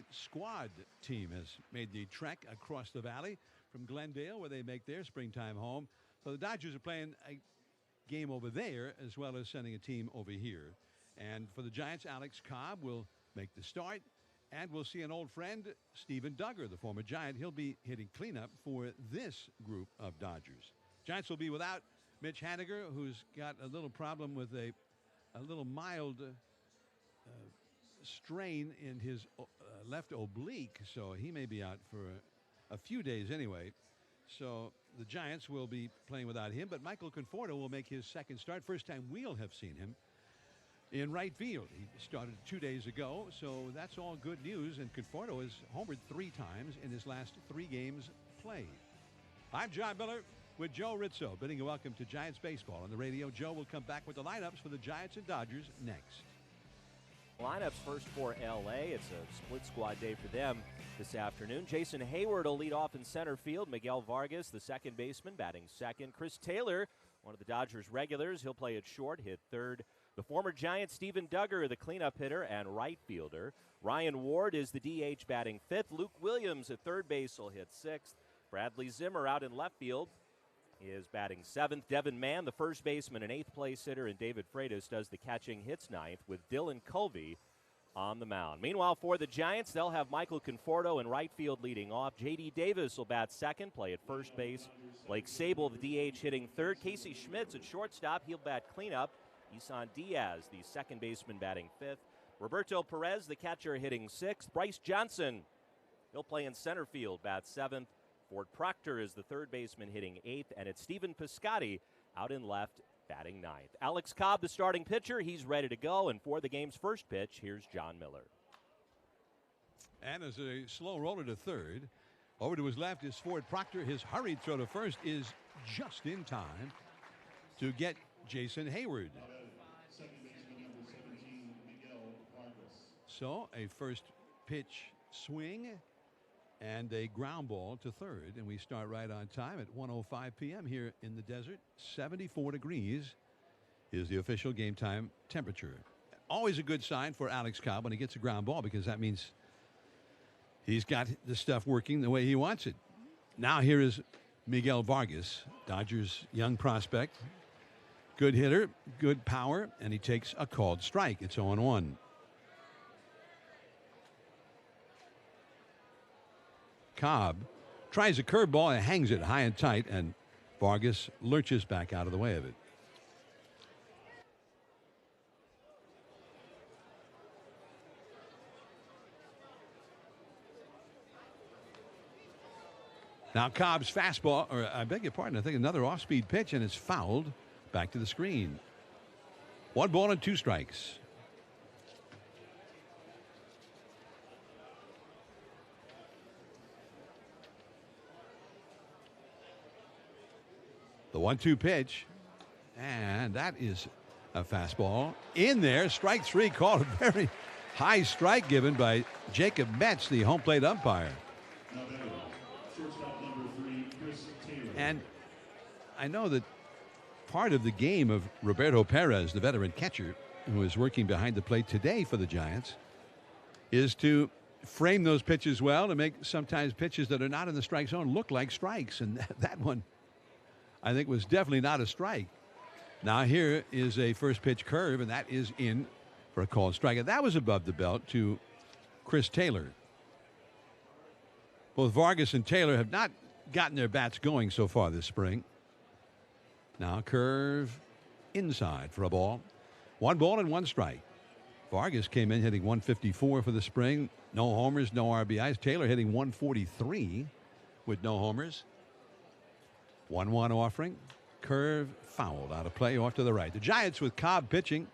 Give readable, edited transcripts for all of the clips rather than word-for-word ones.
Giant squad team has made the trek across the valley from Glendale, where they make their springtime home. So the Dodgers are playing a game over there as well as sending a team over here. And for the Giants, Alex Cobb will make the start. And we'll see an old friend, Steven Duggar, the former Giant. He'll be hitting cleanup for this group of Dodgers. Giants will be without Mitch Haniger, who's got a little problem with a little mild strain in his left oblique. So he may be out for a few days anyway. So the Giants will be playing without him. But Michael Conforto will make his second start. First time we'll have seen him in right field. He started 2 days ago, so that's all good news. And Conforto has homered 3 times in his last 3 games played. I'm John Miller with Joe Rizzo, bidding you welcome to Giants baseball on the radio. Joe will come back with the lineups for the Giants and Dodgers next. Lineups first for L.A. It's a split squad day for them this afternoon. Jason Hayward will lead off in center field. Miguel Vargas, the second baseman, batting second. Chris Taylor, one of the Dodgers regulars, he'll play at short, hit third. The former Giant Steven Duggar, the cleanup hitter and right fielder. Ryan Ward is the DH, batting fifth. Luke Williams at third base will hit sixth. Bradley Zimmer out in left field is batting seventh. Devin Mann, the first baseman and eighth place hitter, and David Freitas does the catching, hits ninth, with Dylan Colby on the mound. Meanwhile, for the Giants, they'll have Michael Conforto in right field leading off. J.D. Davis will bat second, play at first base. Blake Sable, the DH, hitting third. Casey Schmitz at shortstop, he'll bat cleanup. Isan Diaz, the second baseman, batting fifth. Roberto Perez, the catcher, hitting sixth. Bryce Johnson, he'll play in center field, bat seventh. Ford Proctor is the third baseman, hitting eighth. And it's Stephen Piscotty out in left, batting ninth. Alex Cobb, the starting pitcher, he's ready to go. And for the game's first pitch, here's John Miller. And as a slow roller to third, over to his left is Ford Proctor. His hurried throw to first is just in time to get Jason Hayward. So a first pitch swing and a ground ball to third, and we start right on time at 1:05 p.m. here in the desert. 74 degrees is the official game time temperature. Always a good sign for Alex Cobb when he gets a ground ball, because that means he's got the stuff working the way he wants it. Now here is Miguel Vargas, Dodgers young prospect. Good hitter, good power, and he takes a called strike. It's 0-1. Cobb tries a curveball and hangs it high and tight, and Vargas lurches back out of the way of it. Now Cobb's fastball, or I beg your pardon, I think another off-speed pitch, and it's fouled back to the screen. 1 ball and 2 strikes. The 1-2 pitch, and that is a fastball in there. Strike 3 called, a very high strike given by Jacob Metz, the home plate umpire. And I know that part of the game of Roberto Perez, the veteran catcher who is working behind the plate today for the Giants, is to frame those pitches well, to make sometimes pitches that are not in the strike zone look like strikes. And that one, I think, was definitely not a strike. Now here is a first pitch curve, and that is in for a called strike. And that was above the belt to Chris Taylor. Both Vargas and Taylor have not gotten their bats going so far this spring. Now curve inside for a ball. 1 ball and 1 strike. Vargas came in hitting 154 for the spring. No homers, no RBIs. Taylor hitting 143 with no homers. 1-1 offering. Curve fouled out of play off to the right. The Giants with Cobb pitching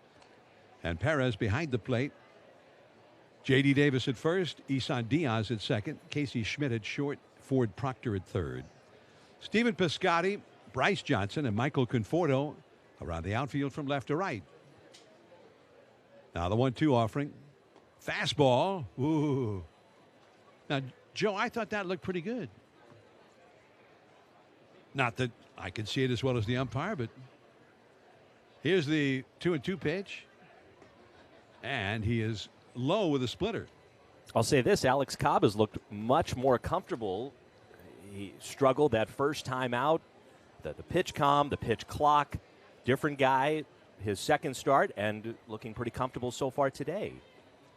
and Perez behind the plate. J.D. Davis at first. Isan Diaz at second. Casey Schmidt at short. Ford Proctor at third. Stephen Piscotty, Bryce Johnson, and Michael Conforto around the outfield from left to right. Now the 1-2 offering. Fastball. Ooh. Now, Joe, I thought that looked pretty good. Not that I could see it as well as the umpire, but here's the 2-2 pitch. And he is low with a splitter. I'll say this, Alex Cobb has looked much more comfortable. He struggled that first time out. The pitch calm, the pitch clock, different guy, his second start, and looking pretty comfortable so far today.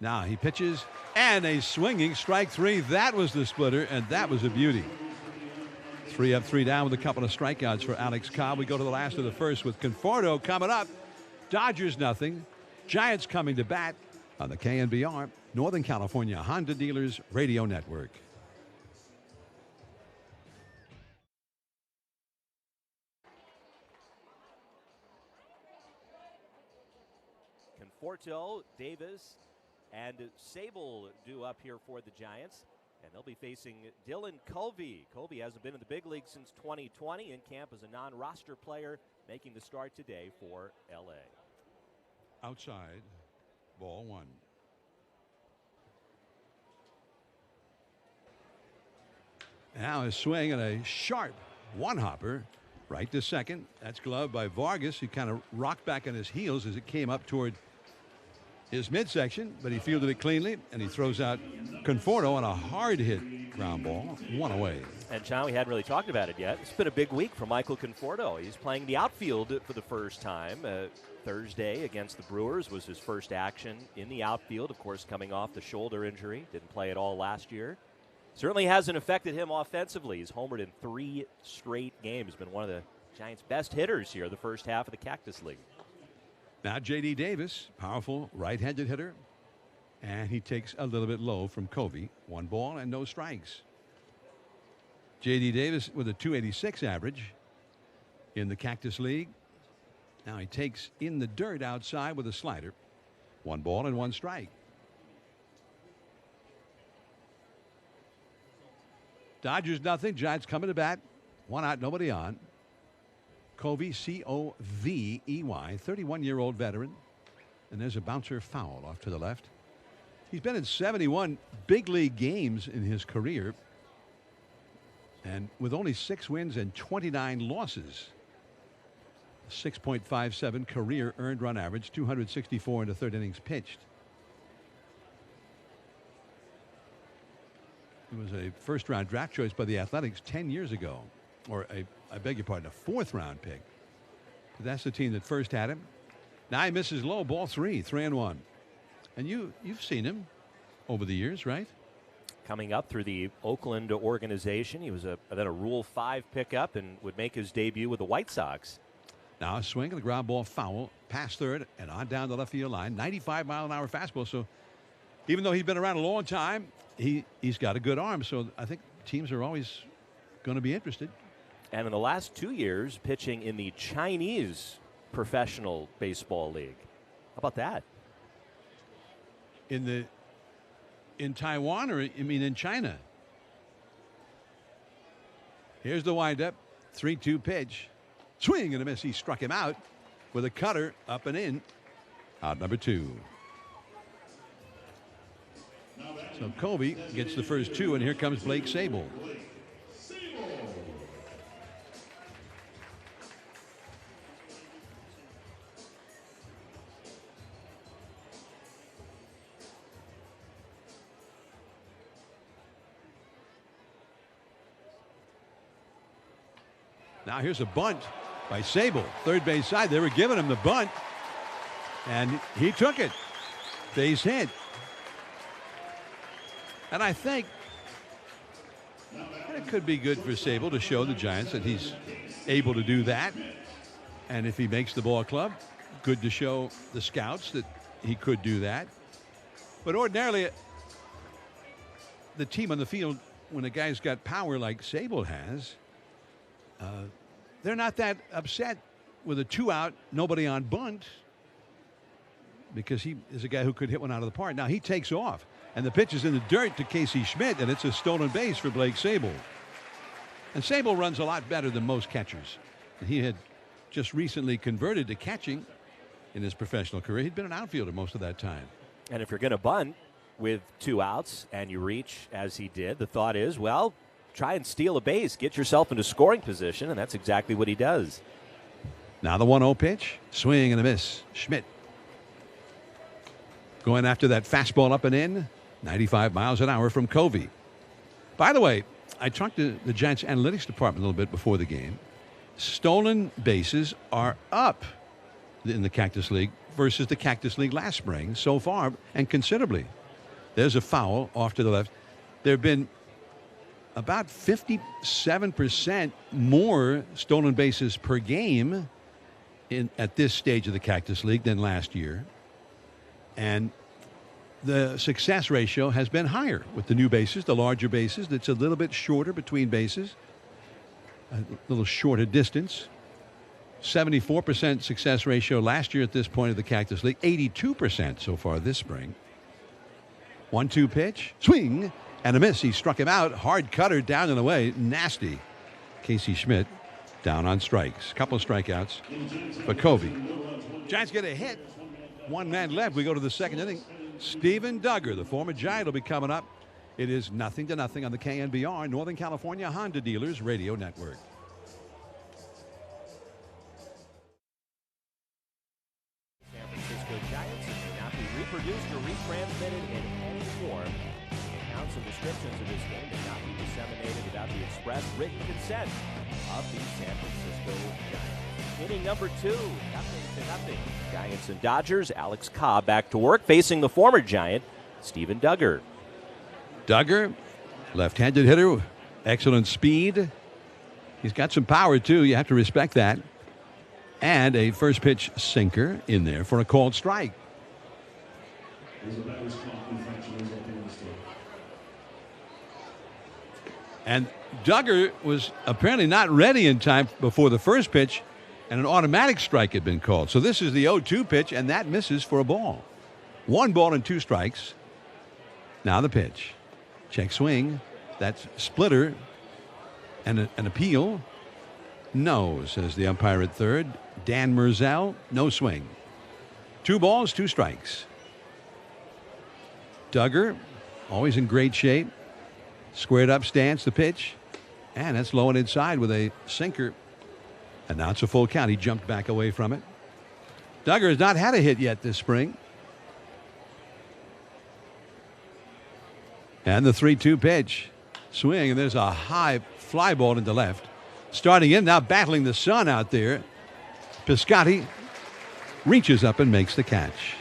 Now he pitches, and a swinging strike three. That was the splitter, and that was a beauty. 3 up, 3 down with a couple of strikeouts for Alex Cobb. We go to the last of the first with Conforto coming up. Dodgers nothing. Giants coming to bat on the KNBR Northern California Honda Dealers Radio Network. Conforto, Davis, and Sable due up here for the Giants. And they'll be facing Dylan Covey. Covey hasn't been in the big league since 2020. In camp as a non-roster player, making the start today for L.A. Outside, ball one. Now a swing and a sharp one-hopper right to second. That's gloved by Vargas. He kind of rocked back on his heels as it came up toward his midsection, but he fielded it cleanly, and he throws out Conforto on a hard hit ground ball, one away. And John, we hadn't really talked about it yet. It's been a big week for Michael Conforto. He's playing the outfield for the first time. Thursday against the Brewers was his first action in the outfield, of course, coming off the shoulder injury. Didn't play at all last year. Certainly hasn't affected him offensively. He's homered in 3 straight games. Been one of the Giants' best hitters here the first half of the Cactus League. Now J.D. Davis, powerful right-handed hitter, and he takes a little bit low from Covey. 1 ball and no strikes. J.D. Davis with a .286 average in the Cactus League. Now he takes in the dirt outside with a slider. 1 ball and 1 strike. Dodgers nothing. Giants coming to bat. 1 out, nobody on. Covey, C-O-V-E-Y, 31-year-old veteran. And there's a bouncer foul off to the left. He's been in 71 big league games in his career. And with only 6 wins and 29 losses. 6.57 career earned run average, 264 into 3rd innings pitched. He was a first-round draft choice by the Athletics 10 years ago. Or I beg your pardon, a 4th-round pick. But that's the team that first had him. Now he misses low, ball 3, 3-1. And you've seen him over the years, right? Coming up through the Oakland organization, he was then a Rule 5 pickup and would make his debut with the White Sox. Now a swing and a ground ball foul, past third and on down the left field line. 95-mile-an-hour fastball. So even though he's been around a long time, he's got a good arm. So I think teams are always going to be interested. And in the last 2 years, pitching in the Chinese Professional Baseball League. How about that? In Taiwan, or you mean in China? Here's the windup. 3-2 pitch. Swing and a miss. He struck him out with a cutter up and in. Out number 2. So Covey gets the first 2, and here comes Blake Sable. Now here's a bunt by Sable, third base side. They were giving him the bunt, and he took it. Base hit. And I think it could be good for Sable to show the Giants that he's able to do that. And if he makes the ball club, good to show the scouts that he could do that. But ordinarily, the team on the field, when a guy's got power like Sable has, they're not that upset with a 2-out, nobody on bunt, because he is a guy who could hit one out of the park. Now he takes off, and the pitch is in the dirt to Casey Schmidt, and it's a stolen base for Blake Sable. And Sable runs a lot better than most catchers. And he had just recently converted to catching in his professional career. He'd been an outfielder most of that time. And if you're going to bunt with 2 outs and you reach as he did, the thought is, well, try and steal a base, get yourself into scoring position, and that's exactly what he does. Now the 1-0 pitch, swing and a miss. Schmidt going after that fastball up and in. 95 miles an hour from Covey. By the way, I talked to the Giants analytics department a little bit before the game. Stolen bases are up in the Cactus League versus the Cactus League last spring so far, and considerably. There's a foul off to the left. There have been about 57% more stolen bases per game at this stage of the Cactus League than last year. And the success ratio has been higher with the new bases, the larger bases. It's a little bit shorter between bases, a little shorter distance. 74% success ratio last year at this point of the Cactus League, 82% so far this spring. 1-2 pitch, swing, and a miss. He struck him out. Hard cutter down and away. Nasty. Casey Schmidt down on strikes. Couple of strikeouts for Covey. Giants get a hit. 1 man left. We go to the second inning. Steven Duggar, the former Giant, will be coming up. It is 0-0 on the KNBR Northern California Honda Dealers Radio Network. San Francisco Giants may not be reproduced or retransmitted in any form. Accounts and descriptions of this game may not be disseminated without the express written consent of the San Francisco Giants. Inning number 2, 0-0. Giants and Dodgers. Alex Cobb back to work, facing the former Giant, Steven Duggar. Duggar, left-handed hitter, excellent speed. He's got some power, too. You have to respect that. And a first pitch sinker in there for a called strike. And Duggar was apparently not ready in time before the first pitch, and an automatic strike had been called. So this is the 0-2 pitch, and that misses for a ball. 1 ball and 2 strikes. Now the pitch. Check swing. That's splitter. And an appeal. No, says the umpire at third. Dan Merzel, no swing. 2 balls, 2 strikes. Duggar, always in great shape. Squared up stance, the pitch. And that's low and inside with a sinker. And now it's a full count. He jumped back away from it. Duggar has not had a hit yet this spring. And the 3-2 pitch. Swing, and there's a high fly ball into left. Starting in, now battling the sun out there. Piscotty reaches up and makes the catch.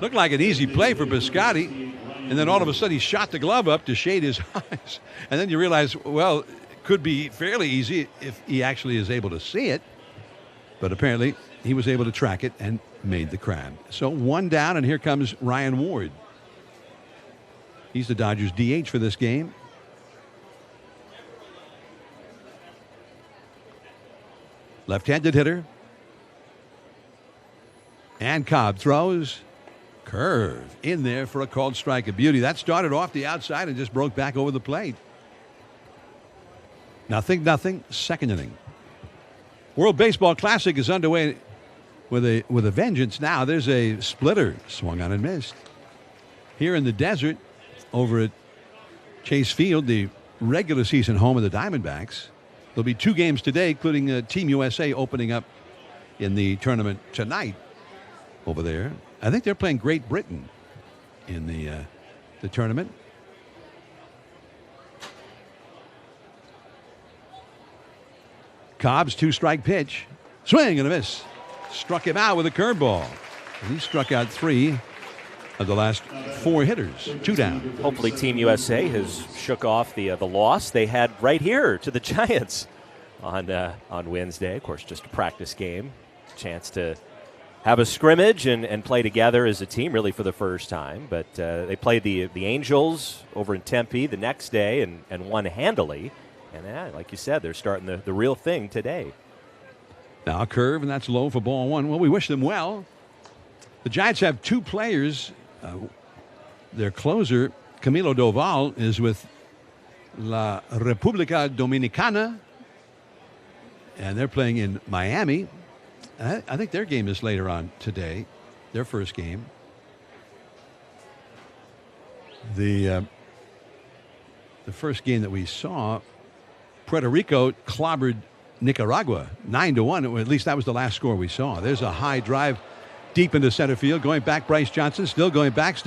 Looked like an easy play for Piscotty. And then all of a sudden he shot the glove up to shade his eyes. And then you realize, well, it could be fairly easy if he actually is able to see it. But apparently he was able to track it and made the grab. So 1 down, and here comes Ryan Ward. He's the Dodgers DH for this game. Left-handed hitter. And Cobb throws. Curve in there for a called strike. A beauty. That started off the outside and just broke back over the plate. 0-0. Second inning. World Baseball Classic is underway with a vengeance now. There's a splitter swung on and missed. Here in the desert over at Chase Field, the regular season home of the Diamondbacks. There'll be 2 games today, including Team USA opening up in the tournament tonight over there. I think they're playing Great Britain in the tournament. Cobb's 2-strike pitch. Swing and a miss. Struck him out with a curveball. And he struck out 3 of the last 4 hitters. 2 down. Hopefully Team USA has shook off the loss they had right here to the Giants on Wednesday. Of course, just a practice game. Chance to have a scrimmage and play together as a team really for the first time. But they played the Angels over in Tempe the next day and won handily. And like you said, they're starting the real thing today. Now a curve, and that's low for ball 1. Well, we wish them well. The Giants have 2 players. Their closer, Camilo Doval, is with La República Dominicana, and they're playing in Miami. I think their game is later on today, their first game. The first game that we saw, Puerto Rico clobbered Nicaragua 9-1, or at least that was the last score we saw. There's a high drive deep into center field, going back. Bryce Johnson still going back,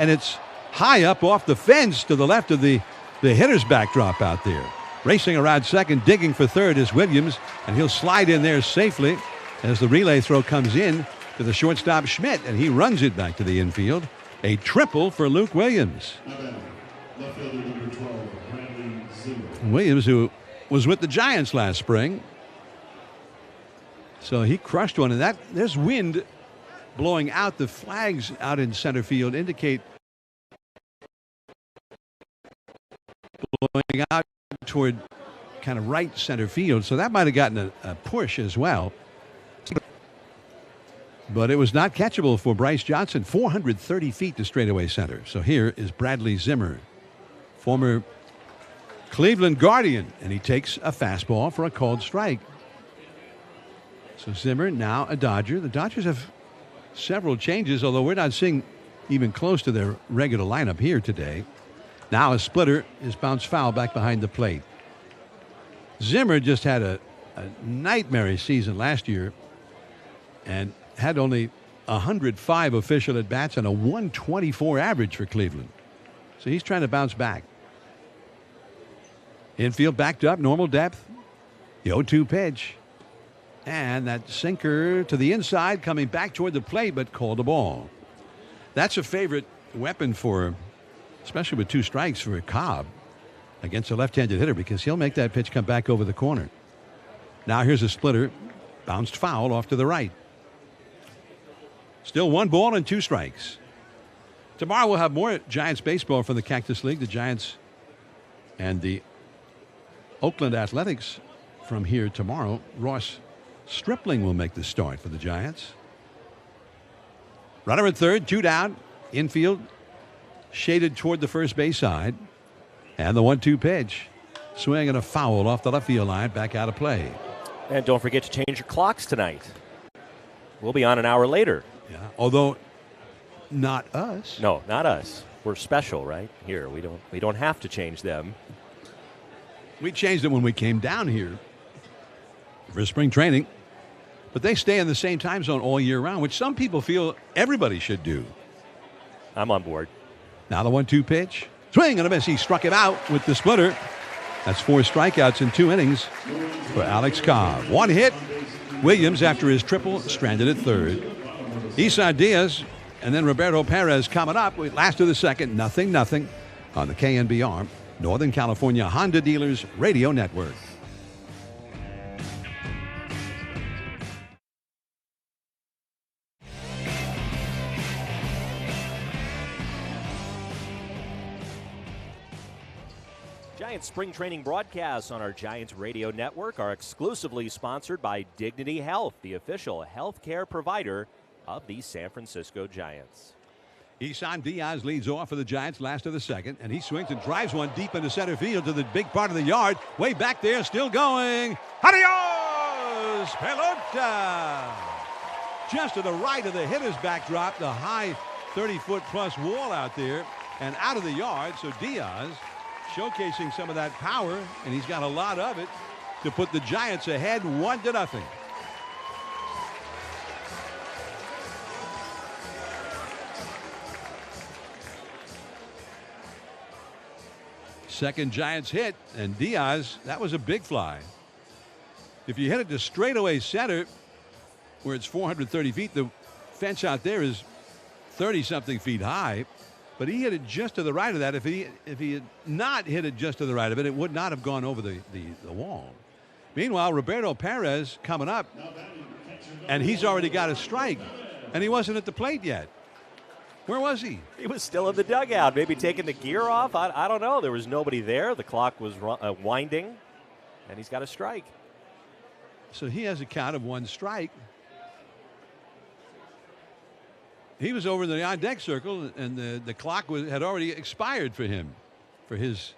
and it's high up off the fence to the left of the hitter's backdrop out there. Racing around second, digging for third is Williams, and he'll slide in there safely as the relay throw comes in to the shortstop Schmidt, and he runs it back to the infield. A triple for Luke Williams. Williams, who was with the Giants last spring. So he crushed one, and there's wind blowing out. The flags out in center field indicate blowing out toward kind of right center field. So that might have gotten a push as well. But it was not catchable for Bryce Johnson. 430 feet to straightaway center. So here is Bradley Zimmer, former Cleveland Guardian, and he takes a fastball for a called strike. So Zimmer now a Dodger. The Dodgers have several changes, although we're not seeing even close to their regular lineup here today. Now a splitter is bounced foul back behind the plate. Zimmer just had a nightmarish season last year and had only 105 official at-bats and a 124 average for Cleveland. So he's trying to bounce back. Infield backed up, normal depth. The 0-2 pitch. And that sinker to the inside coming back toward the plate, but called a ball. That's a favorite weapon for, especially with two strikes, for Cobb against a left-handed hitter, because he'll make that pitch come back over the corner. Now here's a splitter, bounced foul off to the right. Still 1 ball and 2 strikes. Tomorrow we'll have more Giants baseball from the Cactus League. The Giants and the Oakland Athletics from here tomorrow. Ross Stripling will make the start for the Giants. Runner at third, 2 down. Infield shaded toward the first base side. And the 1-2 pitch. Swing and a foul off the left field line, back out of play. And don't forget to change your clocks tonight. We'll be on an hour later. Yeah, although not us. No, not us. We're special right here. We don't have to change them. We changed it when we came down here for spring training, but they stay in the same time zone all year round, which some people feel everybody should do. I'm on board. Now the 1-2 pitch. Swing and a miss. He struck him out with the splitter. That's 4 strikeouts in 2 innings for Alex Cobb. 1 hit. Williams, after his triple, stranded at third. Isan Diaz and then Roberto Perez coming up. Last of the second, 0-0 on the KNBR Northern California Honda Dealers Radio Network. Giants spring training broadcasts on our Giants Radio Network are exclusively sponsored by Dignity Health, the official healthcare provider of the San Francisco Giants. Isan Diaz leads off for the Giants, last of the second, and he swings and drives one deep into center field to the big part of the yard. Way back there, still going. Adios! Pelota! Just to the right of the hitter's backdrop, the high 30-foot plus wall out there, and out of the yard. So Diaz showcasing some of that power, and he's got a lot of it to put the Giants ahead 1-0. Second Giants hit, and Diaz, that was a big fly. If you hit it to straightaway center, where it's 430 feet, the fence out there is 30-something feet high. But he hit it just to the right of that. If he had not hit it just to the right of it, it would not have gone over the wall. Meanwhile, Roberto Perez coming up, and he's already got a strike, and he wasn't at the plate yet. Where was he? He was still in the dugout, maybe taking the gear off. I don't know. There was nobody there. The clock was winding, and he's got a strike. So he has a count of 1 strike. He was over in the on-deck circle, and the clock had already expired for him for his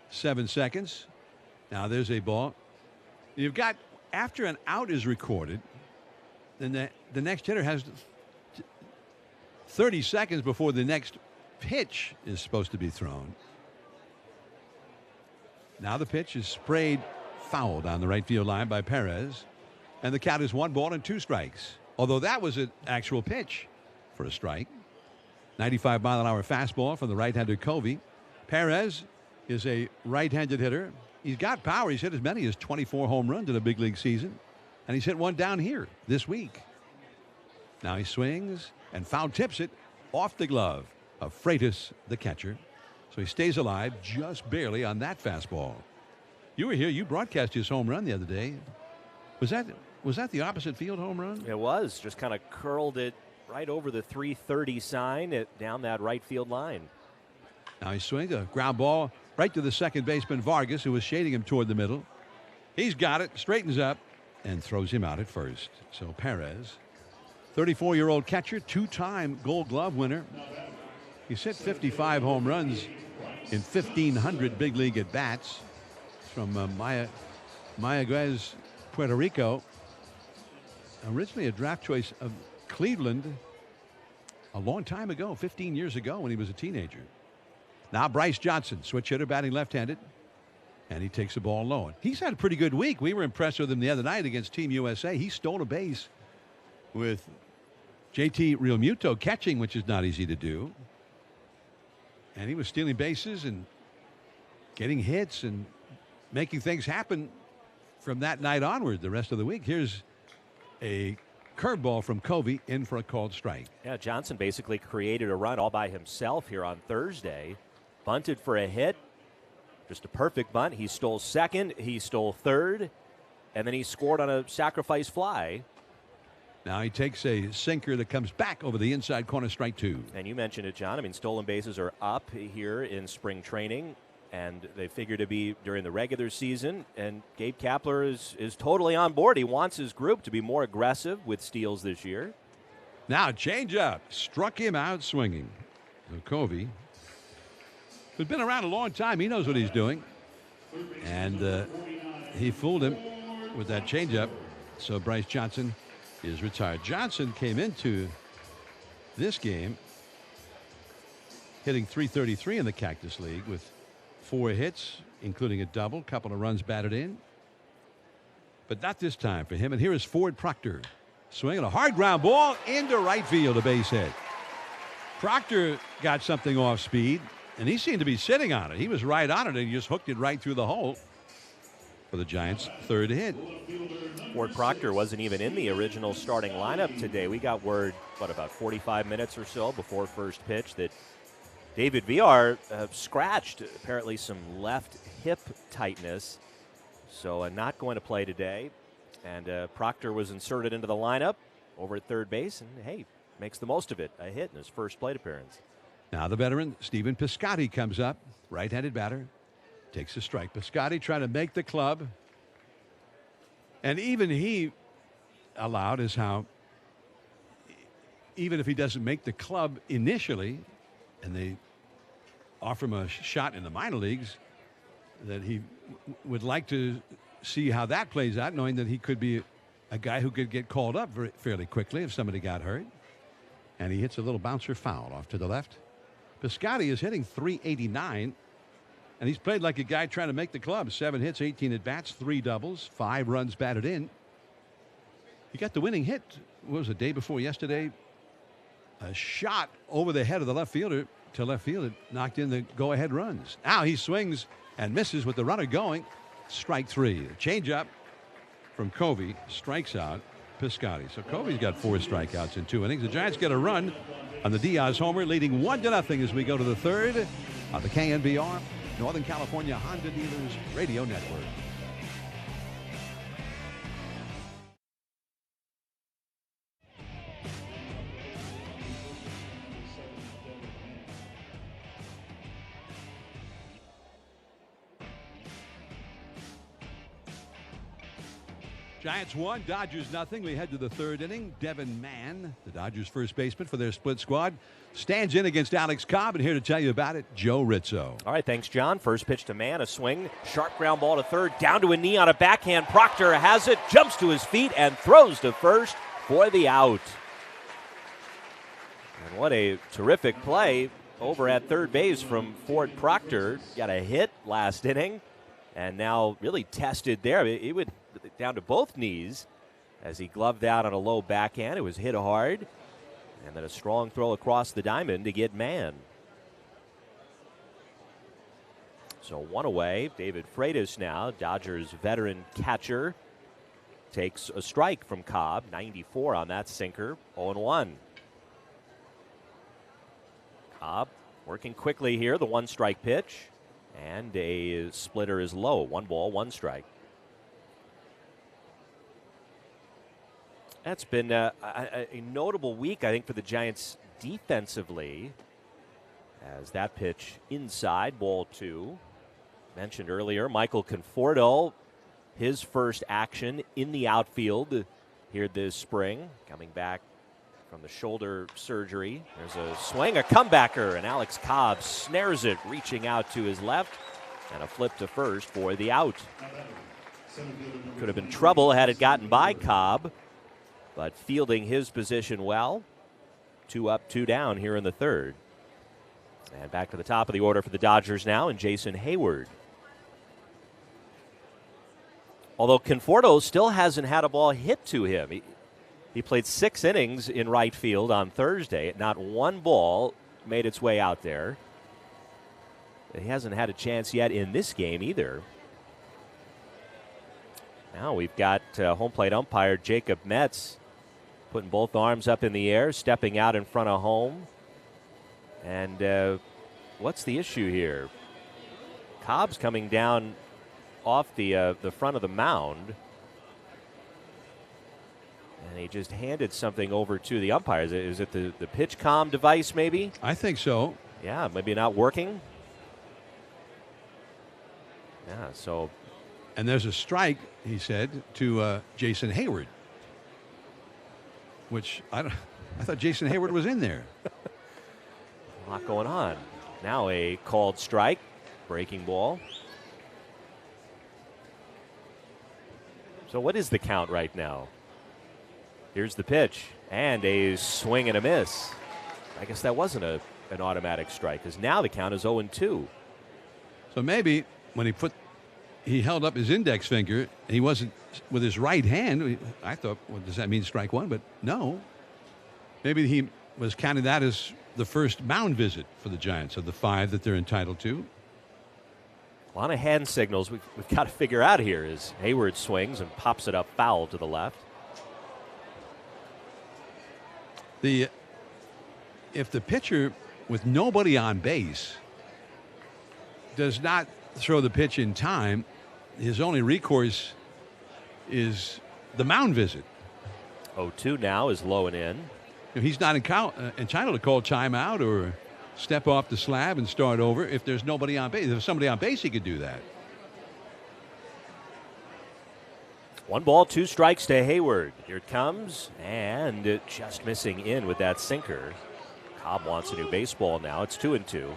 7 seconds. Now there's a ball. You've got, after an out is recorded, then the next hitter has 30 seconds before the next pitch is supposed to be thrown. Now the pitch is sprayed foul down the right field line by Perez, and the count is 1 ball and 2 strikes. Although that was an actual pitch for a strike. 95-mile-an-hour fastball from the right-hander Covey. Perez is a right-handed hitter. He's got power. He's hit as many as 24 home runs in a big league season. And he's hit one down here this week. Now he swings and foul tips it off the glove of Freitas, the catcher. So he stays alive just barely on that fastball. You were here. You broadcast his home run the other day. Was that the opposite field home run? It was. Just kind of curled it right over the 330 sign down that right field line. Now he swings a ground ball right to the second baseman Vargas, who was shading him toward the middle. He's got it, straightens up, and throws him out at first. So Perez, 34-year-old catcher, two-time Gold Glove winner. He's hit 55 home runs in 1,500 big league at-bats from Mayagüez, Puerto Rico. Originally a draft choice of Cleveland a long time ago, 15 years ago when he was a teenager. Now Bryce Johnson, switch hitter, batting left-handed, and he takes the ball low. He's had a pretty good week. We were impressed with him the other night against Team USA. He stole a base with JT Realmuto catching, which is not easy to do. And he was stealing bases and getting hits and making things happen from that night onward the rest of the week. Here's a curveball from Covey in for a called strike. Yeah, Johnson basically created a run all by himself here on Thursday. Bunted for a hit. Just a perfect bunt. He stole second, he stole third, and then he scored on a sacrifice fly. Now he takes a sinker that comes back over the inside corner, strike two. And you mentioned it, John. I mean, stolen bases are up here in spring training, and they figure to be during the regular season. And Gabe Kapler is totally on board. He wants his group to be more aggressive with steals this year. Now change up. Struck him out swinging. So Covey, who's been around a long time, he knows what he's doing. And he fooled him with that changeup. So Bryce Johnson is retired. Johnson came into this game hitting .333 in the Cactus League with 4 hits, including a double, couple of runs batted in. But not this time for him. And here is Ford Proctor swinging a hard ground ball into right field, a base hit. Proctor got something off speed, and he seemed to be sitting on it. He was right on it, and he just hooked it right through the hole for the Giants' third hit. Ford Proctor wasn't even in the original starting lineup today. We got word, about 45 minutes or so before first pitch that David Villar scratched apparently some left hip tightness, so not going to play today. And Proctor was inserted into the lineup over at third base, and hey, makes the most of it. A hit in his first plate appearance. Now the veteran Stephen Piscotty comes up, right-handed batter, takes a strike. Piscotty trying to make the club, and even he allowed is how, even if he doesn't make the club initially, and they offer him a shot in the minor leagues, that he would like to see how that plays out, knowing that he could be a guy who could get called up fairly quickly if somebody got hurt. And he hits a little bouncer foul off to the left. Piscotty is hitting .389, and he's played like a guy trying to make the club. 7 hits, 18 at-bats, 3 doubles, 5 runs batted in. He got the winning hit, what was it, day before yesterday? A shot over the head of the left fielder to left field. It knocked in the go-ahead runs. Now he swings and misses with the runner going. Strike 3. A change-up from Covey strikes out Piscotty. So Covey's got 4 strikeouts in 2 innings. The Giants get a run on the Diaz homer, leading 1-0 as we go to the third on the KNBR Northern California Honda Dealers Radio Network. Giants 1, Dodgers nothing. We head to the third inning. Devin Mann, the Dodgers first baseman for their split squad, stands in against Alex Cobb, and here to tell you about it, Joe Rizzo. All right, thanks, John. First pitch to Mann, a swing, sharp ground ball to third, down to a knee on a backhand. Proctor has it, jumps to his feet, and throws to first for the out. And what a terrific play over at third base from Ford Proctor. Got a hit last inning, and now really tested there. It would down to both knees as he gloved out on a low backhand. It was hit hard. And then a strong throw across the diamond to get Mann. So one away. David Freitas now, Dodgers veteran catcher, takes a strike from Cobb. 94 on that sinker. 0-1. Cobb working quickly here. The 1-strike pitch. And a splitter is low. 1 ball, 1 strike. That's been a notable week, I think, for the Giants defensively. As that pitch inside, ball 2. Mentioned earlier, Michael Conforto, his first action in the outfield here this spring, coming back from the shoulder surgery. There's a swing, a comebacker, and Alex Cobb snares it, reaching out to his left, and a flip to first for the out. Could have been trouble had it gotten by Cobb, but fielding his position well. 2 up, 2 down here in the third. And back to the top of the order for the Dodgers now, and Jason Hayward. Although Conforto still hasn't had a ball hit to him. He played 6 innings in right field on Thursday. Not one ball made its way out there. He hasn't had a chance yet in this game either. Now we've got home plate umpire Jacob Metz putting both arms up in the air, stepping out in front of home. And what's the issue here? Cobb's coming down off the front of the mound. And he just handed something over to the umpires. Is it the pitch comm device maybe? I think so. Yeah, maybe not working. Yeah, so. And there's a strike, he said, to Jason Hayward. Which I thought Jason Hayward was in there. A lot going on. Now a called strike, breaking ball. So what is the count right now? Here's the pitch, and a swing and a miss. I guess that wasn't an automatic strike, because now the count is 0-2. So maybe when he held up his index finger, he wasn't with his right hand. I thought, well, does that mean strike 1? But no. Maybe he was counting that as the first mound visit for the Giants of the 5 that they're entitled to. A lot of hand signals we've got to figure out here as Hayward swings and pops it up foul to the left. If the pitcher with nobody on base does not throw the pitch in time, his only recourse is the mound visit. 0-2 now is low and in. He's not entitled to call timeout or step off the slab and start over if there's nobody on base. If there's somebody on base, he could do that. 1 ball, 2 strikes to Hayward. Here it comes, and just missing in with that sinker. Cobb wants a new baseball now. It's 2-2.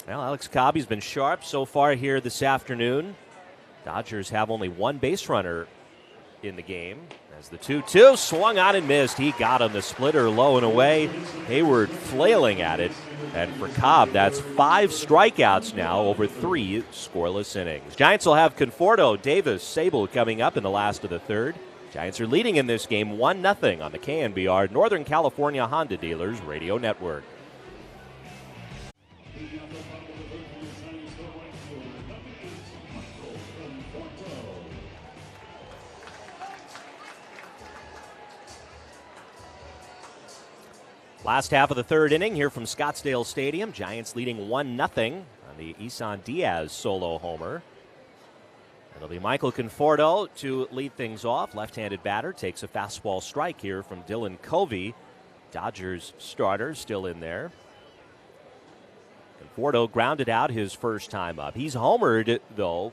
Well, Alex Cobb, he's been sharp so far here this afternoon. Dodgers have only 1 base runner in the game. As the 2-2 swung on and missed. He got him, the splitter low and away. Hayward flailing at it. And for Cobb, that's 5 strikeouts now over 3 scoreless innings. Giants will have Conforto, Davis, Sable coming up in the last of the third. Giants are leading in this game 1-0 on the KNBR Northern California Honda Dealers Radio Network. Last half of the third inning here from Scottsdale Stadium. Giants leading 1-0 on the Isan Diaz solo homer. It'll be Michael Conforto to lead things off. Left-handed batter takes a fastball strike here from Dylan Covey. Dodgers starter still in there. Conforto grounded out his first time up. He's homered, though,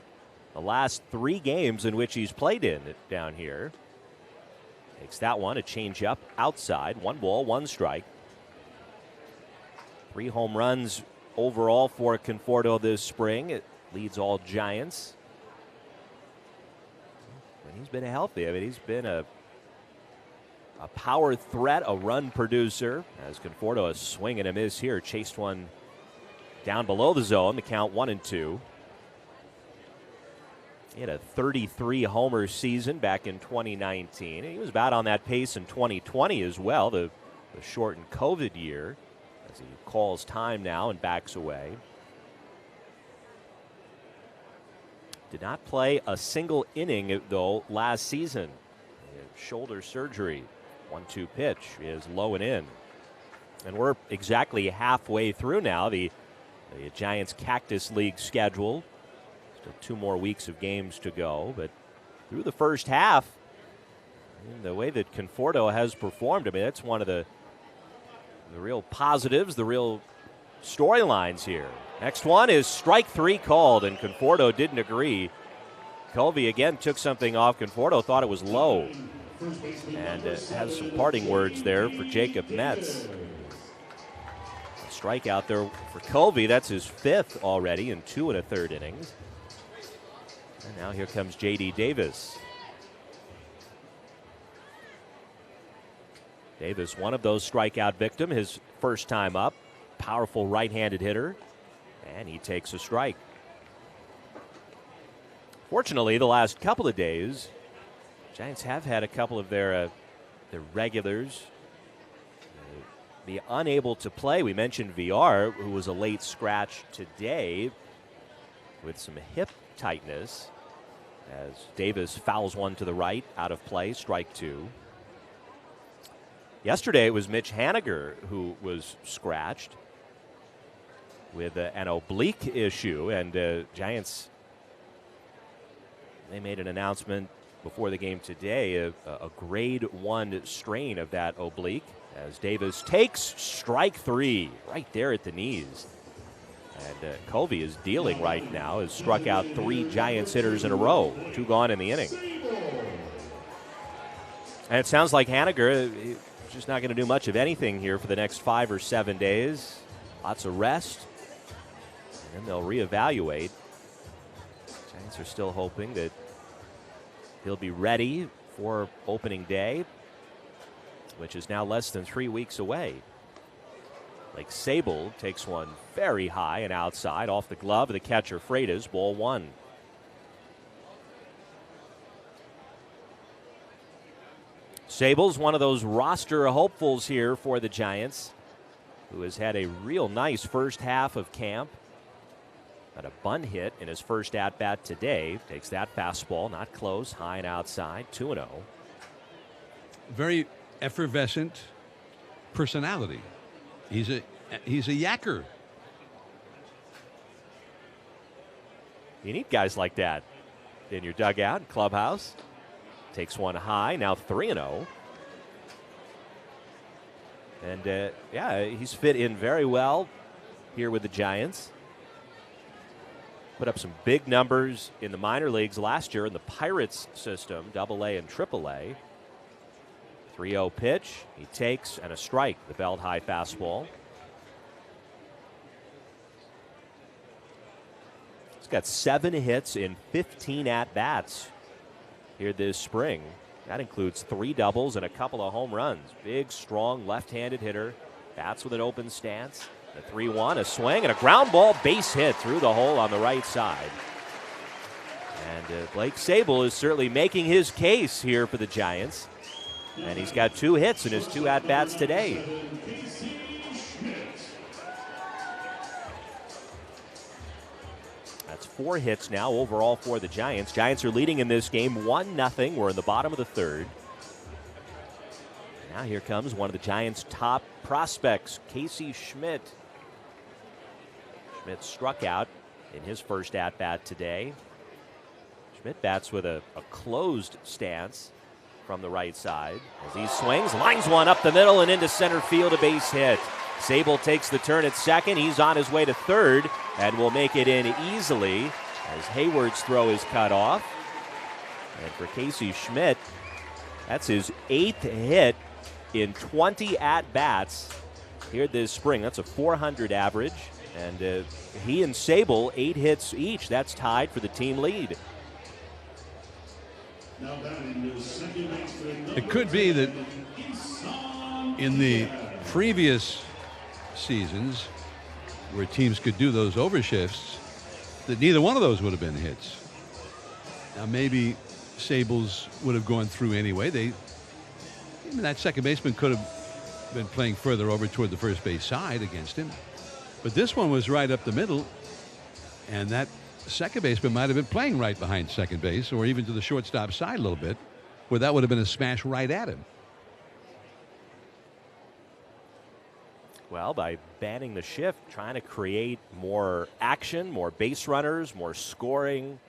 the last 3 games in which he's played in down here. Takes that one, a changeup outside. 1 ball, 1 strike. 3 home runs overall for Conforto this spring. It leads all Giants. And he's been healthy. I mean, he's been a power threat, a run producer. As Conforto, a swing and a miss here. Chased one down below the zone. The count 1-2. He had a 33-homer season back in 2019. He was about on that pace in 2020 as well, the shortened COVID year, as he calls time now and backs away. Did not play a single inning, though, last season. Shoulder surgery. 1-2 pitch is low and in. And we're exactly halfway through now the Giants Cactus League schedule. Still 2 more weeks of games to go. But through the first half, the way that Conforto has performed, I mean, that's one of the real positives, the real storylines here. Next one is strike 3 called, and Conforto didn't agree. Colby again took something off Conforto, thought it was low. And has some parting words there for Jacob Metz. A strikeout there for Colby. That's his 5th already in 2 1/3 innings. And now here comes J.D. Davis. Davis, one of those strikeout victims, his first time up. Powerful right-handed hitter. And he takes a strike. Fortunately, the last couple of days, Giants have had a couple of their regulars be unable to play. We mentioned VR, who was a late scratch today with some hip tightness, as Davis fouls one to the right, out of play, strike 2. Yesterday it was Mitch Haniger who was scratched with an oblique issue, and Giants, they made an announcement before the game today, a grade 1 strain of that oblique, as Davis takes strike 3 right there at the knees. And Colby is dealing right now, has struck out 3 Giants hitters in a row, 2 gone in the inning. And it sounds like Haniger is just not going to do much of anything here for the next 5 or 7 days. Lots of rest, and then they'll reevaluate. Giants are still hoping that he'll be ready for opening day, which is now less than 3 weeks away. Like Sable takes one very high and outside off the glove of the catcher Freitas, ball 1. Sable's one of those roster hopefuls here for the Giants, who has had a real nice first half of camp. Got a bunt hit in his first at-bat today. Takes that fastball, not close, high and outside, 2-0. Very effervescent personality. He's a yacker. You need guys like that in your dugout, clubhouse. Takes one high, now 3-0. And, yeah, he's fit in very well here with the Giants. Put up some big numbers in the minor leagues last year in the Pirates system, AA and AAA. 3-0 pitch. He takes, and a strike, the belt high fastball. He's got 7 hits in 15 at-bats here this spring. That includes 3 doubles and a couple of home runs. Big, strong, left-handed hitter. Bats with an open stance. The 3-1, a swing, and a ground ball base hit through the hole on the right side. And Blake Sable is certainly making his case here for the Giants. And he's got 2 hits in his 2 at-bats today. That's 4 hits now overall for the Giants. Giants are leading in this game 1-0. We're in the bottom of the 3rd. Now here comes one of the Giants' top prospects, Casey Schmidt. Schmidt struck out in his first at-bat today. Schmidt bats with a closed stance from the right side. As he swings, lines one up the middle and into center field, a base hit. Sable takes the turn at second. He's on his way to third and will make it in easily as Hayward's throw is cut off. And for Casey Schmidt, that's his 8th hit in 20 at-bats here this spring. That's a .400 average. And he and Sable, 8 hits each. That's tied for the team lead. It could be that in the previous seasons where teams could do those overshifts, that neither one of those would have been hits. Now maybe Sables would have gone through anyway. That second baseman could have been playing further over toward the first base side against him. But this one was right up the middle, and that second baseman might have been playing right behind second base or even to the shortstop side a little bit, where that would have been a smash right at him. Well, by banning the shift, trying to create more action, more base runners, more scoring.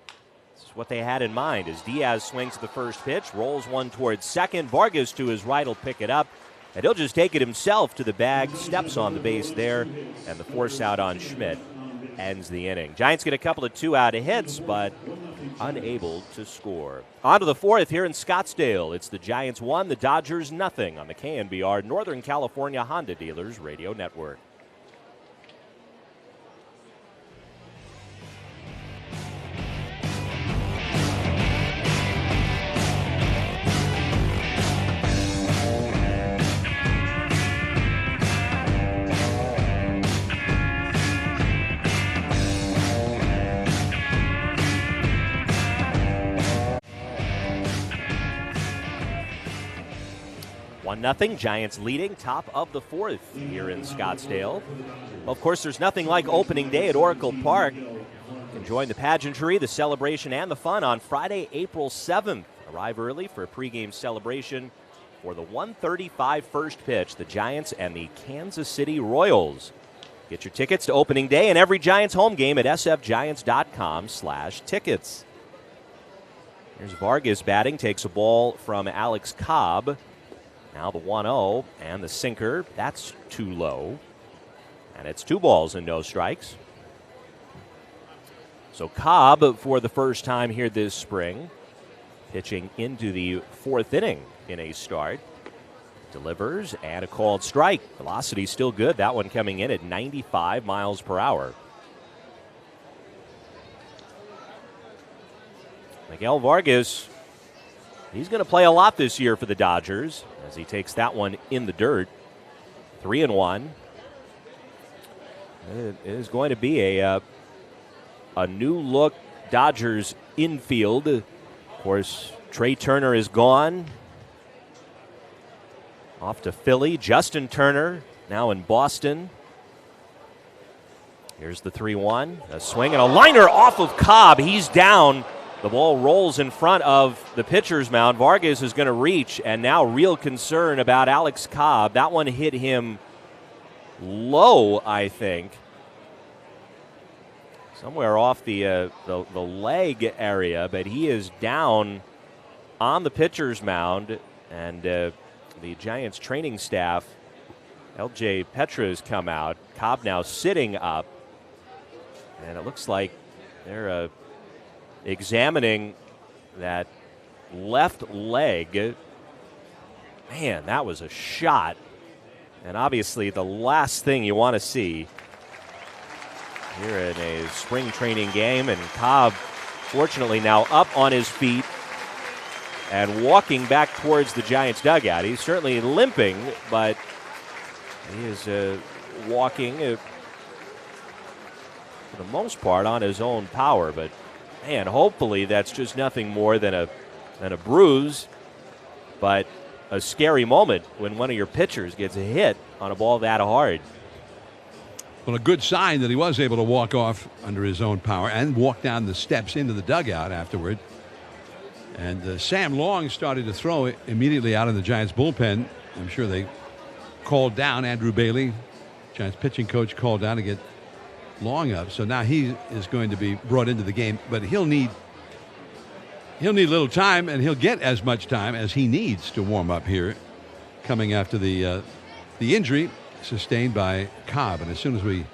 This is what they had in mind as Diaz swings the first pitch, rolls one towards second. Vargas to his right will pick it up, and he'll just take it himself to the bag, steps on the base there, and the force out on Schmidt ends the inning. Giants get a couple of two-out hits, but unable to score. On to the fourth here in Scottsdale. It's the Giants 1, the Dodgers 0 on the KNBR Northern California Honda Dealers Radio Network. Nothing. Giants leading, top of the fourth here in Scottsdale. Well, of course, there's nothing like opening day at Oracle Park. You can join the pageantry, the celebration, and the fun on Friday, April 7th. Arrive early for a pregame celebration for the 1:35 first pitch, the Giants and the Kansas City Royals. Get your tickets to opening day and every Giants home game at sfgiants.com/tickets. Here's Vargas batting, takes a ball from Alex Cobb. Now the 1-0 and the sinker. That's too low. And it's 2 balls and no strikes. So Cobb, for the first time here this spring, pitching into the 4th inning in a start. Delivers and a called strike. Velocity still good. That one coming in at 95 miles per hour. Miguel Vargas, he's going to play a lot this year for the Dodgers as he takes that one in the dirt. 3-1. It is going to be a new look Dodgers infield. Of course, Trey Turner is gone. Off to Philly. Justin Turner now in Boston. Here's the 3-1. A swing and a liner off of Cobb. He's down. The ball rolls in front of the pitcher's mound. Vargas is going to reach, and now real concern about Alex Cobb. That one hit him low, I think. Somewhere off the leg area, but he is down on the pitcher's mound, and the Giants training staff, LJ Petra, has come out. Cobb now sitting up, and it looks like they're examining that left leg. Man, that was a shot. And obviously the last thing you want to see here in a spring training game. And Cobb, fortunately, now up on his feet and walking back towards the Giants dugout. He's certainly limping, but he is walking for the most part on his own power. But man, hopefully that's just nothing more than a bruise, but a scary moment when one of your pitchers gets a hit on a ball that hard. Well, a good sign that he was able to walk off under his own power and walk down the steps into the dugout afterward. And Sam Long started to throw immediately out of the Giants bullpen. I'm sure they called down Andrew Bailey, Giants pitching coach, called down to get Long up. So now he is going to be brought into the game, but he'll need a little time, and he'll get as much time as he needs to warm up here, coming after the injury sustained by Cobb. And as soon as we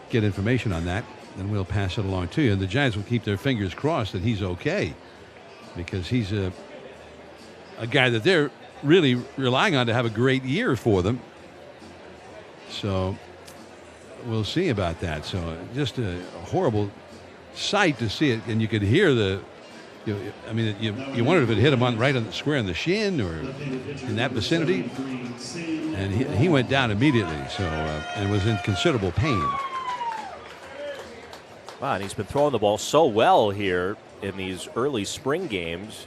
get information on that, then we'll pass it along to you. And the Giants will keep their fingers crossed that he's okay, because he's a guy that they're really relying on to have a great year for them. So we'll see about that. So just a horrible sight to see it, and you could hear you wondered if it hit him right on the square in the shin or in that vicinity, and he went down immediately. So and was in considerable pain. Wow, and he's been throwing the ball so well here in these early spring games.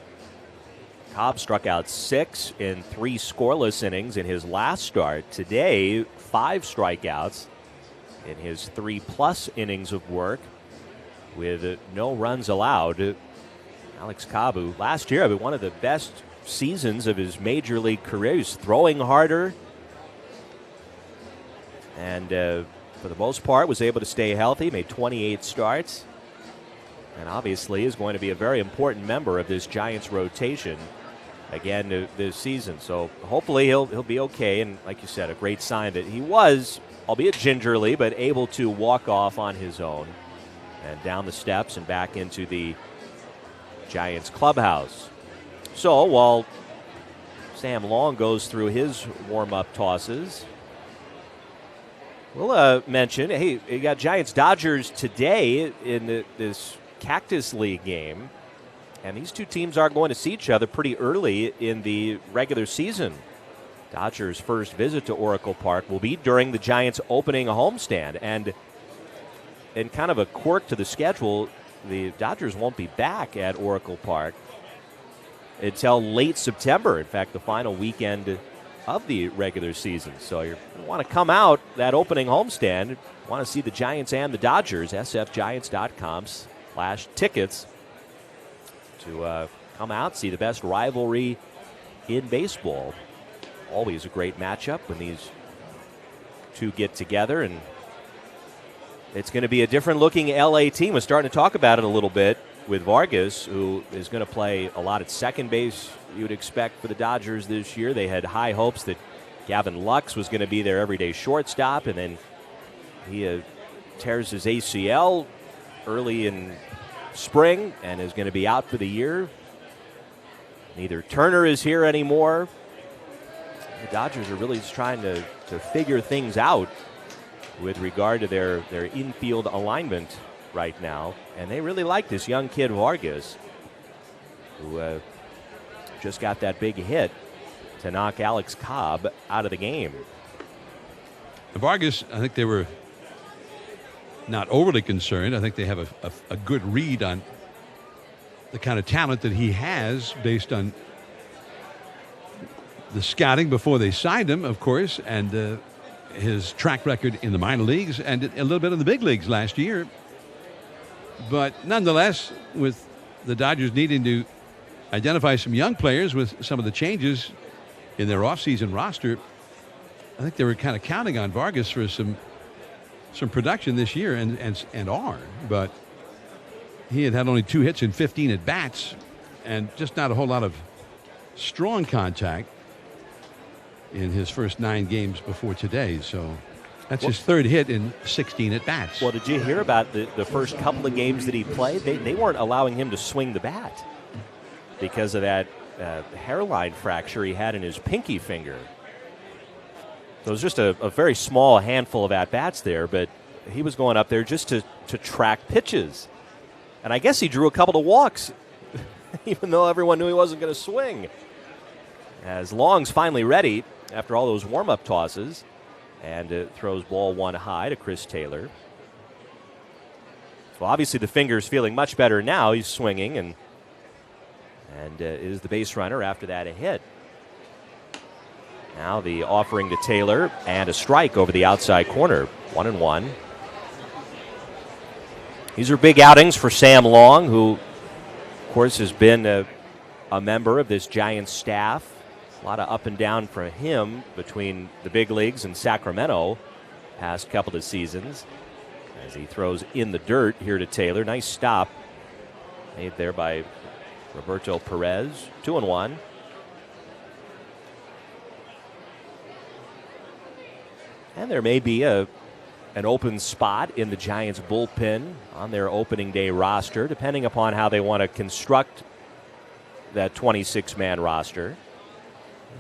Cobb struck out 6 in 3 scoreless innings in his last start. Today, 5 strikeouts in his 3+ innings of work with no runs allowed. Alex Cobb, who last year had one of the best seasons of his major league career. He's throwing harder and for the most part was able to stay healthy, made 28 starts, and obviously is going to be a very important member of this Giants rotation again this season. So hopefully he'll be okay, and like you said, a great sign that he was, albeit gingerly, but able to walk off on his own and down the steps and back into the Giants clubhouse. So while Sam Long goes through his warm-up tosses, we'll mention, hey, you got Giants-Dodgers today in this Cactus League game, and these two teams are going to see each other pretty early in the regular season. Dodgers' first visit to Oracle Park will be during the Giants' opening homestand, and in kind of a quirk to the schedule, the Dodgers won't be back at Oracle Park until late September. In fact, the final weekend of the regular season. So you want to come out that opening homestand, want to see the Giants and the Dodgers, sfgiants.com/tickets to come out, see the best rivalry in baseball. Always a great matchup when these two get together, and it's going to be a different looking LA team. We're starting to talk about it a little bit with Vargas, who is going to play a lot at second base, you would expect, for the Dodgers this year. They had high hopes that Gavin Lux was going to be their everyday shortstop, and then he tears his ACL early in spring and is going to be out for the year. Neither Turner is here anymore. The Dodgers are really just trying to figure things out with regard to their infield alignment right now. And they really like this young kid Vargas, who just got that big hit to knock Alex Cobb out of the game. Vargas, I think they were not overly concerned. I think they have a good read on the kind of talent that he has based on the scouting before they signed him, of course, and his track record in the minor leagues and a little bit in the big leagues last year. But nonetheless, with the Dodgers needing to identify some young players with some of the changes in their offseason roster, I think they were kind of counting on Vargas for some production this year and are. But he had only 2 hits in 15 at-bats and just not a whole lot of strong contact in his first 9 games before today. So that's his 3rd hit in 16 at-bats. Well, did you hear about the first couple of games that he played? They weren't allowing him to swing the bat because of that hairline fracture he had in his pinky finger. So it was just a very small handful of at-bats there, but he was going up there just to track pitches. And I guess he drew a couple of walks, even though everyone knew he wasn't going to swing. As Long's finally ready after all those warm-up tosses, and throws ball 1 high to Chris Taylor. So obviously the finger's feeling much better now. He's swinging and is the base runner after that a hit. Now the offering to Taylor and a strike over the outside corner. 1-1. These are big outings for Sam Long, who, of course, has been a member of this Giants staff. A lot of up and down for him between the big leagues and Sacramento past couple of seasons as he throws in the dirt here to Taylor. Nice stop made there by Roberto Perez. 2-1. And there may be an open spot in the Giants bullpen on their opening day roster, depending upon how they want to construct that 26-man roster.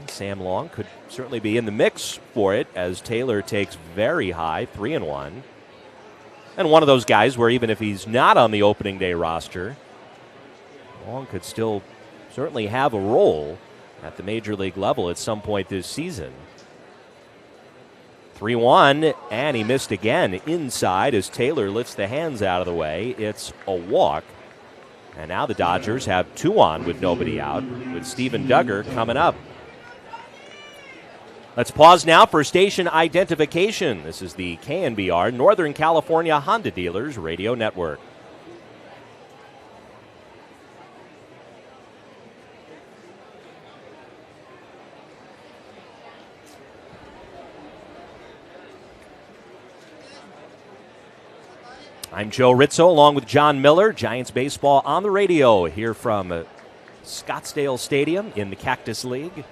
Sam Long could certainly be in the mix for it as Taylor takes very high, 3-1. And one of those guys where even if he's not on the opening day roster, Long could still certainly have a role at the major league level at some point this season. 3-1, and he missed again inside as Taylor lifts the hands out of the way. It's a walk. And now the Dodgers have 2 on with nobody out, with Steven Duggar coming up. Let's pause now for station identification. This is the KNBR Northern California Honda Dealers Radio Network. I'm Joe Rizzo along with John Miller. Giants baseball on the radio here from Scottsdale Stadium in the Cactus League.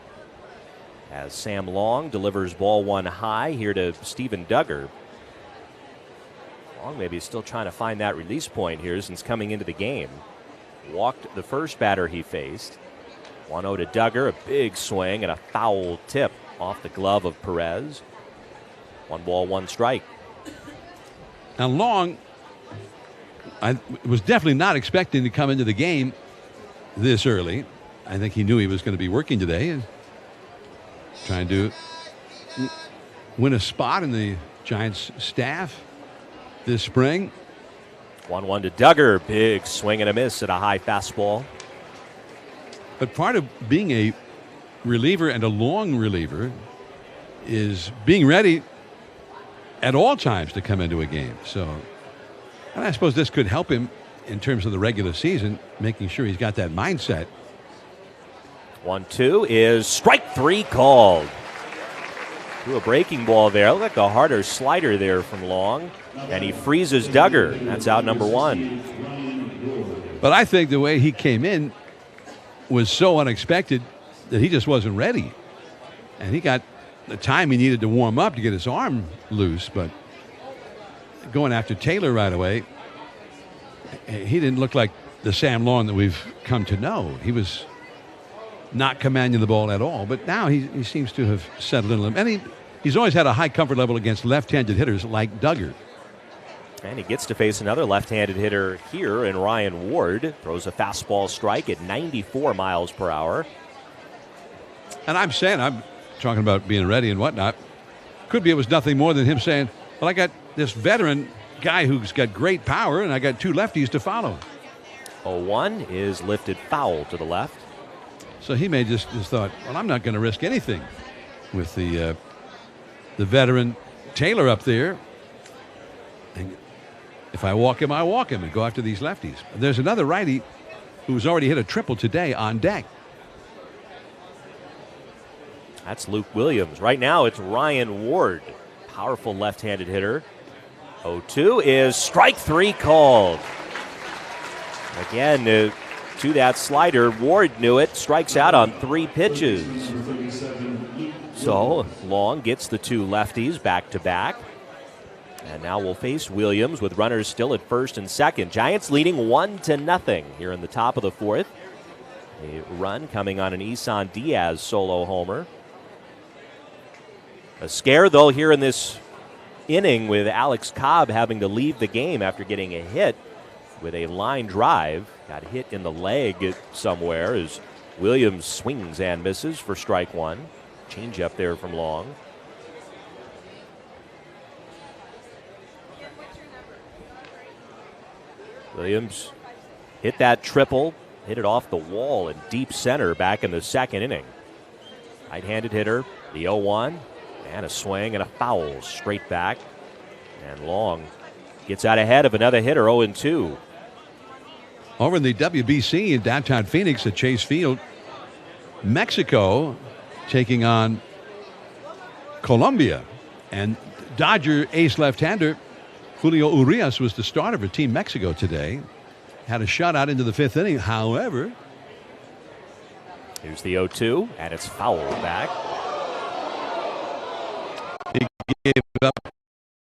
As Sam Long delivers ball 1 high here to Steven Duggar. Long maybe still trying to find that release point here since coming into the game. Walked the first batter he faced. 1-0 to Duggar, a big swing and a foul tip off the glove of Perez. 1 ball, 1 strike. Now Long, I was definitely not expecting to come into the game this early. I think he knew he was going to be working today and trying to win a spot in the Giants staff this spring. 1-1 to Duggar. Big swing and a miss at a high fastball. But part of being a reliever and a long reliever is being ready at all times to come into a game. So, and I suppose this could help him in terms of the regular season, making sure he's got that mindset. 1-2 is strike 3 called. Threw a breaking ball there. Looked like a harder slider there from Long. And he freezes Duggar. That's out number 1. But I think the way he came in was so unexpected that he just wasn't ready. And he got the time he needed to warm up to get his arm loose. But going after Taylor right away, he didn't look like the Sam Long that we've come to know. He was not commanding the ball at all. But now he seems to have settled in. And he's always had a high comfort level against left-handed hitters like Duggar. And he gets to face another left-handed hitter here in Ryan Ward. Throws a fastball strike at 94 miles per hour. And I'm talking about being ready and whatnot. Could be it was nothing more than him saying, well, I got this veteran guy who's got great power, and I got 2 lefties to follow. 0-1 is lifted foul to the left. So he may just thought, well, I'm not going to risk anything with the veteran Taylor up there. And if I walk him, I walk him and go after these lefties. There's another righty who's already hit a triple today on deck. That's Luke Williams. Right now it's Ryan Ward, powerful left-handed hitter. 0-2 is strike 3 called. Again, to that slider, Ward knew it, strikes out on 3 pitches. So Long gets the 2 lefties back to back. And now we'll face Williams with runners still at first and second. Giants leading 1-0 here in the top of the 4th. A run coming on an Isan Diaz solo homer. A scare, though, here in this inning with Alex Cobb having to leave the game after getting a hit with a line drive. Got hit in the leg somewhere as Williams swings and misses for strike 1. Change up there from Long. Williams hit that triple, hit it off the wall in deep center back in the 2nd inning. Right-handed hitter, the 0-1, and a swing and a foul straight back. And Long gets out ahead of another hitter, 0-2. Over in the WBC in downtown Phoenix at Chase Field, Mexico taking on Colombia. And Dodger ace left-hander Julio Urias was the starter for Team Mexico today. Had a shutout into the 5th inning. However, here's the 0-2, and it's fouled back. He gave up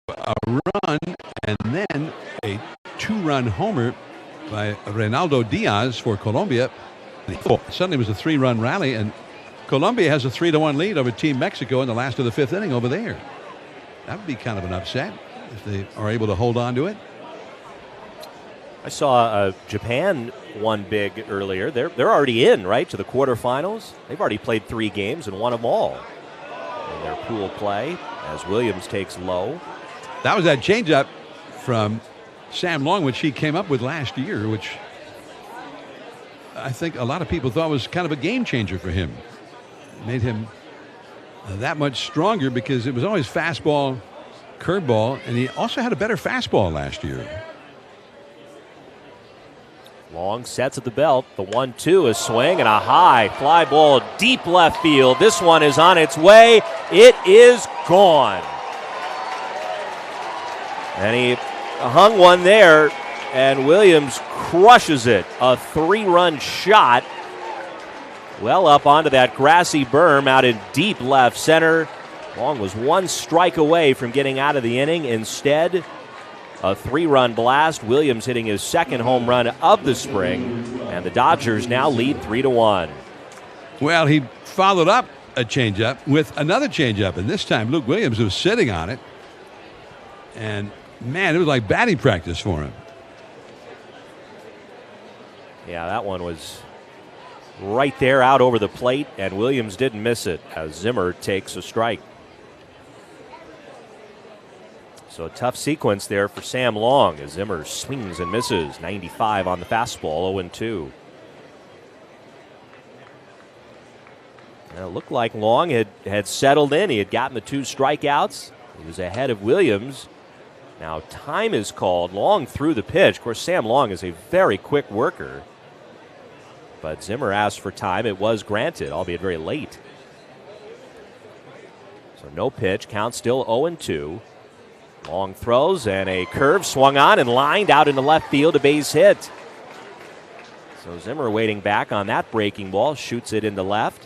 a run and then a 2-run homer by Reynaldo Diaz for Colombia. Suddenly it was a 3-run rally, and Colombia has a 3-1 lead over Team Mexico in the last of the 5th inning over there. That would be kind of an upset if they are able to hold on to it. I saw Japan won big earlier. They're already in, right, to the quarterfinals. They've already played 3 games and won them all in their pool play as Williams takes low. That was that changeup from Sam Long, which he came up with last year, which I think a lot of people thought was kind of a game changer for him. Made him that much stronger because it was always fastball, curveball, and he also had a better fastball last year. Long sets at the belt. The 1-2, a swing and a high fly ball deep left field. This one is on its way. It is gone. And he hung one there, and Williams crushes it. A 3-run shot well up onto that grassy berm out in deep left center. Long was one strike away from getting out of the inning. Instead, a 3-run blast. Williams hitting his second home run of the spring, and the Dodgers now lead 3-1. Well, he followed up a changeup with another changeup, and this time Luke Williams was sitting on it. And, man, it was like batting practice for him. Yeah, that one was right there out over the plate, and Williams didn't miss it as Zimmer takes a strike. So a tough sequence there for Sam Long as Zimmer swings and misses. 95 on the fastball, 0-2. Now it looked like Long had settled in. He had gotten the 2 strikeouts. He was ahead of Williams. Now time is called. Long threw the pitch. Of course, Sam Long is a very quick worker. But Zimmer asked for time. It was granted, albeit very late. So no pitch. Count still 0-2. Long throws and a curve swung on and lined out into left field, a base hit. So Zimmer waiting back on that breaking ball, shoots it into left,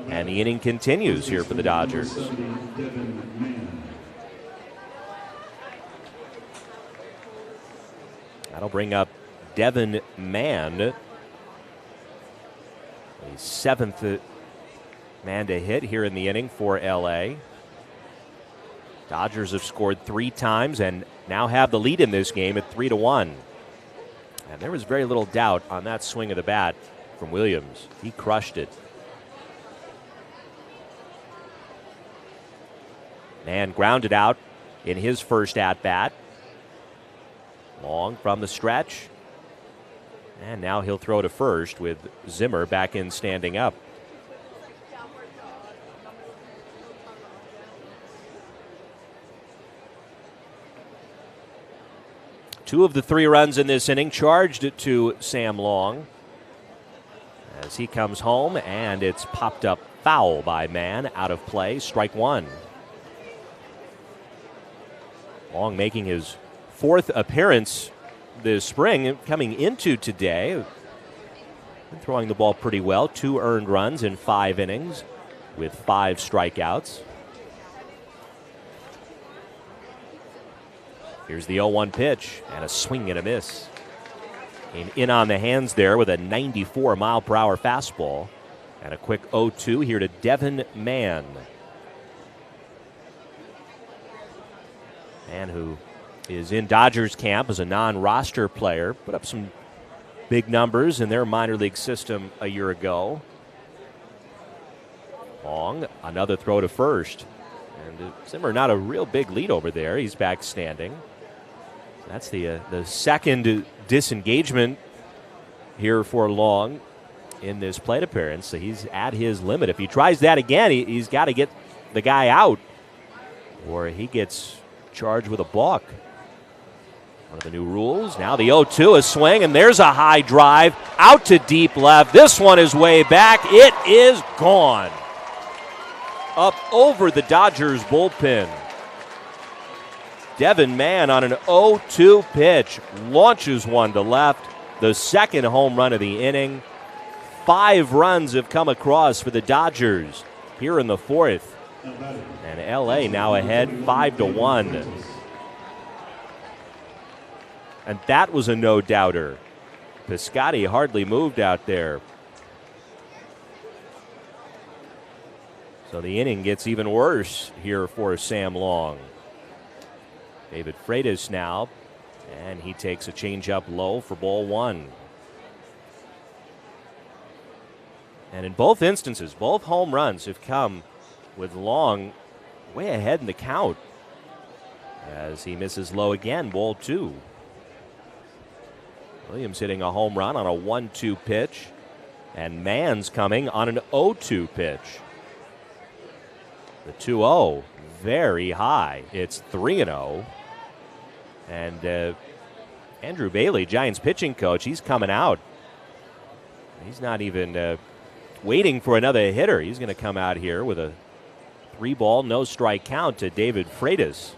and the inning continues here for the Dodgers. That'll bring up Devin Mann, the 7th man to hit here in the inning for LA. Dodgers have scored 3 times and now have the lead in this game at 3-1. And there was very little doubt on that swing of the bat from Williams. He crushed it. And grounded out in his first at-bat. Long from the stretch. And now he'll throw to first with Zimmer back in standing up. Two of the 3 runs in this inning charged to Sam Long as he comes home, and it's popped up foul by Mann, out of play, strike 1. Long making his 4th appearance this spring, coming into today. Been throwing the ball pretty well, 2 earned runs in 5 innings with 5 strikeouts. Here's the 0-1 pitch, and a swing and a miss. Came in on the hands there with a 94-mile-per-hour fastball. And a quick 0-2 here to Devin Mann. Mann, who is in Dodgers camp as a non-roster player, put up some big numbers in their minor league system a year ago. Long, another throw to first. And Zimmer, not a real big lead over there. He's back standing. That's the second disengagement here for Long in this plate appearance. So he's at his limit. If he tries that again, he's got to get the guy out, or he gets charged with a balk. One of the new rules. Now the 0-2, a swing, and there's a high drive out to deep left. This one is way back. It is gone. Up over the Dodgers bullpen. Devin Mann on an 0-2 pitch launches one to left. The second home run of the inning. 5 runs have come across for the Dodgers here in the 4th. And LA now ahead 5-1. And that was a no-doubter. Piscotty hardly moved out there. So the inning gets even worse here for Sam Long. David Freitas now, and he takes a changeup low for ball 1. And in both instances, both home runs have come with Long way ahead in the count as he misses low again, ball 2. Williams hitting a home run on a 1-2 pitch. And Mann's coming on an 0-2 pitch. The 2-0, very high. It's 3-0. And Andrew Bailey, Giants pitching coach, he's coming out. He's not even waiting for another hitter. He's going to come out here with a 3-ball, no strike count to David Freitas.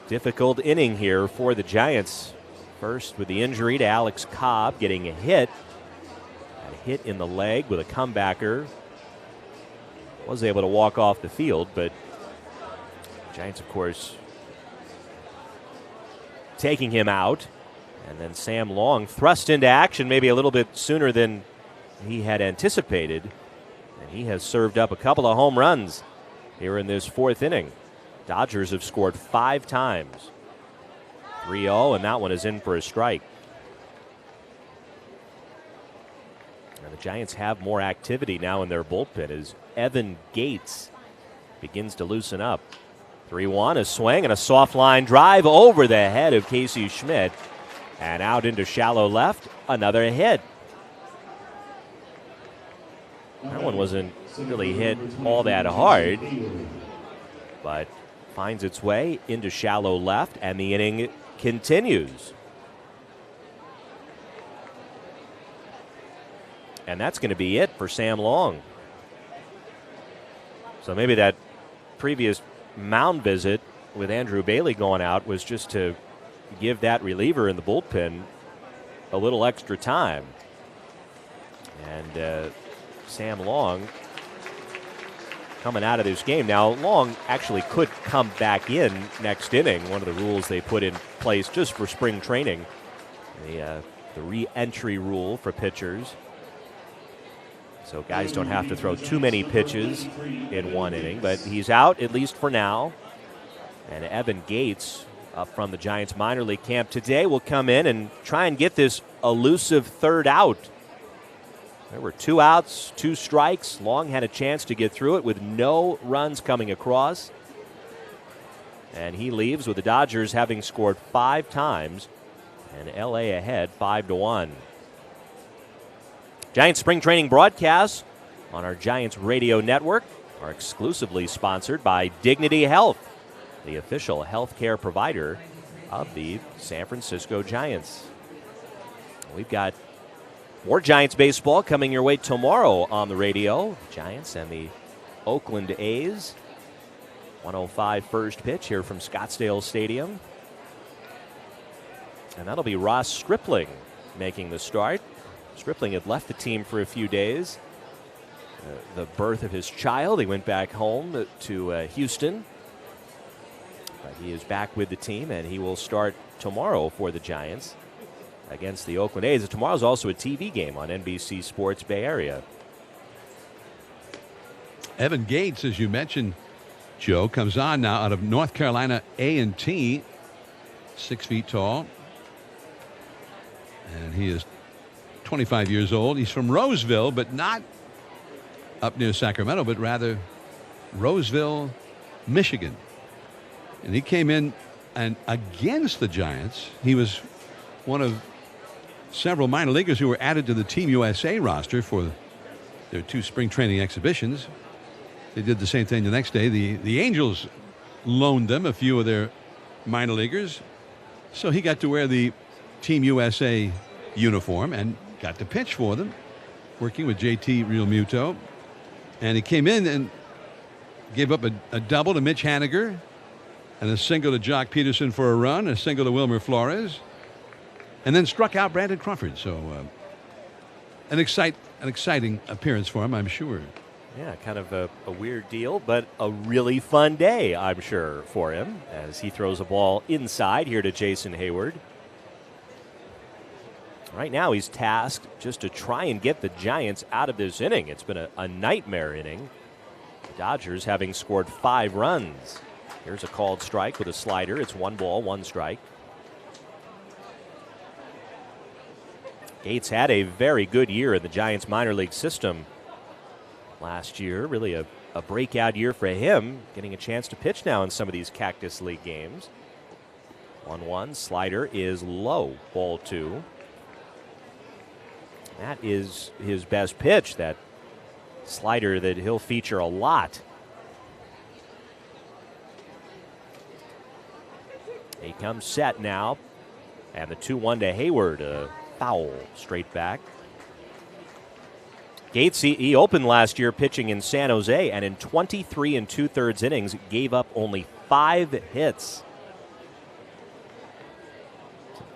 Difficult inning here for the Giants. First with the injury to Alex Cobb, getting a hit. A hit in the leg with a comebacker. Was able to walk off the field, but Giants, of course, taking him out. And then Sam Long thrust into action maybe a little bit sooner than he had anticipated. And he has served up a couple of home runs here in this fourth inning. Dodgers have scored 5 times. 3-0, and that one is in for a strike. And the Giants have more activity now in their bullpen as Evan Gates begins to loosen up. 3-1, a swing and a soft line drive over the head of Casey Schmidt. And out into shallow left, another hit. That one wasn't really hit all that hard, but finds its way into shallow left, and the inning continues. And that's going to be it for Sam Long. So maybe that previous mound visit with Andrew Bailey going out was just to give that reliever in the bullpen a little extra time. And Sam Long coming out of this game. Now, Long actually could come back in next inning, one of the rules they put in place just for spring training, the re-entry rule for pitchers. So guys don't have to throw too many pitches in one inning, but he's out at least for now. And Evan Gates, up from the Giants minor league camp today, will come in and try and get this elusive third out. There were 2 outs, 2 strikes. Long had a chance to get through it with no runs coming across. And he leaves with the Dodgers having scored 5 times and LA ahead 5-1. Giants spring training broadcasts on our Giants radio network are exclusively sponsored by Dignity Health, the official healthcare provider of the San Francisco Giants. We've got more Giants baseball coming your way tomorrow on the radio. Giants and the Oakland A's. 1:05 first pitch here from Scottsdale Stadium. And that'll be Ross Stripling making the start. Stripling had left the team for a few days. The birth of his child. He went back home to Houston. But he is back with the team, and he will start tomorrow for the Giants against the Oakland A's. Tomorrow's also a TV game on NBC Sports Bay Area. Evan Gates, as you mentioned, Joe, comes on now out of North Carolina A&T, 6 feet tall. And he is 25 years old. He's from Roseville, but not up near Sacramento, but rather Roseville, Michigan. And he came in and against the Giants. He was one of several minor leaguers who were added to the Team USA roster for their 2 spring training exhibitions. They did the same thing the next day. The Angels loaned them a few of their minor leaguers. So he got to wear the Team USA uniform and got to pitch for them, working with JT Realmuto. And he came in and gave up a double to Mitch Haniger and a single to Jock Peterson for a run, a single to Wilmer Flores, and then struck out Brandon Crawford. So an exciting appearance for him, I'm sure. Yeah, kind of a weird deal, but a really fun day, I'm sure, for him as he throws a ball inside here to Jason Hayward. Right now he's tasked just to try and get the Giants out of this inning. It's been a nightmare inning. The Dodgers having scored 5 runs. Here's a called strike with a slider. It's 1 ball, 1 strike. Gates had a very good year in the Giants minor league system last year. Really a breakout year for him, getting a chance to pitch now in some of these Cactus League games. 1-1, slider is low, ball 2. That is his best pitch, that slider that he'll feature a lot. He comes set now, and the 2-1 to Hayward, a foul straight back. Gates, he opened last year pitching in San Jose, and in 23 2/3 innings, gave up only 5 hits.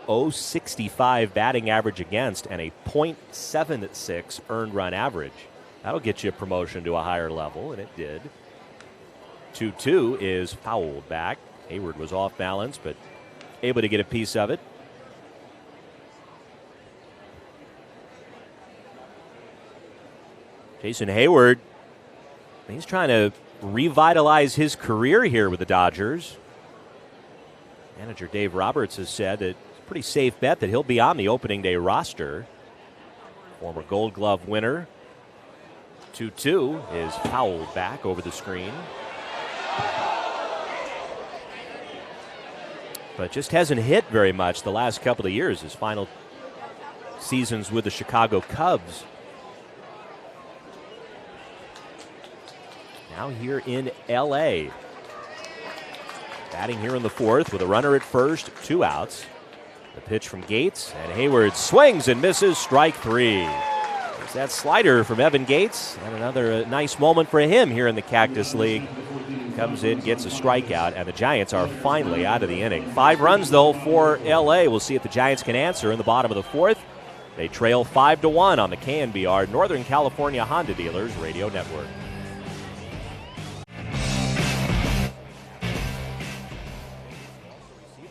.065 batting average against and a .76 earned run average. That'll get you a promotion to a higher level, and it did. 2-2 is fouled back. Hayward was off balance, but able to get a piece of it. Jason Hayward, he's trying to revitalize his career here with the Dodgers. Manager Dave Roberts has said that it's a pretty safe bet that he'll be on the opening day roster. Former Gold Glove winner. 2-2 is fouled back over the screen. But just hasn't hit very much the last couple of years. His final seasons with the Chicago Cubs. Now here in L.A. Batting here in the fourth with a runner at first, 2 outs. The pitch from Gates, and Hayward swings and misses, strike 3. There's that slider from Evan Gates, and another nice moment for him here in the Cactus League. Comes in, gets a strikeout, and the Giants are finally out of the inning. 5 runs, though, for L.A. We'll see if the Giants can answer in the bottom of the fourth. They trail 5-1 on the KNBR Northern California Honda Dealers Radio Network.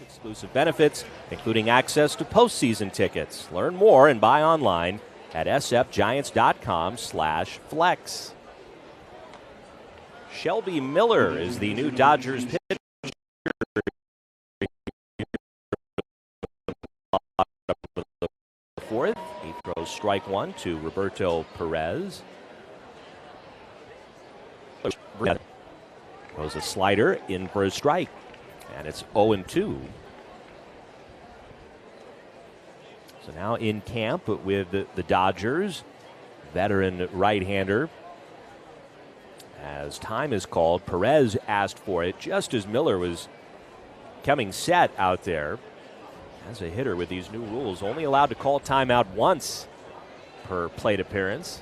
Exclusive benefits, including access to postseason tickets. Learn more and buy online at sfgiants.com/flex. Shelby Miller is the new Dodgers pitcher. Fourth, he throws strike 1 to Roberto Perez. Throws a slider in for a strike, and it's 0-2. So now in camp with the Dodgers, veteran right-hander. As time is called, Perez asked for it just as Miller was coming set out there. As a hitter with these new rules, only allowed to call timeout once per plate appearance.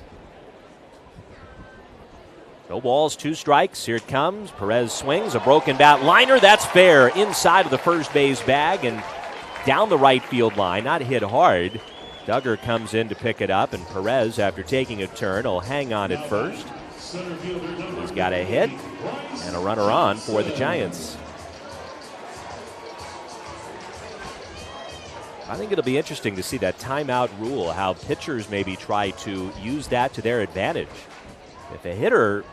No balls, 2 strikes. Here it comes. Perez swings, a broken bat liner. That's fair inside of the first base bag and down the right field line. Not hit hard. Duggar comes in to pick it up, and Perez, after taking a turn, will hang on at first. He's got a hit and a runner on for the Giants. I think it'll be interesting to see that timeout rule, how pitchers maybe try to use that to their advantage. If a hitter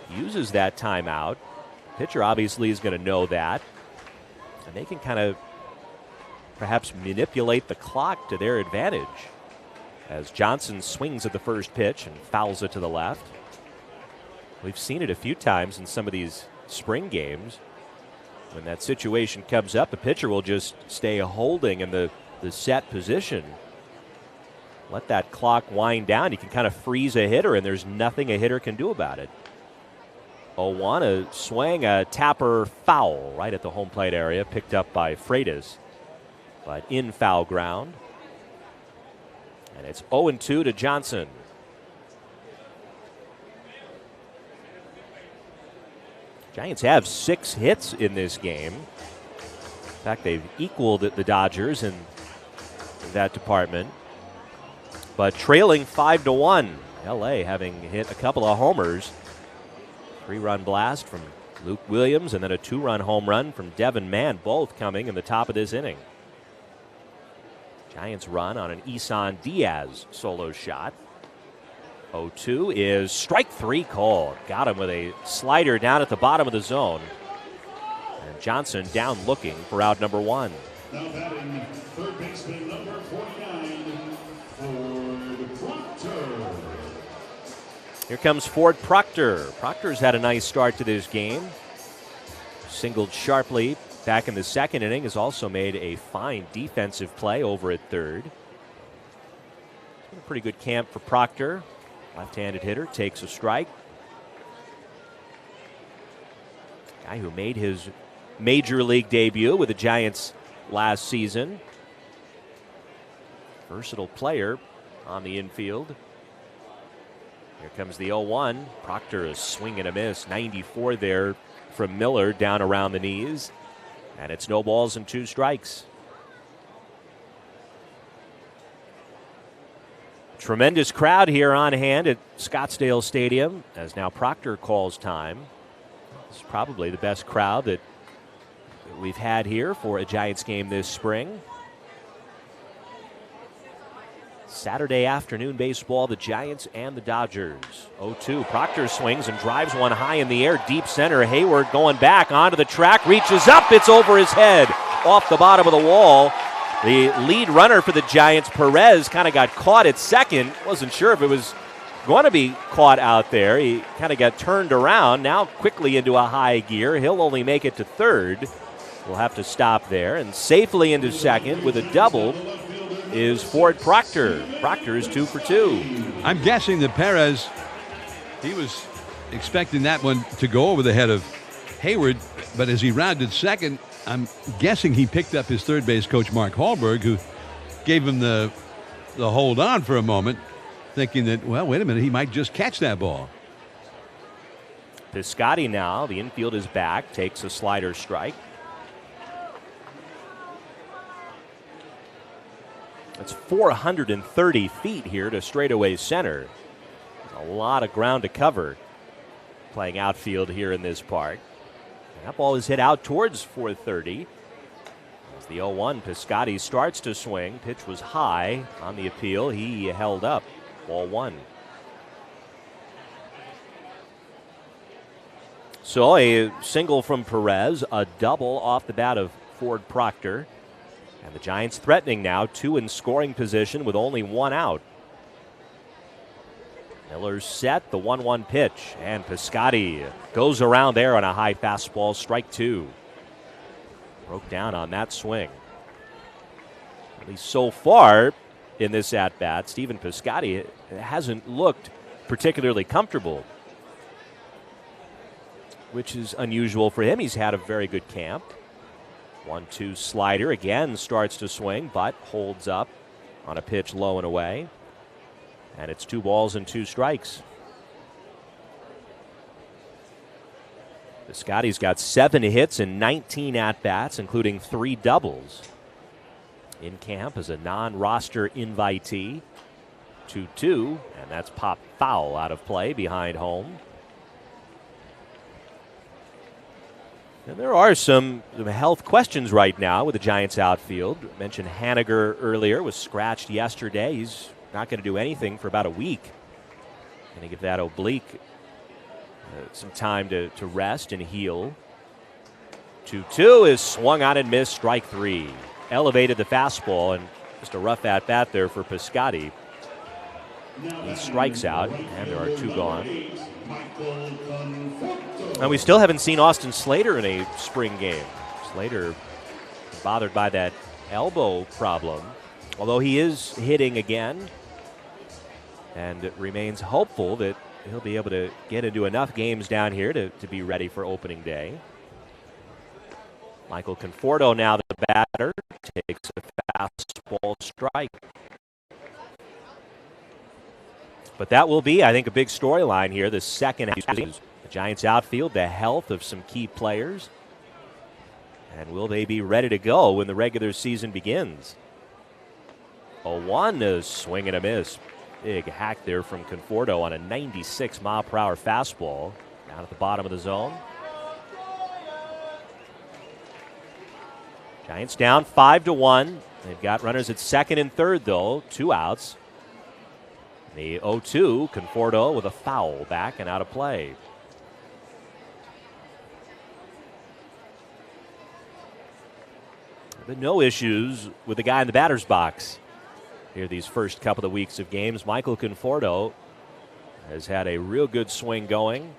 uses that timeout, pitcher obviously is going to know that, and they can kind of perhaps manipulate the clock to their advantage. As Johnson swings at the first pitch and fouls it to the left. We've seen it a few times in some of these spring games. When that situation comes up, the pitcher will just stay holding in the set position. Let that clock wind down. You can kind of freeze a hitter, and there's nothing a hitter can do about it. 0-1, a swing, a tapper foul right at the home plate area, picked up by Freitas, but in foul ground. And it's 0-2 to Johnson. Giants have 6 hits in this game. In fact, they've equaled the Dodgers in that department. But trailing 5-1. L.A. having hit a couple of homers. 3-run blast from Luke Williams and then a 2-run home run from Devin Mann, both coming in the top of this inning. Giants run on an Isan Diaz solo shot. 0-2 is strike 3 called. Got him with a slider down at the bottom of the zone. And Johnson down looking for out number 1. Now batting third baseman number 49, Ford Proctor. Here comes Ford Proctor. Proctor's had a nice start to this game. Singled sharply back in the second inning. Has also made a fine defensive play over at third. Pretty good camp for Proctor. Left-handed hitter, takes a strike. Guy who made his major league debut with the Giants last season. Versatile player on the infield. Here comes the 0-1. Proctor, a swing and a miss. 94 there from Miller, down around the knees. And it's no balls and 2 strikes. Tremendous crowd here on hand at Scottsdale Stadium as now Proctor calls time. It's probably the best crowd that we've had here for a Giants game this spring. Saturday afternoon baseball, the Giants and the Dodgers. 0-2. Proctor swings and drives one high in the air, deep center. Hayward going back onto the track, reaches up, it's over his head, off the bottom of the wall. The lead runner for the Giants, Perez, kind of got caught at second. Wasn't sure if it was going to be caught out there. He kind of got turned around, now quickly into a high gear. He'll only make it to third. We'll have to stop there. And safely into second with a double is Ford Proctor. Proctor is 2 for 2. I'm guessing that Perez, he was expecting that one to go over the head of Hayward, but as he rounded second, I'm guessing he picked up his third base coach, Mark Hallberg, who gave him the hold on for a moment, thinking that, well, wait a minute, he might just catch that ball. Piscotty now, the infield is back, takes a slider strike. That's 430 feet here to straightaway center. A lot of ground to cover playing outfield here in this park. That ball is hit out towards 430. As the 0-1, Piscotty starts to swing. Pitch was high on the appeal. He held up. Ball 1. So a single from Perez, a double off the bat of Ford Proctor. And the Giants threatening now, 2 in scoring position with only 1 out. Miller's set, the 1-1 pitch, and Piscotty goes around there on a high fastball, strike 2. Broke down on that swing. At least so far in this at-bat, Stephen Piscotty hasn't looked particularly comfortable, which is unusual for him. He's had a very good camp. 1-2 slider, again starts to swing, but holds up on a pitch low and away. And it's 2 balls and 2 strikes. Piscotty's got 7 hits and 19 at-bats, including 3 doubles. In camp as a non-roster invitee. 2-2, and that's popped foul out of play behind home. And there are some health questions right now with the Giants outfield. I mentioned Haniger earlier, was scratched yesterday. He's not going to do anything for about a week. Going to give that oblique some time to rest and heal. 2-2 is swung on and missed, strike 3. Elevated the fastball, and just a rough at-bat there for Piscotty. He strikes out, and there are 2 gone. And we still haven't seen Austin Slater in a spring game. Slater bothered by that elbow problem, although he is hitting again, and it remains hopeful that he'll be able to get into enough games down here to be ready for opening day. Michael Conforto now the batter, takes a fastball strike. But that will be, I think, a big storyline here the second half. The Giants outfield, the health of some key players. And will they be ready to go when the regular season begins? 0-1, a swing and a miss. Big hack there from Conforto on a 96-mile-per-hour fastball down at the bottom of the zone. Giants down 5-1. They've got runners at second and third, though. 2 outs. The 0-2, Conforto with a foul back and out of play. But no issues with the guy in the batter's box here these first couple of weeks of games. Michael Conforto has had a real good swing going.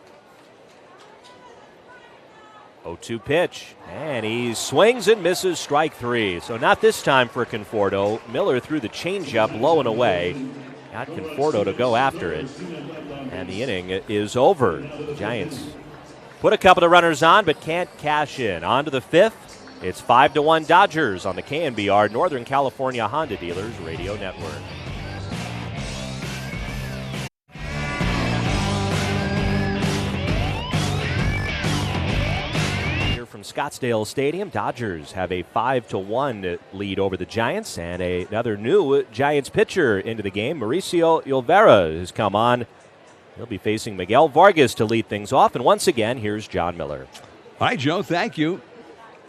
0-2 pitch, and he swings and misses, strike 3. So not this time for Conforto. Miller threw the changeup low and away, got Conforto to go after it. And the inning is over. The Giants put a couple of runners on, but can't cash in. On to the fifth. It's 5-1 Dodgers on the KNBR Northern California Honda Dealers Radio Network. Here from Scottsdale Stadium, Dodgers have a 5-1 lead over the Giants, and another new Giants pitcher into the game. Mauricio Olvera has come on. He'll be facing Miguel Vargas to lead things off, and once again, here's John Miller. All right, Joe, thank you.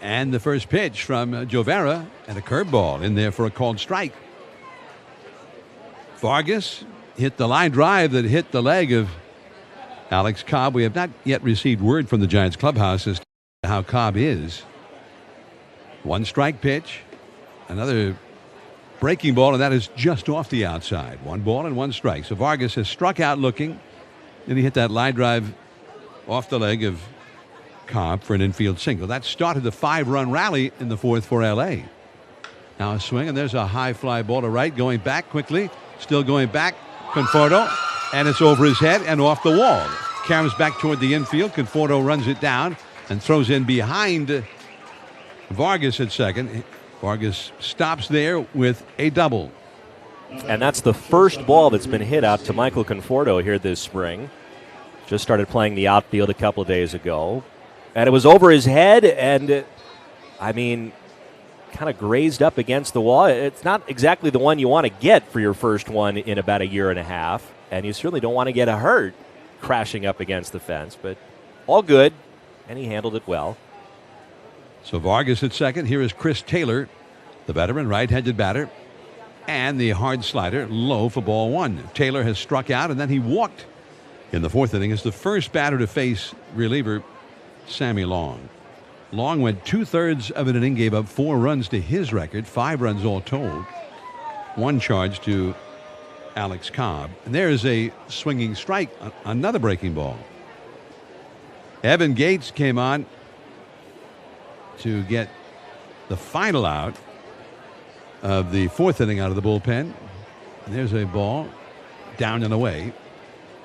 And the first pitch from Jovera, and a curveball in there for a called strike. Vargas hit the line drive that hit the leg of Alex Cobb. We have not yet received word from the Giants clubhouse as to how Cobb is. One strike pitch, another breaking ball, and that is just off the outside. 1 ball and 1 strike. So Vargas has struck out looking. Then he hit that line drive off the leg of Cobb for an infield single. That started the 5-run rally in the fourth for L.A. Now a swing, and there's a high fly ball to right, going back quickly, still going back. Conforto, and it's over his head and off the wall. Caroms back toward the infield. Conforto runs it down and throws in behind Vargas at second. Vargas stops there with a double. And that's the first ball that's been hit out to Michael Conforto here this spring. Just started playing the outfield a couple of days ago. And it was over his head, and kind of grazed up against the wall. It's not exactly the one you want to get for your first one in about a year and a half, and you certainly don't want to get hurt crashing up against the fence, but all good, and he handled it well. So Vargas at second. Here is Chris Taylor, the veteran right-handed batter, and the hard slider low for ball 1. Taylor has struck out, and then he walked in the fourth inning as the first batter to face reliever Sammy Long. Long went 2/3 of an inning, gave up 4 runs to his record, 5 runs all told. 1 charge to Alex Cobb. And there's a swinging strike, another breaking ball. Evan Gates came on to get the final out of the fourth inning out of the bullpen. And there's a ball down and away.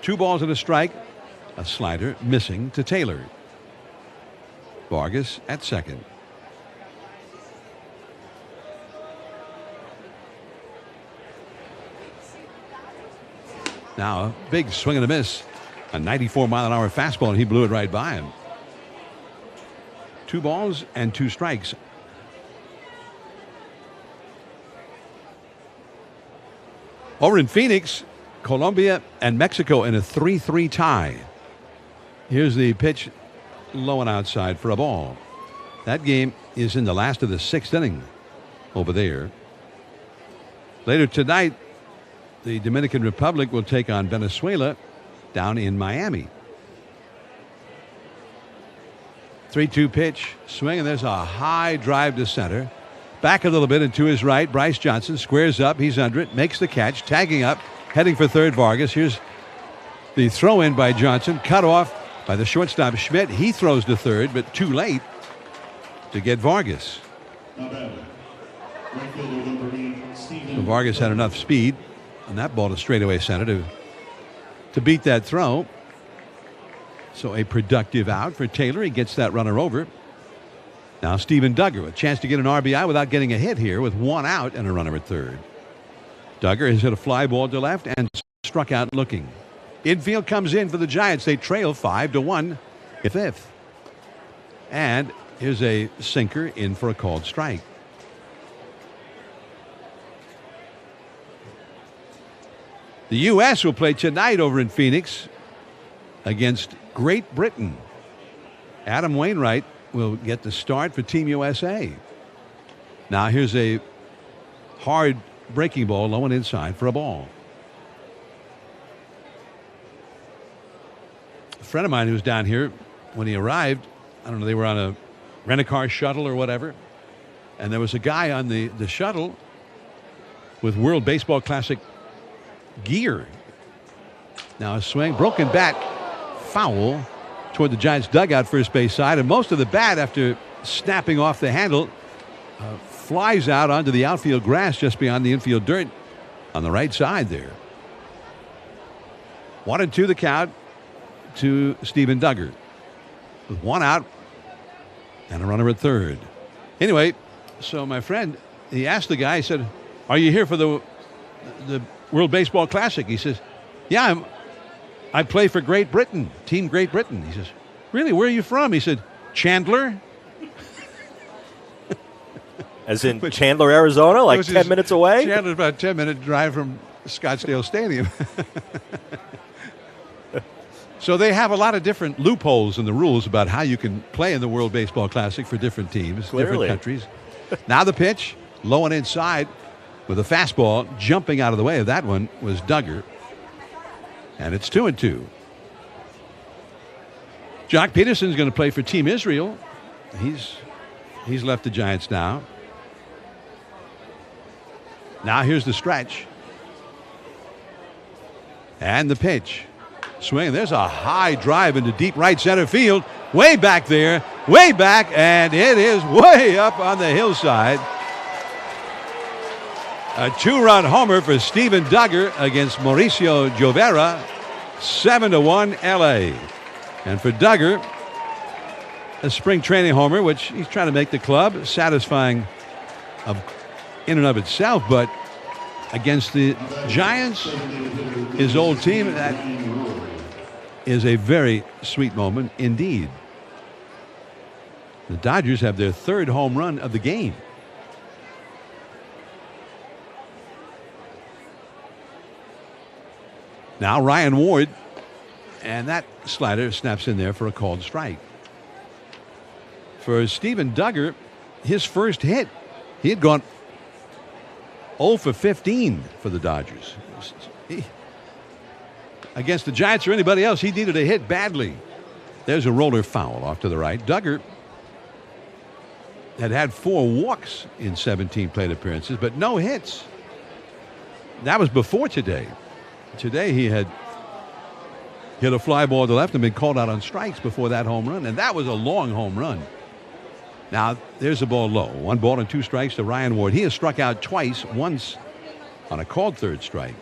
2 balls and a strike, a slider missing to Taylor. Vargas at second. Now a big swing and a miss. A 94-mile-an-hour fastball, and he blew it right by him. 2 balls and 2 strikes. Over in Phoenix, Colombia and Mexico in a 3-3 tie. Here's the pitch, low and outside for a ball. That game is in the last of the 6th inning over there. Later tonight, the Dominican Republic will take on Venezuela down in Miami. 3-2 pitch, swing, and there's a high drive to center. Back a little bit and to his right, Bryce Johnson squares up. He's under it, makes the catch, tagging up, heading for third Vargas. Here's the throw in by Johnson, cut off by the shortstop Schmidt. He throws to third, but too late to get Vargas. So Vargas had enough speed on that ball to straightaway center to beat that throw. So a productive out for Taylor. He gets that runner over. Now Steven Duggar, a chance to get an RBI without getting a hit here with 1 out and a runner at third. Duggar has hit a fly ball to left and struck out looking. Infield comes in for the Giants. They trail 5-1 in fifth. And here's a sinker in for a called strike. The U.S. will play tonight over in Phoenix against Great Britain. Adam Wainwright will get the start for Team USA. Now here's a hard breaking ball low and inside for a ball. A friend of mine who was down here when he arrived, I don't know, they were on a rent-a-car shuttle or whatever, and there was a guy on the shuttle with World Baseball Classic gear. Now a swing, broken bat, foul toward the Giants dugout first base side, and most of the bat, after snapping off the handle, flies out onto the outfield grass just beyond the infield dirt on the right side there. 1-2 the count to Steven Duggar. With one out and a runner at third. Anyway, so my friend, he asked the guy, he said, "Are you here for the World Baseball Classic?" He says, "Yeah, I play for Great Britain, Team Great Britain." He says, "Really? Where are you from?" He said, "Chandler." As in Chandler, Arizona, like 10 minutes away? Chandler's about a 10-minute drive from Scottsdale Stadium. So they have a lot of different loopholes in the rules about how you can play in the World Baseball Classic for different teams, Clearly. different countries. Now the pitch, low and inside with a fastball. Jumping out of the way of that one was Duggar. And it's 2-2. Jock Peterson's going to play for Team Israel. He's left the Giants now. Now here's the stretch. And the pitch. Swing. There's a high drive into deep right center field. Way back there. Way back. And it is way up on the hillside. A 2-run homer for Steven Duggar against Mauricio Jovera. 7-1 LA. And for Duggar, a spring training homer, which he's trying to make the club satisfying in and of itself, but against the Giants, his old team, that is a very sweet moment indeed. The Dodgers have their third home run of the game. Now Ryan Ward, and that slider snaps in there for a called strike. For Steven Duggar, his first hit, he had gone 0 for 15 for the Dodgers. Against the Giants or anybody else, he needed a hit badly. There's a roller foul off to the right. Duggar had 4 walks in 17 plate appearances, but no hits. That was before today. Today he had hit a fly ball to left and been called out on strikes before that home run, and that was a long home run. Now there's the ball low. 1 ball and 2 strikes to Ryan Ward. He has struck out twice, once on a called third strike.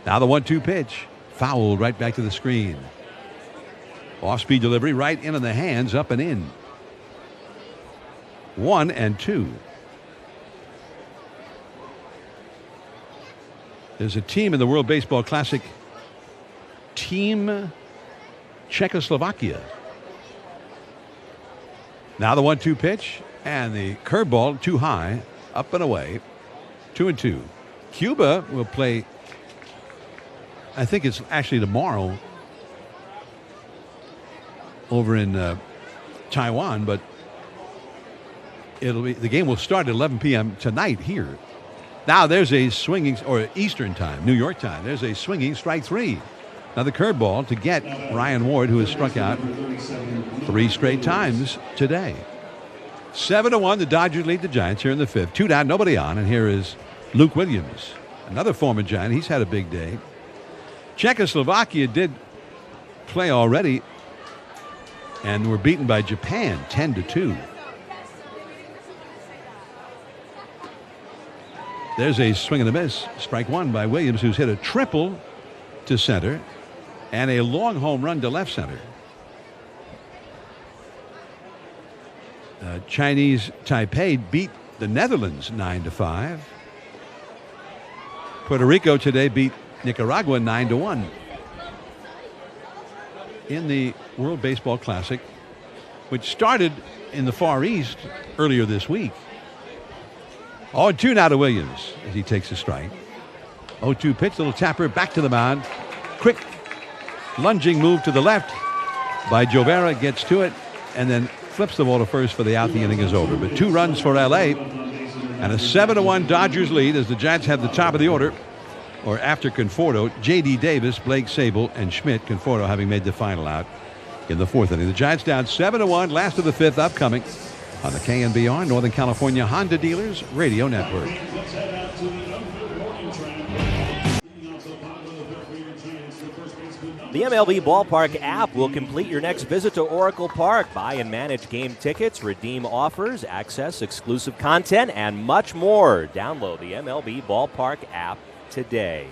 Now the 1-2 pitch. Fouled right back to the screen. Off-speed delivery right into the hands, up and in. 1-2. There's a team in the World Baseball Classic, Team Czechoslovakia. Now the 1-2 pitch and the curveball too high, up and away. 2-2. Cuba will play, I think it's actually tomorrow over in Taiwan, but the game will start at 11 p.m. tonight here. Now there's a swinging, or Eastern time, New York time. There's a swinging strike 3. Now the curveball to get Ryan Ward, who has struck out 3 straight times today. 7-1, the Dodgers lead the Giants here in the 5th. 2 down, nobody on, and here is Luke Williams, another former Giant. He's had a big day. Czechoslovakia did play already and were beaten by Japan 10-2. There's a swing and a miss. Strike 1 by Williams, who's hit a triple to center and a long home run to left center. Chinese Taipei beat the Netherlands 9-5. Puerto Rico today beat Nicaragua 9-1. In the World Baseball Classic, which started in the Far East earlier this week. 0-2 now to Williams as he takes a strike. 0-2 pitch, little tapper back to the mound. Quick lunging move to the left by Jovera, gets to it and then flips the ball to first for the out. The inning is over. But 2 runs for LA and a 7-1 Dodgers lead as the Giants have the top of the order, or after Conforto, J.D. Davis, Blake Sabol, and Schmidt. Conforto having made the final out in the 4th inning. The Giants down 7-1, last of the 5th upcoming on the KNBR Northern California Honda Dealers Radio Network. Let's head out to the outfield warning track. Leading off the bottom of the fifth for your Giants, the first baseman, The MLB Ballpark app will complete your next visit to Oracle Park. Buy and manage game tickets, redeem offers, access exclusive content, and much more. Download the MLB Ballpark app today.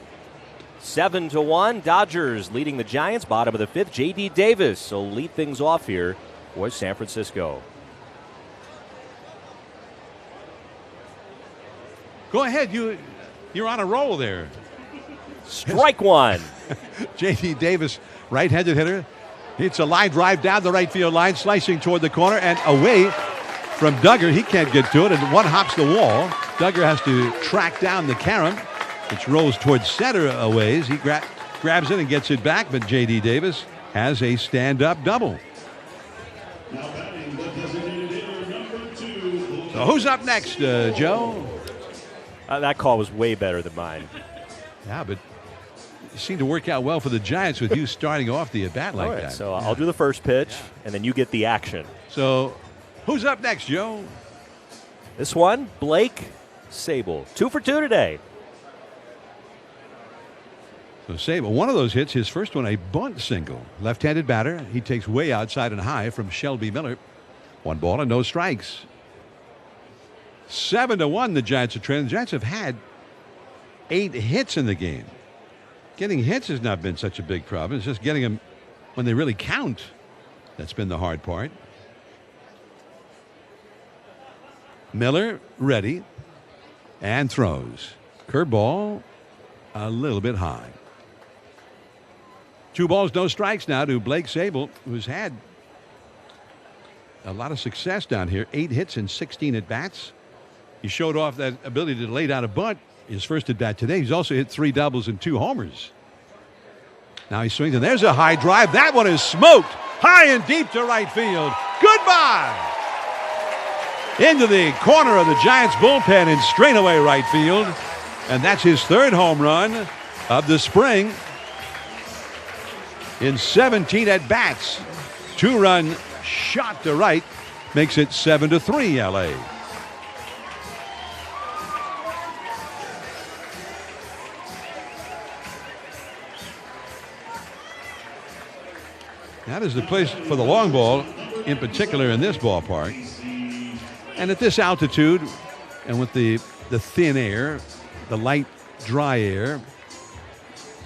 7-1, Dodgers leading the Giants, bottom of the fifth. J.D. Davis will lead things off here for San Francisco. Go ahead. You're on a roll there. Strike one. J.D. Davis, right-handed hitter. It's a line drive down the right field line, slicing toward the corner and away from Duggar. He can't get to it, and one hops the wall. Duggar has to track down the carom, which rolls towards center a ways. He grabs it and gets it back, but J.D. Davis has a stand-up double. Now batting the designated hitter, number 2. So who's up next, Joe? That call was way better than mine. Yeah, but it seemed to work out well for the Giants with you starting off the at-bat like that. So I'll do the first pitch, and then you get the action. So who's up next, Joe? This one, Blake Sabol. 2 for 2 today. So Sabol, one of those hits, his first one, a bunt single. Left-handed batter. He takes way outside and high from Shelby Miller. 1 ball and no strikes. 7-1, the Giants are trailing. The Giants have had 8 hits in the game. Getting hits has not been such a big problem. It's just getting them when they really count. That's been the hard part. Miller ready and throws. Curveball a little bit high. 2 balls, no strikes now to Blake Sabol, who's had a lot of success down here. 8 hits and 16 at-bats. He showed off that ability to lay down a bunt his first at bat today. He's also hit 3 doubles and 2 homers. Now he swings, and there's a high drive. That one is smoked high and deep to right field. Goodbye. Into the corner of the Giants bullpen in straightaway right field. And that's his 3rd home run of the spring in 17 at bats. 2-run shot to right makes it 7-3 LA. That is the place for the long ball, in particular in this ballpark. And at this altitude, and with the thin air, the light, dry air,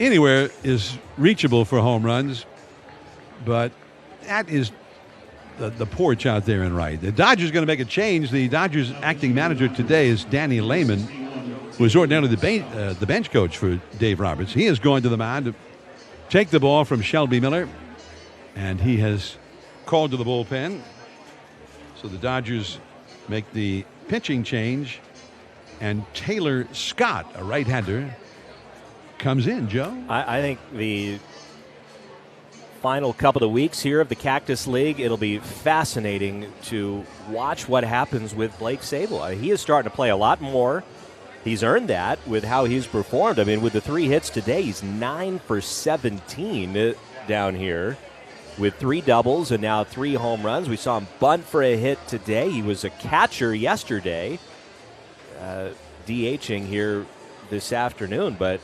anywhere is reachable for home runs. But that is the porch out there in right. The Dodgers going to make a change. The Dodgers acting manager today is Danny Lehman, who is ordinarily the bench coach for Dave Roberts. He is going to the mound to take the ball from Shelby Miller. And he has called to the bullpen. So the Dodgers make the pitching change. And Taylor Scott, a right-hander, comes in, Joe. I think the final couple of weeks here of the Cactus League, it'll be fascinating to watch what happens with Blake Sabol. He is starting to play a lot more. He's earned that with how he's performed. I mean, with the 3 hits today, he's 9 for 17 down here, with 3 doubles and now 3 home runs. We saw him bunt for a hit today. He was a catcher yesterday, DHing here this afternoon, but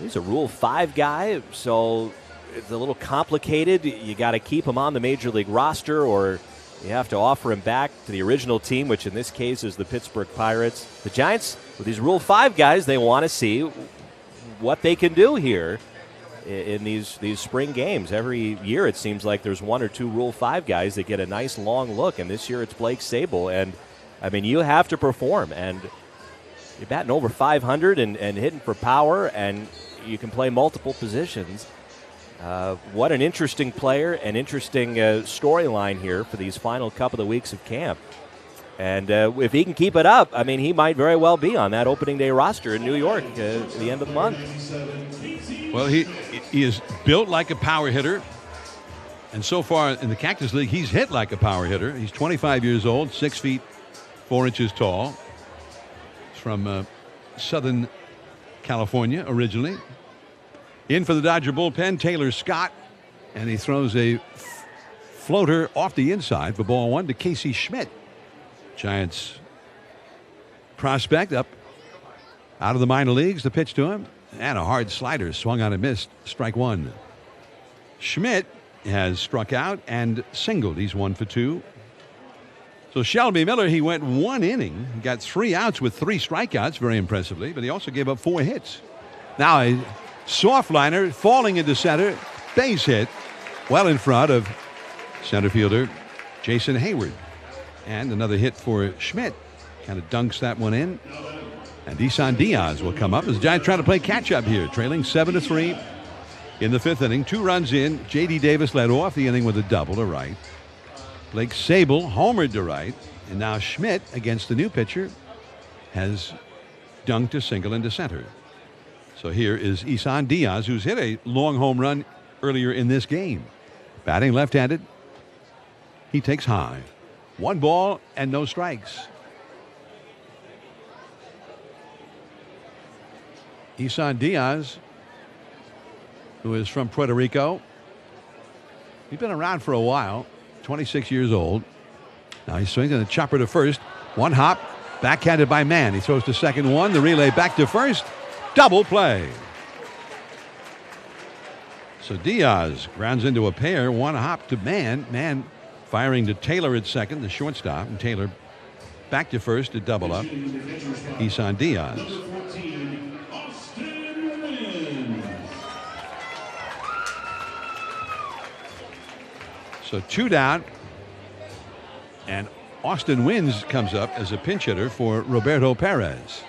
he's a Rule 5 guy, so it's a little complicated. You got to keep him on the Major League roster, or you have to offer him back to the original team, which in this case is the Pittsburgh Pirates. The Giants, with these Rule 5 guys, they want to see what they can do here in these spring games. Every year it seems like there's 1 or 2 Rule 5 guys that get a nice long look, and this year it's Blake Sabol. And, I mean, you have to perform, and you're batting over 500 and hitting for power, and you can play multiple positions. What an interesting player, an interesting storyline here for these final couple of weeks of camp. And if he can keep it up, I mean, he might very well be on that opening day roster in New York at the end of the month. Well, he is built like a power hitter. And so far in the Cactus League, he's hit like a power hitter. He's 25 years old, 6 feet 4 inches tall. He's from Southern California originally. In for the Dodger bullpen, Taylor Scott. And he throws a floater off the inside for ball 1 to Casey Schmidt. Giants prospect up out of the minor leagues. The pitch to him. And a hard slider swung on and missed. Strike 1. Schmidt has struck out and singled. He's 1 for 2. So Shelby Miller, he went 1 inning, got 3 outs with 3 strikeouts, very impressively, but he also gave up 4 hits. Now a soft liner falling into center, base hit, well in front of center fielder Jason Hayward. And another hit for Schmidt. Kind of dunks that one in. And Isan Diaz will come up as the Giants trying to play catch up here, trailing 7-3 in the 5th inning. 2 runs in. J.D. Davis led off the inning with a double to right. Blake Sabol homered to right. And now Schmidt, against the new pitcher, has dunked a single into center. So here is Isan Diaz, who's hit a long home run earlier in this game. Batting left-handed. He takes high. 1 ball and no strikes. Isan Diaz, who is from Puerto Rico. He's been around for a while, 26 years old. Now he's swinging a chopper to first. 1 hop, backhanded by Mann. He throws to second 1, the relay back to first. Double play. So Diaz grounds into a pair, 1 hop to Mann. Mann firing to Taylor at second, the shortstop, and Taylor back to first to double up Isan Diaz. So 2 down, and Austin Wynns comes up as a pinch hitter for Roberto Perez.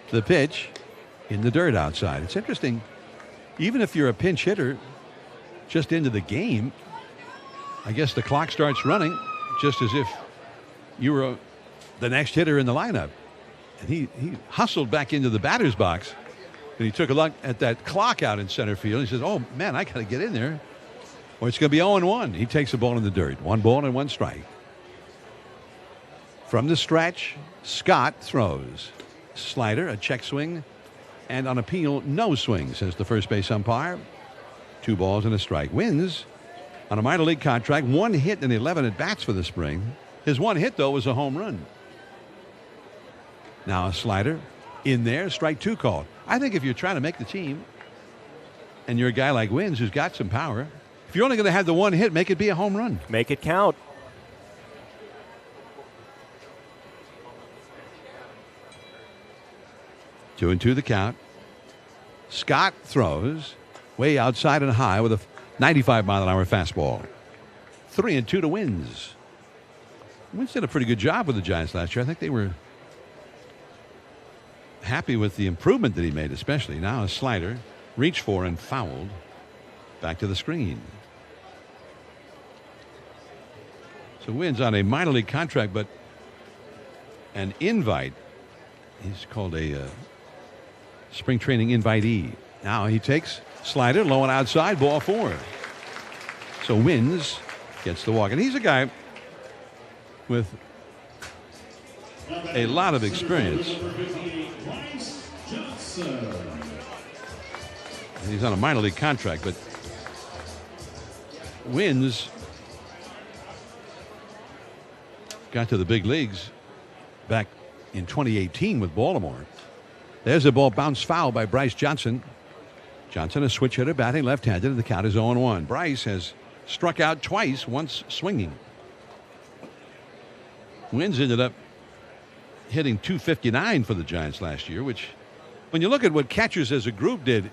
The pitch in the dirt outside. It's interesting, even if you're a pinch hitter just into the game, I guess the clock starts running just as if you were the next hitter in the lineup. And he hustled back into the batter's box, and he took a look at that clock out in center field. He says, oh, man, I got to get in there, or it's going to be 0-1. He takes the ball in the dirt. 1 ball and 1 strike. From the stretch, Scott throws. Slider, a check swing, and on appeal, no swing, says the first base umpire. 2 balls and a strike. Wins on a minor league contract, 1 hit and 11 at bats for the spring. His 1 hit, though, was a home run. Now a slider in there, strike 2 called. I think if you're trying to make the team and you're a guy like Wynns who's got some power, if you're only going to have the 1 hit, make it be a home run. Make it count. Two and two the count. Scott throws way outside and high with a 95-mile-an-hour fastball. 3-2 to Wynns. Wynns did a pretty good job with the Giants last year. I think they were happy with the improvement that he made, especially. Now a slider, reached for and fouled. Back to the screen. So Wynns on a minor league contract, but an invite. He's called a spring training invitee. Now he takes slider, low and outside, ball 4. So Wynns gets the walk. And he's a guy with a lot of experience. And he's on a minor league contract, but Wynns got to the big leagues back in 2018 with Baltimore. There's a ball bounced foul by Bryce Johnson. Johnson, a switch hitter, batting left-handed, and the count is 0-1. Bryce has struck out twice, once swinging. Wynns ended up hitting .259 for the Giants last year, which, when you look at what catchers as a group did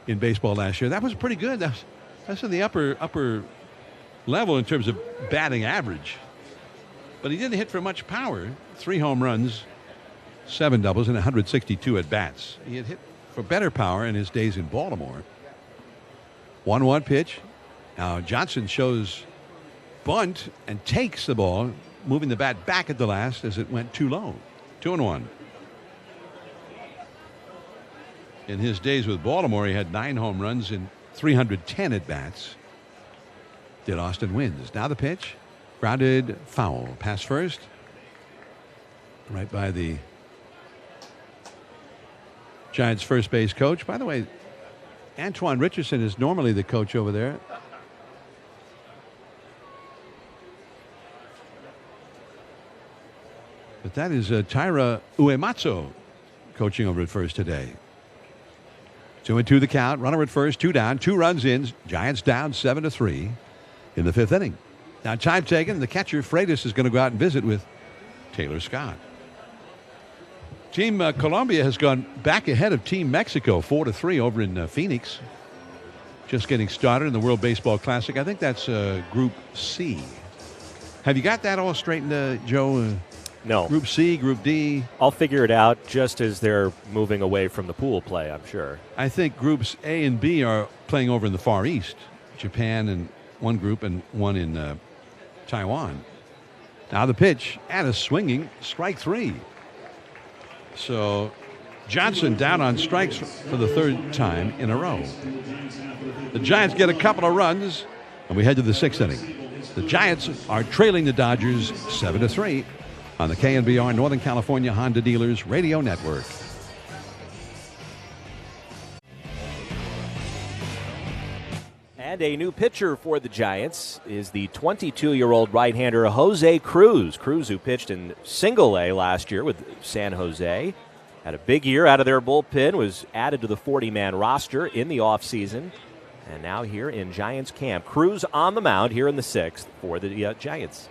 in baseball last year, that was pretty good. That's in the upper level in terms of batting average. But he didn't hit for much power. 3 home runs, 7 doubles, and 162 at bats. He had hit for better power in his days in Baltimore. 1-1 pitch. Now Johnson shows bunt and takes the ball, moving the bat back at the last as it went too low. 2-1. In his days with Baltimore, he had 9 home runs and 310 at bats. Did Austin Wynns. Now the pitch. Grounded foul. Pass first. Right by the Giants first base coach. By the way, Antoine Richardson is normally the coach over there. But that is Taira Uematsu coaching over at first today. 2-2 the count. Runner at first, 2 down, 2 runs in. Giants down 7-3 in the 5th inning. Now time taken. The catcher Freitas is going to go out and visit with Taylor Scott. Team Colombia has gone back ahead of Team Mexico 4-3 over in Phoenix. Just getting started in the World Baseball Classic. I think that's Group C. Have you got that all straightened, Joe? No. Group C, Group D. I'll figure it out just as they're moving away from the pool play, I'm sure. I think Groups A and B are playing over in the Far East. Japan in one group and one in Taiwan. Now the pitch and a swinging strike 3. So Johnson down on strikes for the 3rd time in a row. The Giants get a couple of runs, and we head to the 6th inning. The Giants are trailing the Dodgers 7-3 on the KNBR Northern California Honda Dealers Radio Network. And a new pitcher for the Giants is the 22-year-old right-hander Jose Cruz. Cruz, who pitched in Single-A last year with San Jose, had a big year out of their bullpen, was added to the 40-man roster in the offseason, and now here in Giants camp. Cruz on the mound here in the 6th for the Giants.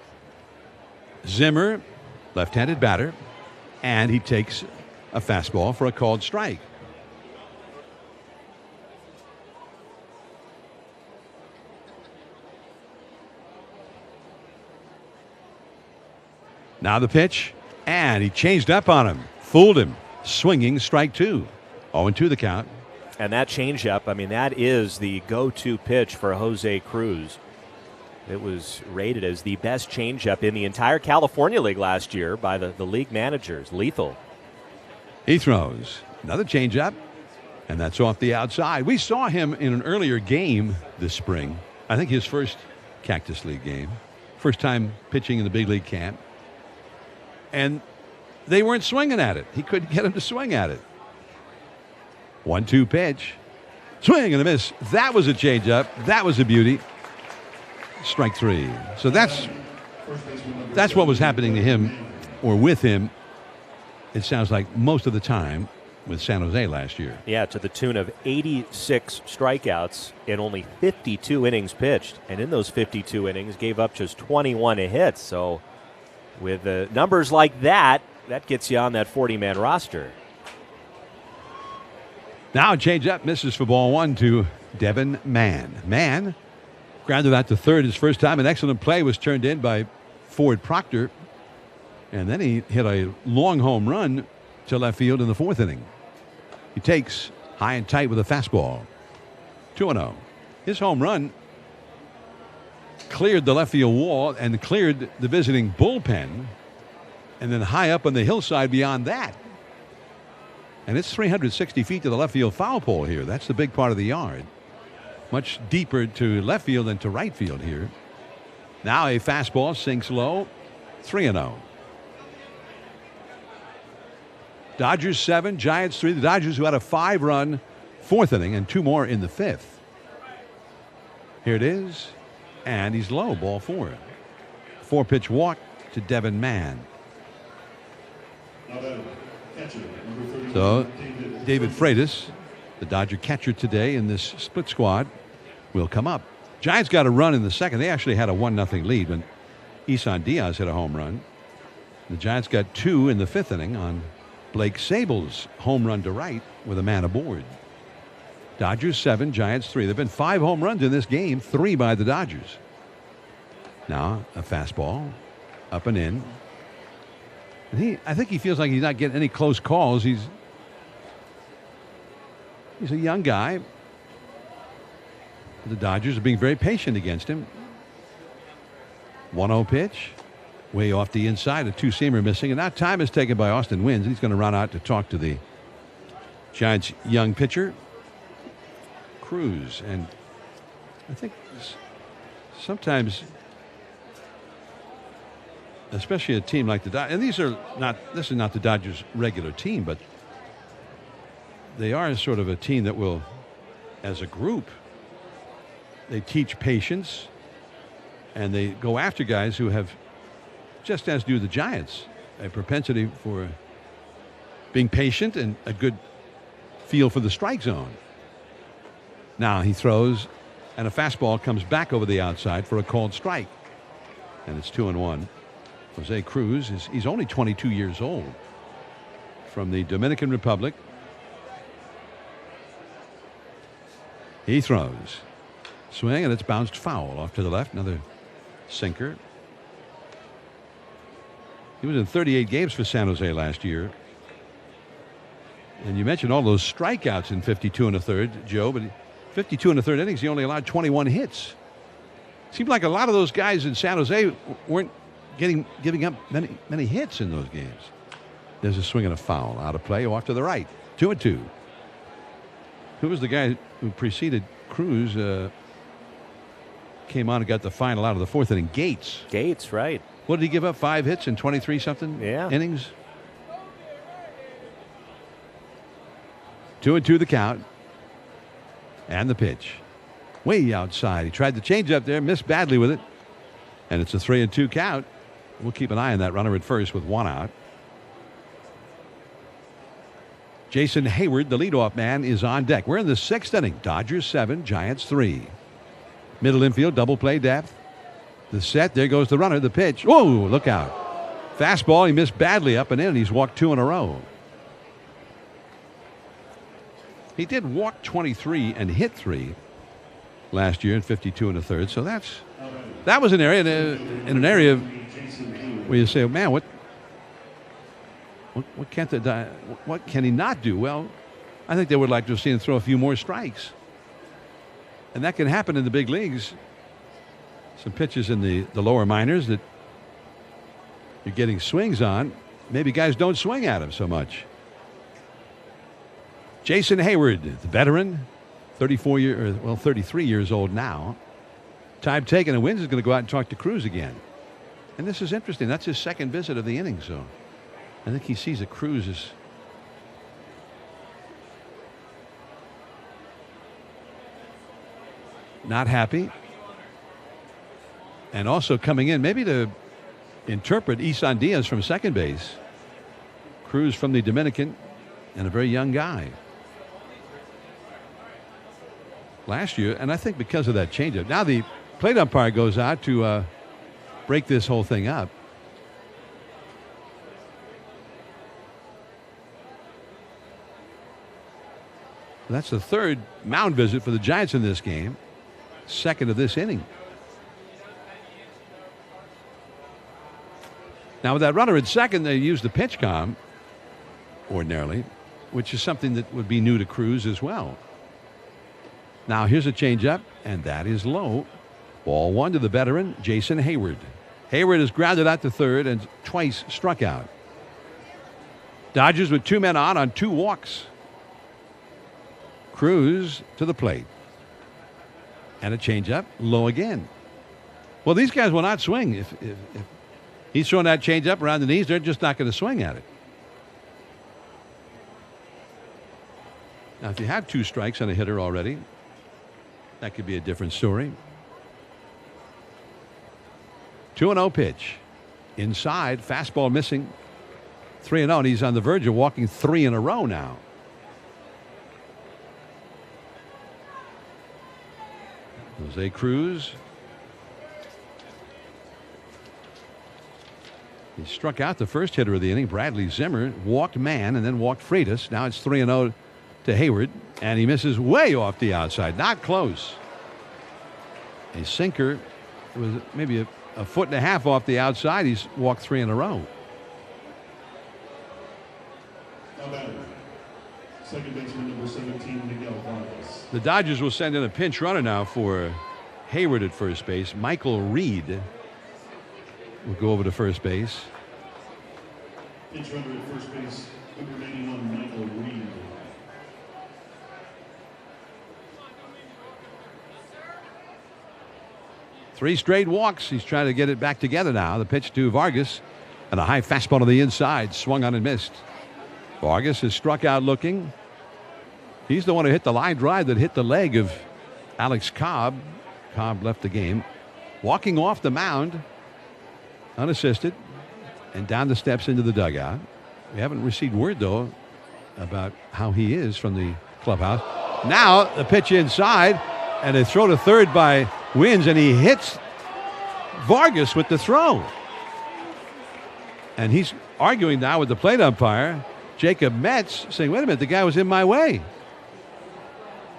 Zimmer, left-handed batter, and he takes a fastball for a called strike. Now the pitch, and he changed up on him, fooled him, swinging strike 2. 0-2 the count. And that changeup, I mean, that is the go-to pitch for Jose Cruz. It was rated as the best changeup in the entire California League last year by the league managers. Lethal. He throws another changeup, and that's off the outside. We saw him in an earlier game this spring. I think his first Cactus League game. First time pitching in the big league camp. And they weren't swinging at it. He couldn't get him to swing at it. 1-2 pitch. Swing and a miss. That was a changeup. That was a beauty. Strike 3. So that's what was happening to him or with him, it sounds like, most of the time with San Jose last year. Yeah, to the tune of 86 strikeouts in only 52 innings pitched. And in those 52 innings, gave up just 21 hits. So with numbers like that, that gets you on that 40-man roster. Now a change-up, misses for ball 1 to Devin Mann. Mann grounded out to third his first time. An excellent play was turned in by Ford Proctor. And then he hit a long home run to left field in the 4th inning. He takes high and tight with a fastball. 2-0. His home run cleared the left field wall and cleared the visiting bullpen. And then high up on the hillside beyond that. And it's 360 feet to the left field foul pole here. That's the big part of the yard. Much deeper to left field than to right field here. Now a fastball sinks low. 3-0. Dodgers 7, Giants 3. The Dodgers, who had a 5-run 4th inning and 2 more in the 5th. Here it is. And he's low, ball 4. 4-pitch walk to Devin Mann. So David Freitas, the Dodger catcher today in this split squad, will come up. Giants got a run in the 2nd. They actually had a 1-0 lead when Isan Diaz hit a home run. The Giants got 2 in the 5th inning on Blake Sable's home run to right with a man aboard. Dodgers 7, Giants 3. There have been 5 home runs in this game, 3 by the Dodgers. Now a fastball up and in. And I think he feels like he's not getting any close calls. He's a young guy. The Dodgers are being very patient against him. 1-0 pitch. Way off the inside. A 2-seamer missing. And now time is taken by Austin Wynns. He's going to run out to talk to the Giants' young pitcher, Cruz. And I think sometimes, especially a team like the Dodgers, and this is not the Dodgers' regular team, but they are sort of a team that will, as a group, they teach patience and they go after guys who have, just as do the Giants, a propensity for being patient and a good feel for the strike zone. Now he throws, and a fastball comes back over the outside for a called strike. And it's 2-1. Jose Cruz he's only 22 years old, from the Dominican Republic. He throws. Swing, and it's bounced foul off to the left. Another sinker. He was in 38 games for San Jose last year. And you mentioned all those strikeouts in 52 1/3, Joe, but 52 1/3 innings, he only allowed 21 hits. Seemed like a lot of those guys in San Jose weren't giving up many hits in those games. There's a swing and a foul. Out of play, off to the right. 2-2. Who was the guy who preceded Cruz? Came on and got the final out of the fourth inning. Gates. Gates, right. What did he give up? 5 hits in 23 something innings? 2-2 the count. And the pitch. Way outside. He tried the changeup there, missed badly with it. And it's a 3-2 count. We'll keep an eye on that runner at first with 1 out. Jason Hayward, the leadoff man, is on deck. We're in the 6th inning. Dodgers 7, Giants 3. Middle infield, double play depth. The set, there goes the runner, the pitch. Whoa, look out. Fastball, he missed badly up and in. He's walked 2 in a row. He did walk 23 and hit 3 last year in 52 1/3. So that was an area in an area where you say, oh, man, what can he not do? Well, I think they would like to see him throw a few more strikes. And that can happen in the big leagues. Some pitches in the lower minors that you're getting swings on. Maybe guys don't swing at him so much. Jason Hayward, the veteran, 33 years old now. Time taken, and Wins is going to go out and talk to Cruz again. And this is interesting. That's his 2nd visit of the inning, so I think he sees that Cruz is not happy. And also coming in maybe to interpret Isan Diaz from second base. Cruz from the Dominican, and a very young guy. Last year, and I think because of that changeup. Now the plate umpire goes out to break this whole thing up. That's the 3rd mound visit for the Giants in this game. 2nd of this inning. Now with that runner at second, they use the pitch com ordinarily, which is something that would be new to Cruz as well. Now here's a changeup, and that is low. Ball 1 to the veteran, Jason Hayward. Hayward is grounded out to third and twice struck out. Dodgers with 2 men on 2 walks. Cruz to the plate. And a changeup, low again. Well, these guys will not swing. If he's throwing that changeup around the knees, they're just not going to swing at it. Now, if you have 2 strikes on a hitter already, that could be a different story. 2-0 pitch. Inside, fastball missing. 3-0, and he's on the verge of walking 3 in a row now. Jose Cruz. He struck out the first hitter of the inning, Bradley Zimmer, walked Mann, and then walked Freitas. Now it's 3-0 to Hayward, and he misses way off the outside. Not close. A sinker was maybe a 1.5 feet off the outside. He's walked 3 in a row. Now batter, second baseman number 17, Miguel Vargas. The Dodgers will send in a pinch runner now for Hayward at first base. Michael Reed will go over to first base. Pinch runner at first base, number 81, Michael Reed. Three straight walks. He's trying to get it back together now. The pitch to Vargas, and a high fastball to the inside, swung on and missed. Vargas is struck out looking. He's the one who hit the line drive that hit the leg of Alex Cobb. Cobb left the game. Walking off the mound, unassisted, and down the steps into the dugout. We haven't received word, though, about how he is from the clubhouse. Now the pitch inside, and a throw to third by Wins, and he hits Vargas with the throw. And he's arguing now with the plate umpire, Jacob Metz, saying, wait a minute, the guy was in my way.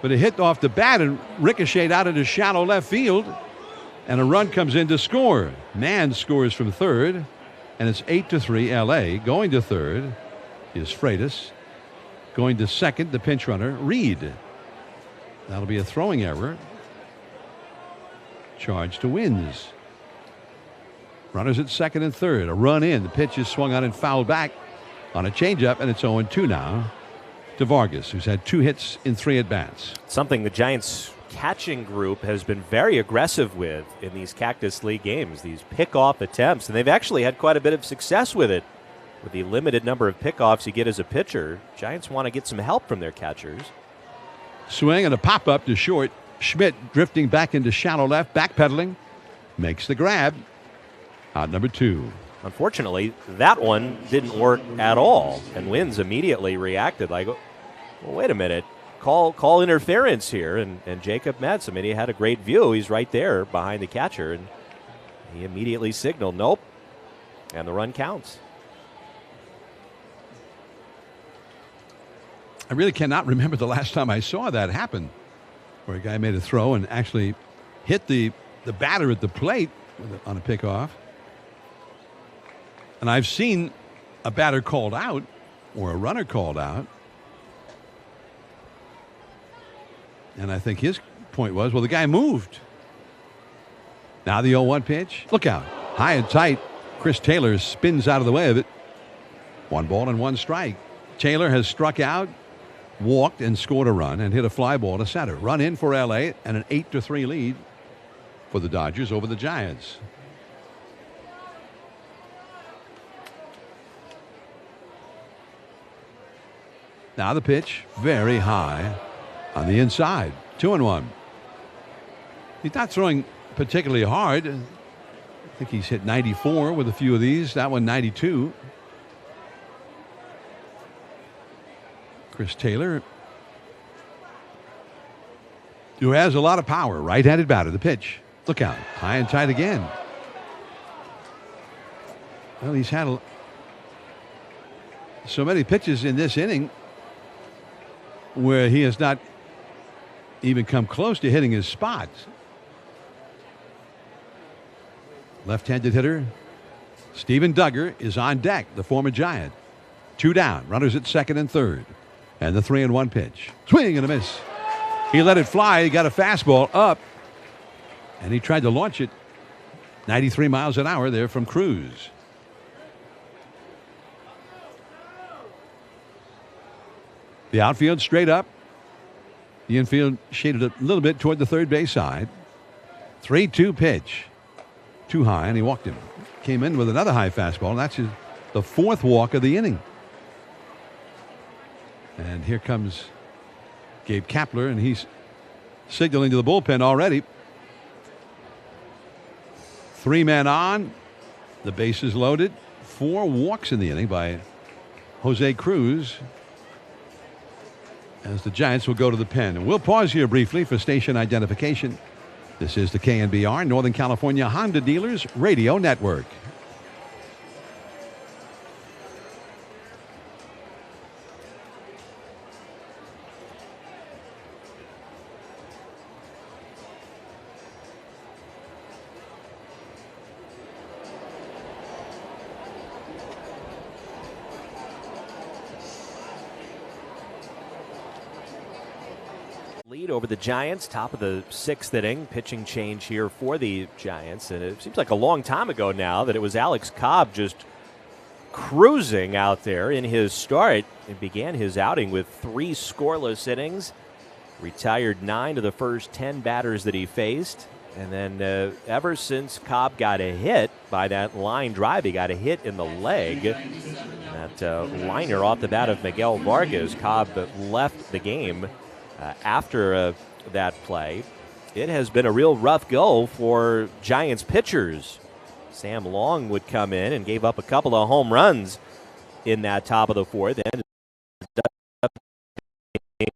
But it hit off the bat and ricocheted out into shallow left field, and a run comes in to score. Mann scores from third, and it's 8-3 L.A. Going to third is Freitas. Going to second, the pinch runner, Reed. That'll be a throwing error. Charge to Wins. Runners at second and third. A run in. The pitch is swung on and fouled back on a changeup, and it's 0-2 now to Vargas, who's had 2 hits in 3 at-bats. Something the Giants catching group has been very aggressive with in these Cactus League games, these pickoff attempts, and they've actually had quite a bit of success with it. With the limited number of pickoffs you get as a pitcher, Giants want to get some help from their catchers. Swing and a pop-up to short. Schmidt drifting back into shallow left, backpedaling, makes the grab. Out number 2. Unfortunately, that one didn't work at all, and Wins immediately reacted like, well, wait a minute, call interference here, and Jacob Metz, I mean, he had a great view. He's right there behind the catcher, and he immediately signaled, nope, and the run counts. I really cannot remember the last time I saw that happen, where a guy made a throw and actually hit the batter at the plate on a pickoff. And I've seen a batter called out or a runner called out. And I think his point was, well, the guy moved. Now the 0-1 pitch. Look out. High and tight. Chris Taylor spins out of the way of it. 1 ball and 1 strike. Taylor has struck out, walked, and scored a run and hit a fly ball to center. Run in for L.A. and an 8-3 lead for the Dodgers over the Giants. Now the pitch, very high on the inside. 2-1. He's not throwing particularly hard. I think he's hit 94 with a few of these. That one 92. Chris Taylor, who has a lot of power, right-handed batter. The pitch. Look out. High and tight again. Well, he's had so many pitches in this inning where he has not even come close to hitting his spots. Left-handed hitter Steven Duggar is on deck, the former Giant. 2 down, runners at second and third. And the 3-1 pitch. Swing and a miss. He let it fly. He got a fastball up, and he tried to launch it 93 miles an hour there from Cruz. The outfield straight up. The infield shaded a little bit toward the third base side. 3-2 pitch. Too high, and he walked him. Came in with another high fastball, and that's the 4th walk of the inning. And here comes Gabe Kapler, and he's signaling to the bullpen already. 3 men on. The bases loaded. 4 walks in the inning by Jose Cruz, as the Giants will go to the pen. And we'll pause here briefly for station identification. This is the KNBR Northern California Honda Dealers Radio Network. Lead over the Giants, top of the 6th inning. Pitching change here for the Giants, and it seems like a long time ago now that it was Alex Cobb just cruising out there in his start. He began his outing with 3 scoreless innings, retired 9 of the first 10 batters that he faced, and then ever since Cobb got a hit by that line drive, he got a hit in the leg. That liner off the bat of Miguel Vargas, Cobb left the game after that play. It has been a real rough go for Giants pitchers. Sam Long would come in and gave up a couple of home runs in that top of the 4th. Ended up being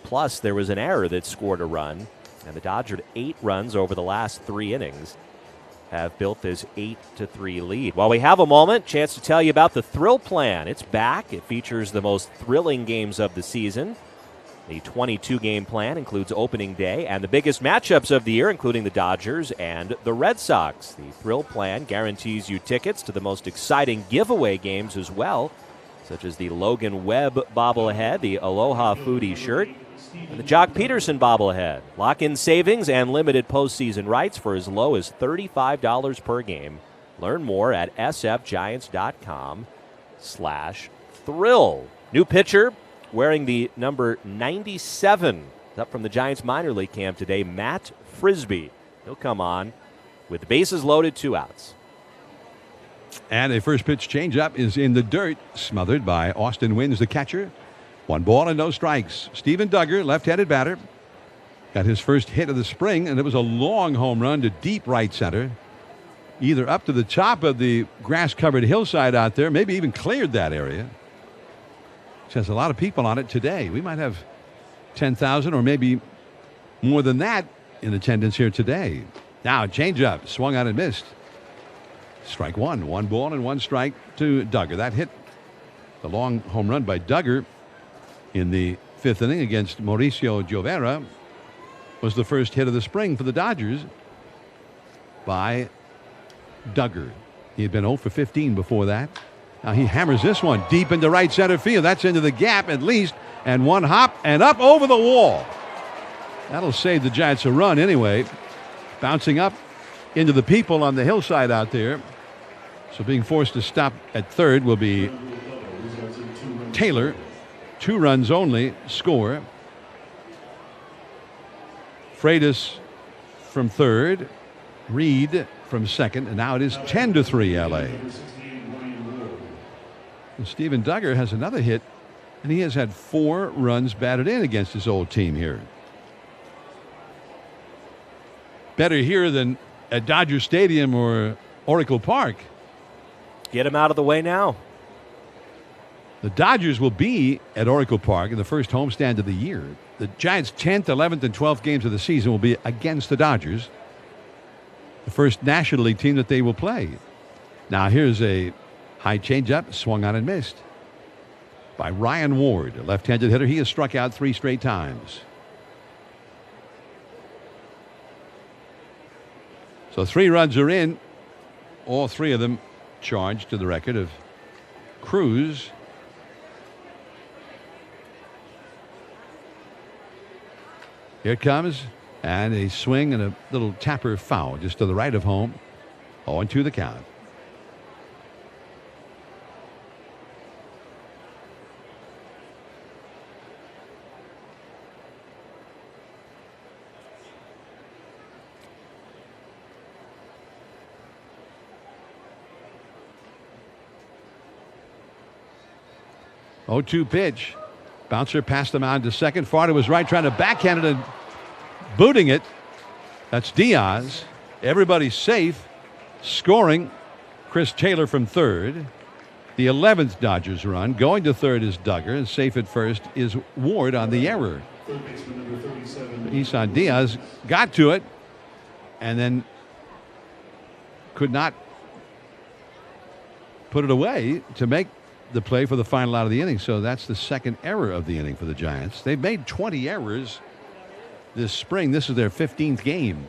plus there was an error that scored a run. And the Dodgers 8 runs over the last 3 innings have built this 8-3 lead. While we have a moment, chance to tell you about the Thrill Plan. It's back. It features the most thrilling games of the season. The 22-game plan includes opening day and the biggest matchups of the year, including the Dodgers and the Red Sox. The Thrill Plan guarantees you tickets to the most exciting giveaway games as well, such as the Logan Webb bobblehead, the Aloha Foodie shirt, and the Jock Peterson bobblehead. Lock in savings and limited postseason rights for as low as $35 per game. Learn more at sfgiants.com/thrill. New pitcher wearing the number 97 up from the Giants minor league camp today, Matt Frisbee. He'll come on with the bases loaded, 2 outs. And a first pitch changeup is in the dirt, smothered by Austin Wynns, the catcher. 1 ball and no strikes. Steven Duggar, left-handed batter, got his first hit of the spring, and it was a long home run to deep right center, either up to the top of the grass-covered hillside out there, maybe even cleared that area. Which has a lot of people on it today. We might have 10,000 or maybe more than that in attendance here today. Now, changeup, swung on and missed. Strike 1. 1 ball and 1 strike to Duggar. That hit, the long home run by Duggar in the 5th inning against Mauricio Llovera, was the first hit of the spring for the Dodgers by Duggar. He had been 0 for 15 before that. Now he hammers this one deep into right center field. That's into the gap at least. And 1 hop and up over the wall. That'll save the Giants a run anyway. Bouncing up into the people on the hillside out there. So being forced to stop at third will be Taylor. 2 runs only score. Freitas from third. Reed from second. And now it is 10-3 LA. And Steven Duggar has another hit, and he has had 4 runs batted in against his old team here. Better here than at Dodger Stadium or Oracle Park. Get him out of the way now. The Dodgers will be at Oracle Park in the first homestand of the year. The Giants' 10th, 11th, and 12th games of the season will be against the Dodgers, the first National League team that they will play. Now here's a high changeup, swung on and missed by Ryan Ward, a left-handed hitter. He has struck out 3 straight times. So 3 runs are in, all 3 of them charged to the record of Cruz. Here it comes, and a swing and a little tapper foul just to the right of home. 0-2 the count. Oh, 2 pitch. Bouncer passed the mound to second. Far to his right, trying to backhand it and booting it. That's Diaz. Everybody's safe. Scoring, Chris Taylor from third. The 11th Dodgers run. Going to third is Duggar, and safe at first is Ward on the error. Isan Diaz got to it and then could not put it away to make the play for the final out of the inning. So that's the second error of the inning for the Giants. They've made 20 errors this spring. This is their 15th game.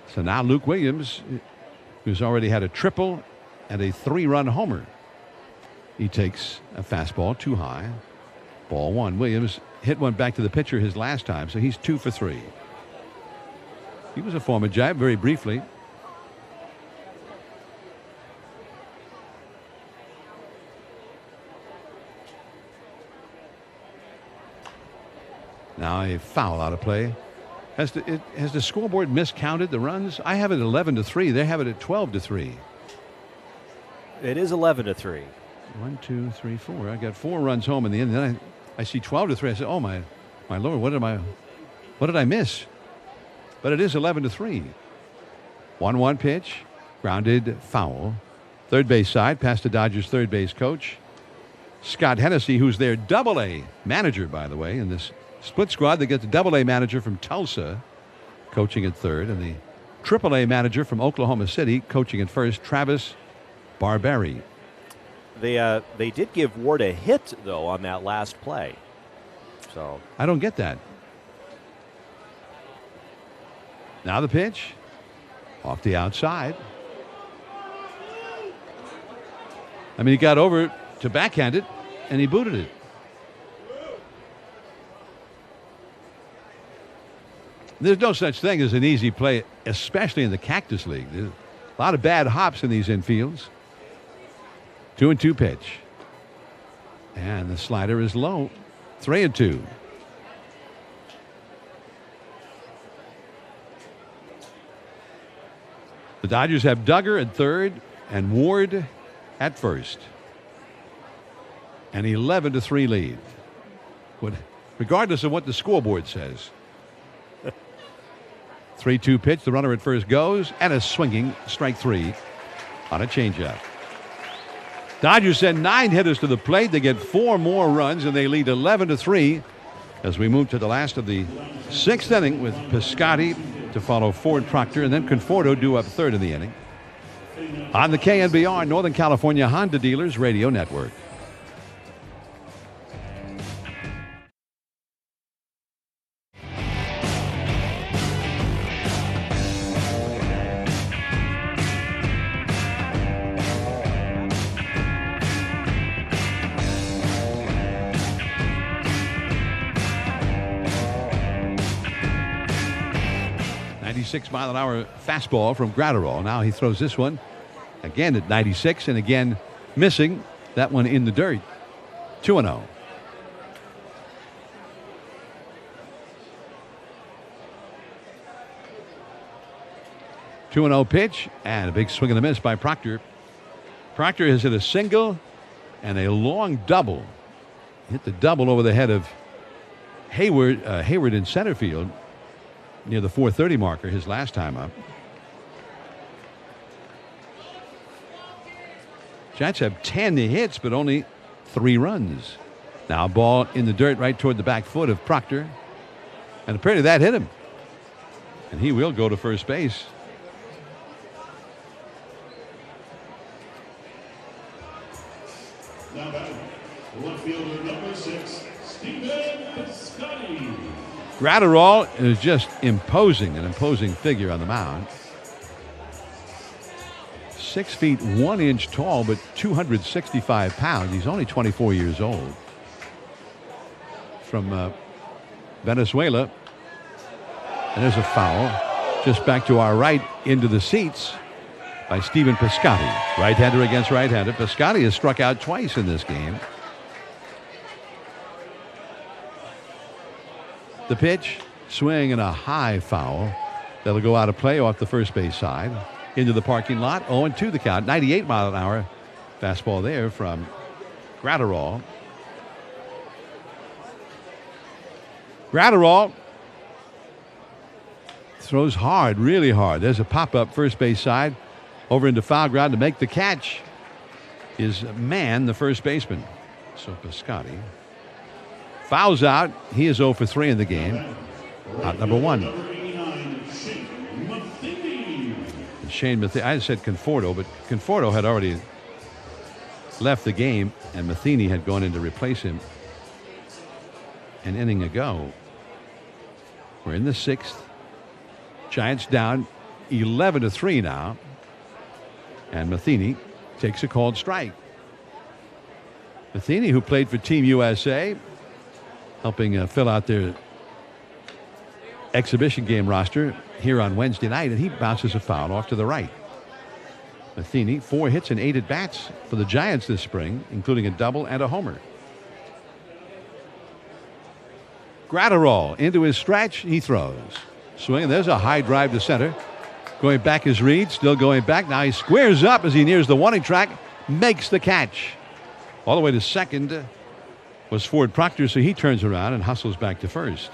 So now Luke Williams, who's already had a triple and a 3-run homer. He takes a fastball too high. Ball 1. Williams hit one back to the pitcher his last time, so he's 2 for 3. He was a former Giant very briefly. Now a foul out of play. Has the scoreboard miscounted the runs? I have it 11-3. They have it at 12-3. It is 11-3. 1, 2, 3, 4. I got 4 runs home in the end. Then I see 12-3. I said, "Oh my Lord, what did I miss?" But it is 11-3. 1-1 pitch, grounded foul. Third base side, past the Dodgers third base coach. Scott Hennessy, who's their Double-A manager, by the way, in this split squad. They get the Double-A manager from Tulsa coaching at third, and the Triple-A manager from Oklahoma City coaching at first, Travis Barberi. They did give Ward a hit, though, on that last play. So I don't get that. Now the pitch. Off the outside. I mean, he got over to backhand it, and he booted it. There's no such thing as an easy play, especially in the Cactus League. There's a lot of bad hops in these infields. 2-2 pitch. And the slider is low. 3-2. The Dodgers have Duggar at third and Ward at first. An 11-3 lead. Regardless of what the scoreboard says. 3-2 pitch. The runner at first goes, and a swinging strike three on a changeup. Dodgers send 9 hitters to the plate. They get 4 more runs, and they lead 11-3 as we move to the last of the 6th inning with Piscotty to follow Ford Proctor, and then Conforto due up third in the inning. On the KNBR Northern California Honda Dealers Radio Network. mile-an-hour fastball from Gratterall. Now he throws this one again at 96 and again missing. That one in the dirt. 2-0. Pitch and a big swing and a miss by Proctor. Proctor has hit a single and a long double. Hit the double over the head of Hayward in center field near the 4:30 marker his last time up. Giants have 10 hits, but only 3 runs. Now ball in the dirt right toward the back foot of Proctor. And apparently that hit him. And he will go to first base. Now batting, left fielder number 6, Stephen Piscotty. Gratterall is just imposing, an imposing figure on the mound. 6 feet 1 inch tall, but 265 pounds. He's only 24 years old. From Venezuela. And there's a foul just back to our right into the seats by Stephen Piscotty. Right-hander against right-hander. Piscotty has struck out twice in this game. The pitch, swing and a high foul. That'll go out of play off the first base side. Into the parking lot. 0-2 the count. 98 mile an hour fastball there from Gratterall. Gratterall throws hard, really hard. There's a pop-up first base side. Over into foul ground to make the catch is Mann, the first baseman. So Piscotty fouls out. He is 0 for 3 in the game. Out number 1. Shane Matheny. I said Conforto, but Conforto had already left the game, and Matheny had gone in to replace him an inning ago. We're in the 6th. Giants down 11-3 now. And Matheny takes a called strike. Matheny, who played for Team USA, helping fill out their exhibition game roster here on Wednesday night, and he bounces a foul off to the right. Matheny, 4 hits and 8 at-bats for the Giants this spring, including a double and a homer. Gratterall into his stretch. He throws. Swing. There's a high drive to center. Going back is Reed. Still going back. Now he squares up as he nears the warning track. Makes the catch. All the way to second was Ford Proctor, so he turns around and hustles back to first.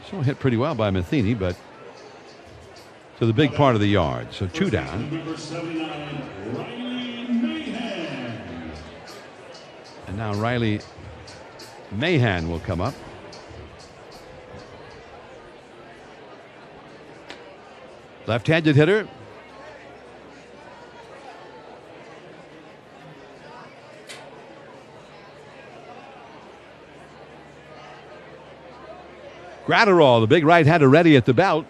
So hit pretty well by Matheny, but to the big part of the yard. So 2 down. Now Riley Mahan will come up. Left-handed hitter. Gratterall, the big right-hander, ready at the belt.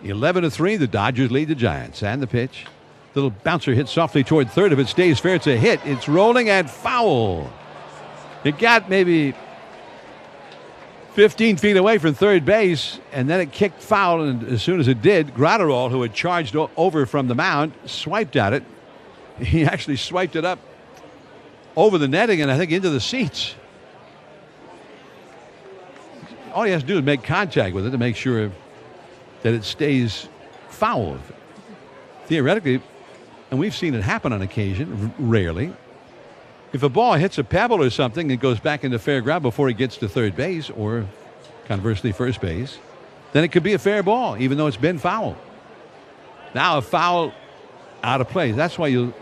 11-3, the Dodgers lead the Giants. And the pitch. Little bouncer hit softly toward third. If it stays fair, it's a hit. It's rolling and foul. It got maybe 15 feet away from third base, and then it kicked foul, and as soon as it did, Gratterall, who had charged over from the mound, swiped at it. He actually swiped it up over the netting and I think into the seats. All he has to do is make contact with it to make sure that it stays foul. Theoretically, and we've seen it happen on occasion, rarely. If a ball hits a pebble or something and goes back into fair ground before it gets to third base or conversely first base, then it could be a fair ball, even though it's been foul. Now a foul out of play. That's why you'll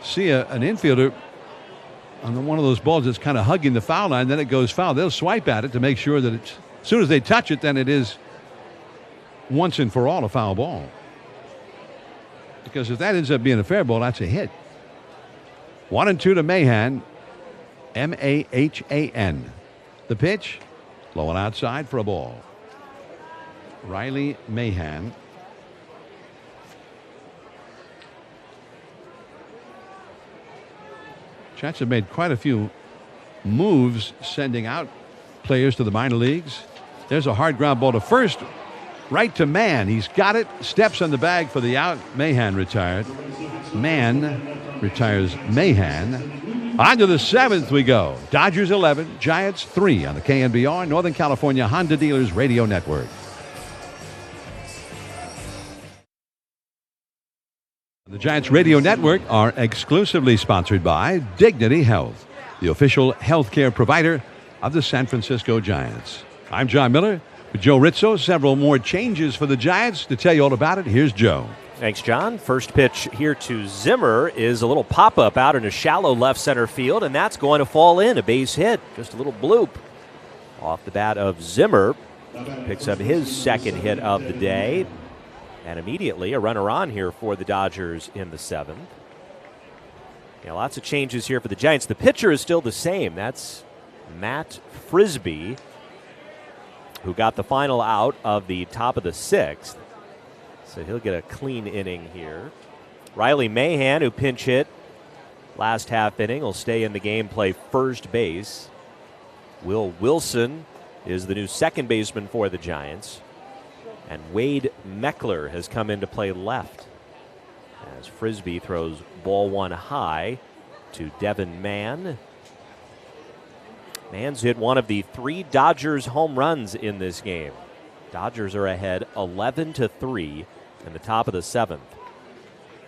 see an infielder on one of those balls that's kind of hugging the foul line, then it goes foul. They'll swipe at it to make sure that it's, as soon as they touch it, then it is once and for all a foul ball. Because if that ends up being a fair ball, that's a hit. 1-2 to Mahan. Mahan. The pitch, low and outside for a ball. Riley Mahan. Giants have made quite a few moves sending out players to the minor leagues. There's a hard ground ball to first. Right to Mann. He's got it. Steps on the bag for the out. Mahan retired. Mann retires Mahan. On to the seventh we go. Dodgers 11, Giants 3 on the KNBR Northern California Honda Dealers Radio Network. The Giants Radio Network are exclusively sponsored by Dignity Health, the official healthcare provider of the San Francisco Giants. I'm John Miller. With Joe Rizzo, several more changes for the Giants. To tell you all about it, here's Joe. Thanks, John. First pitch here to Zimmer is a little pop-up out in a shallow left center field, and that's going to fall in, a base hit. Just a little bloop off the bat of Zimmer. Picks up his second hit of the day, and immediately a runner on here for the Dodgers in the seventh. Yeah, lots of changes here for the Giants. The pitcher is still the same. That's Matt Frisbee, who got the final out of the top of the sixth. So he'll get a clean inning here. Riley Mahan, who pinch hit last half inning, will stay in the game, play first base. Will Wilson is the new second baseman for the Giants. And Wade Meckler has come in to play left as Frisbee throws ball one high to Devin Mann. Mann's hit one of the 3 Dodgers home runs in this game. Dodgers are ahead 11-3 in the top of the seventh.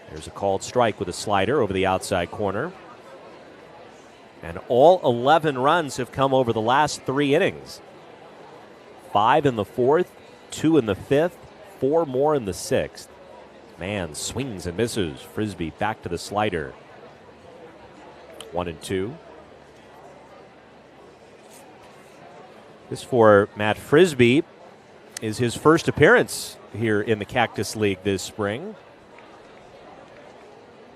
There's a called strike with a slider over the outside corner. And all 11 runs have come over the last 3 innings. 5 in the fourth, 2 in the fifth, 4 more in the sixth. Mann swings and misses. Frisbee back to the slider. 1-2. This for Matt Frisbee is his first appearance here in the Cactus League this spring.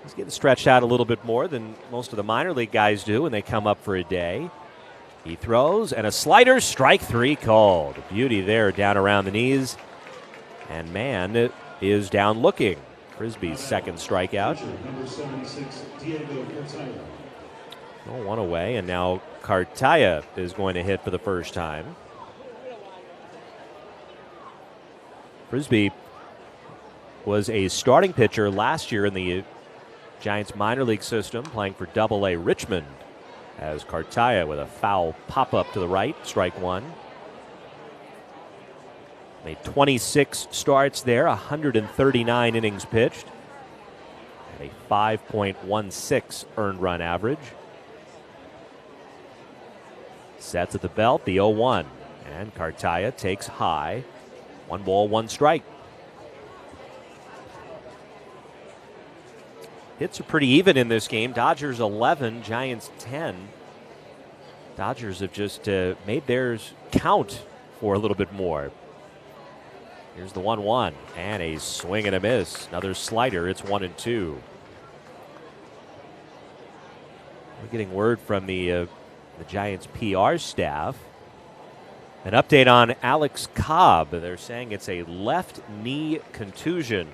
He's getting stretched out a little bit more than most of the minor league guys do when they come up for a day. He throws, and a slider, strike 3 called. Beauty there down around the knees. And Mann is down looking. Frisbee's second strikeout. Number 76, Diego Cartaya. Oh, one away, and now Cartaya is going to hit for the first time. Frisbee was a starting pitcher last year in the Giants minor league system, playing for Double-A Richmond, as Cartaya with a foul pop-up to the right, strike 1. Made 26 starts there, 139 innings pitched, and a 5.16 earned run average. Sets at the belt, the 0-1, and Cartaya takes high. 1 ball, 1 strike. Hits are pretty even in this game. Dodgers 11, Giants 10. Dodgers have just made theirs count for a little bit more. Here's the 1-1 and a swing and a miss. Another slider. It's 1-2. We're getting word from the Giants PR staff. An update on Alex Cobb. They're saying it's a left knee contusion.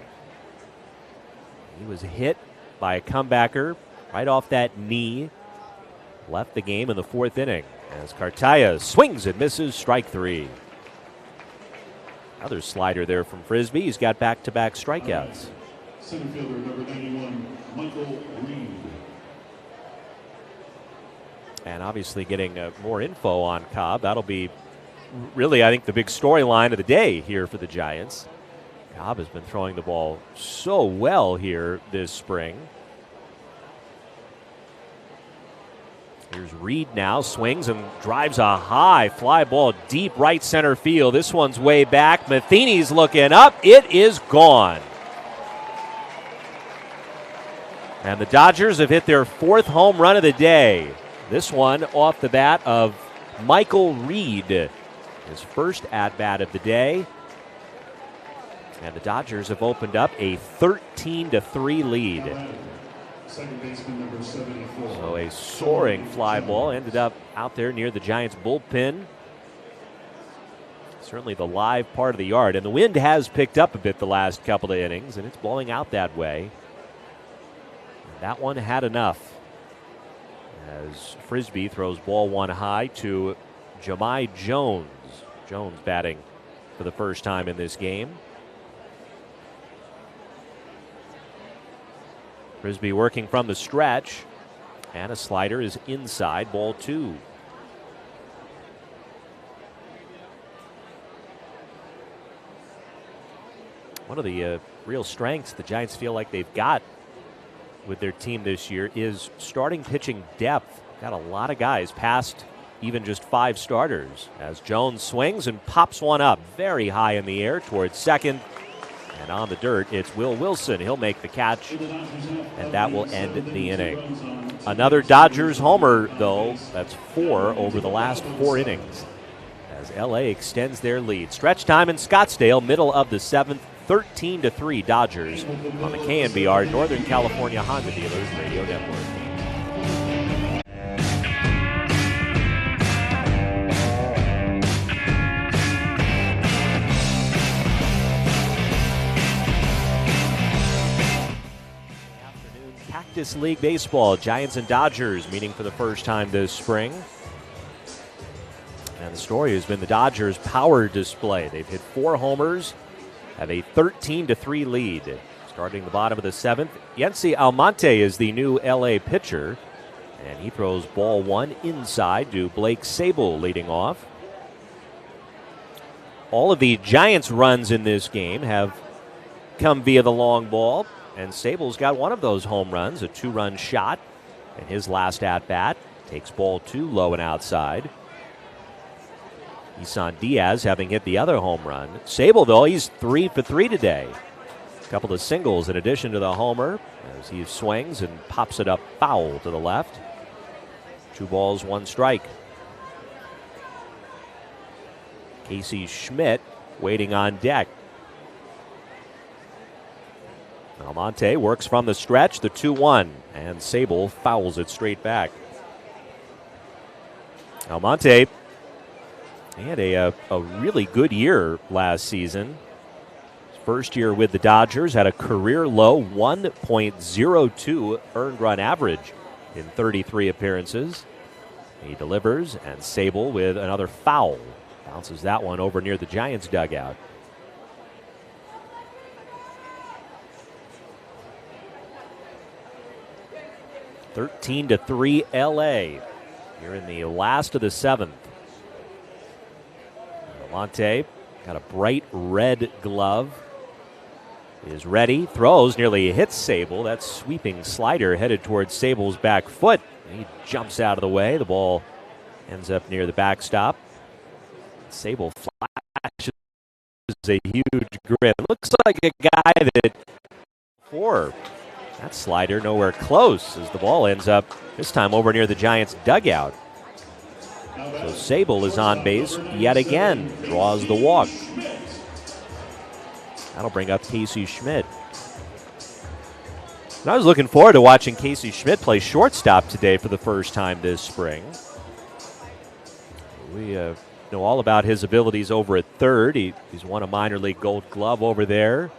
He was hit by a comebacker right off that knee. Left the game in the 4th inning as Cartaya swings and misses, strike 3. Another slider there from Frisbee. He's got back-to-back strikeouts. Center fielder number 91, Michael Reed. And obviously getting more info on Cobb. That'll be really, I think, the big storyline of the day here for the Giants. Cobb has been throwing the ball so well here this spring. Here's Reed now, swings and drives a high fly ball deep right center field. This one's way back. Matheny's looking up. It is gone. And the Dodgers have hit their 4th home run of the day. This one off the bat of Michael Reed. His first at-bat of the day. And the Dodgers have opened up a 13-3 lead. Second baseman number 74. So a soaring fly ball ended up out there near the Giants bullpen. Certainly the live part of the yard. And the wind has picked up a bit the last couple of innings, and it's blowing out that way. And that one had enough. As Frisbee throws ball 1 high to Jahmai Jones. Jones batting for the first time in this game. Frisbee working from the stretch, and a slider is inside, ball 2. One of the real strengths the Giants feel like they've got with their team this year is starting pitching depth. Got a lot of guys past even just 5 starters as Jones swings and pops one up very high in the air towards second. And on the dirt, it's Will Wilson. He'll make the catch, and that will end the inning. Another Dodgers homer, though. That's 4 over the last 4 innings as L.A. extends their lead. Stretch time in Scottsdale, middle of the 7th, 13-3 Dodgers on the KNBR Northern California Honda Dealers Radio Network. Cactus League Baseball, Giants and Dodgers meeting for the first time this spring. And the story has been the Dodgers' power display. They've hit 4 homers, have a 13-3 lead. Starting the bottom of the 7th, Yency Almonte is the new LA pitcher, and he throws ball 1 inside to Blake Sabol leading off. All of the Giants' runs in this game have come via the long ball. And Sabol's got one of those home runs, a 2-run shot. And his last at-bat takes ball 2 low and outside. Isan Diaz having hit the other home run. Sabol, though, he's 3 for 3 today. A couple of singles in addition to the homer as he swings and pops it up foul to the left. 2 balls, 1 strike. Casey Schmidt waiting on deck. Almonte works from the stretch, the 2-1, and Sabol fouls it straight back. Almonte, he had a really good year last season. His first year with the Dodgers had a career low 1.02 earned run average in 33 appearances. He delivers, and Sabol with another foul. Bounces that one over near the Giants dugout. 13-3 LA. Here in the last of the 7th. Almonte got a bright red glove. Is ready, throws, nearly hits Sabol. That sweeping slider headed towards Sabol's back foot. He jumps out of the way. The ball ends up near the backstop. Sabol flashes a huge grin. Looks like a guy that that slider nowhere close as the ball ends up this time over near the Giants dugout. So Sable is on base yet again, draws the walk. That'll bring up Casey Schmidt. And I was looking forward to watching Casey Schmidt play shortstop today for the first time this spring. We know all about his abilities over at third. He's won a minor league Gold Glove over there.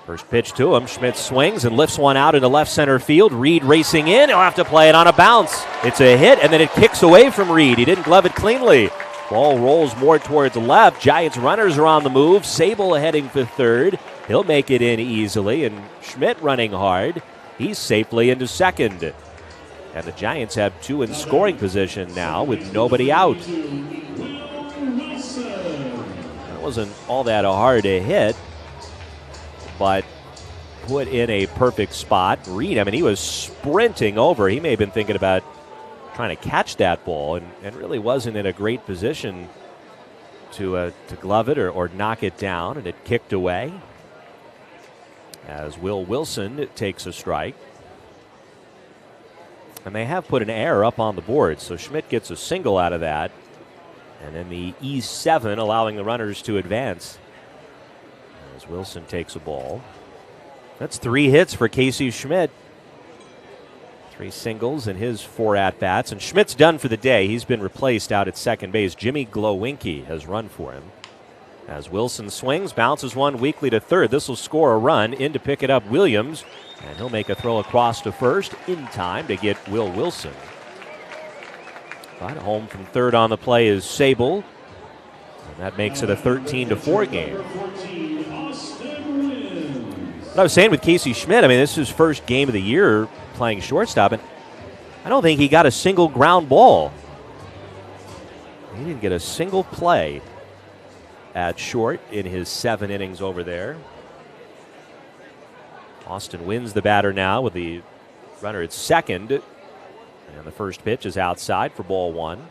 First pitch to him, Schmidt swings and lifts one out into left center field. Reed racing in, he'll have to play it on a bounce. It's a hit, and then it kicks away from Reed. He didn't glove it cleanly. Ball rolls more towards the left. Giants runners are on the move. Sable heading for third. He'll make it in easily, and Schmidt running hard. He's safely into second. And the Giants have two in scoring position now with nobody out. That wasn't all that hard to hit, but put in a perfect spot. Reed, I mean, he was sprinting over. He may have been thinking about trying to catch that ball and really wasn't in a great position to glove it or knock it down, and it kicked away as Will Wilson takes a strike. And they have put an error up on the board, so Schmidt gets a single out of that. And then the E7 allowing the runners to advance as Wilson takes a ball. That's 3 hits for Casey Schmidt. 3 singles in his 4 at-bats. And Schmidt's done for the day. He's been replaced out at second base. Jimmy Glowinky has run for him. As Wilson swings, bounces one weakly to third. This will score a run. In to pick it up, Williams. And he'll make a throw across to first in time to get Will Wilson. But home from third on the play is Sable. And that makes it a 13-4 game. What I was saying with Casey Schmidt, I mean, this is his first game of the year playing shortstop, and I don't think he got a single ground ball. He didn't get a single play at short in his 7 innings over there. Austin wins the batter now with the runner at second. And the first pitch is outside for ball 1.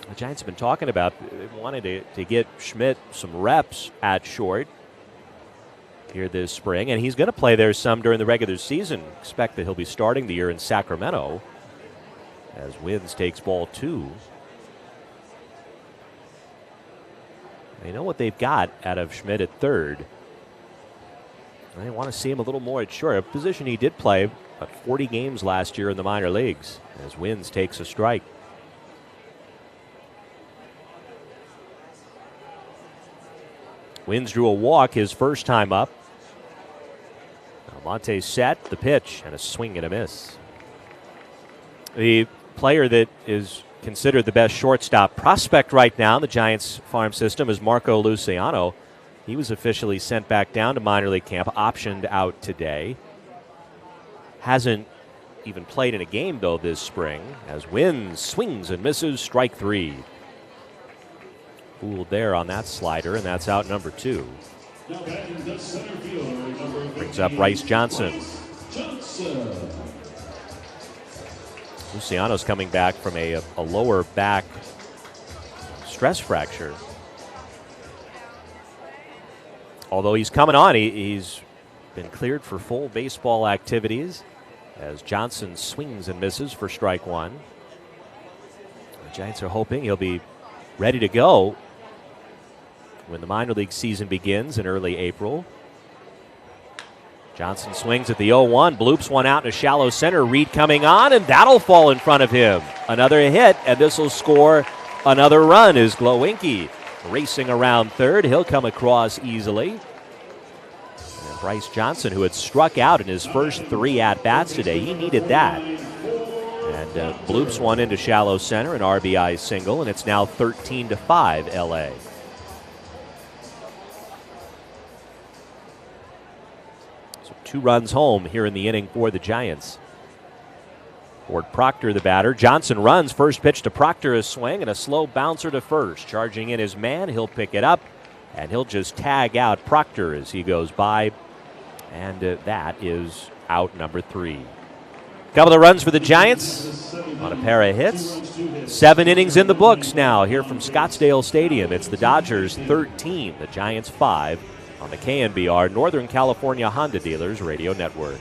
The Giants have been talking about they wanted to get Schmidt some reps at short here this spring, and he's going to play there some during the regular season. Expect that he'll be starting the year in Sacramento as Wins takes ball 2. They know what they've got out of Schmidt at third. They want to see him a little more at short, a position he did play about 40 games last year in the minor leagues as Wins takes a strike. Wins drew a walk his first time up. Almonte set, the pitch, and a swing and a miss. The player that is considered the best shortstop prospect right now in the Giants farm system is Marco Luciano. He was officially sent back down to minor league camp, optioned out today. Hasn't even played in a game, though, this spring, as Wins swings and misses, strike 3. Fooled there on that slider, and that's out number 2. Brings up Bryce Johnson. Luciano's coming back from a lower back stress fracture. Although he's coming on, he's been cleared for full baseball activities as Johnson swings and misses for strike 1. The Giants are hoping he'll be ready to go when the minor league season begins in early April. Johnson swings at the 0-1, bloops one out in a shallow center. Reed coming on, and that'll fall in front of him. Another hit, and this will score another run as Glowinky racing around third. He'll come across easily. And Bryce Johnson, who had struck out in his first 3 at-bats today, he needed that. And bloops one into shallow center, an RBI single, and it's now 13-5 L.A. So 2 runs home here in the inning for the Giants. Ford Proctor, the batter. Johnson runs. First pitch to Proctor, a swing and a slow bouncer to first. Charging in his man. He'll pick it up, and he'll just tag out Proctor as he goes by. And that is out number 3. Couple of runs for the Giants on a pair of hits. 7 innings in the books now here from Scottsdale Stadium. It's the Dodgers 13, the Giants 5 on the KNBR Northern California Honda Dealers Radio Network.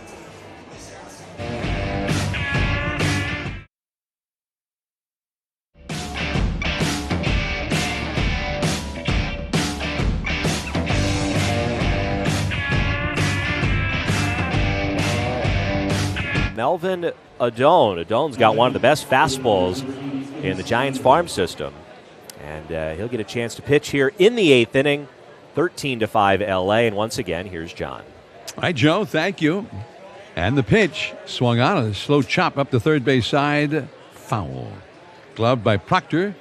Melvin Adone. Adone's got one of the best fastballs in the Giants farm system. And he'll get a chance to pitch here in the 8th inning. 13-5 LA. And once again, here's John. All right, Joe, thank you. And the pitch swung on a slow chop up the third base side. Foul. Gloved by Proctor.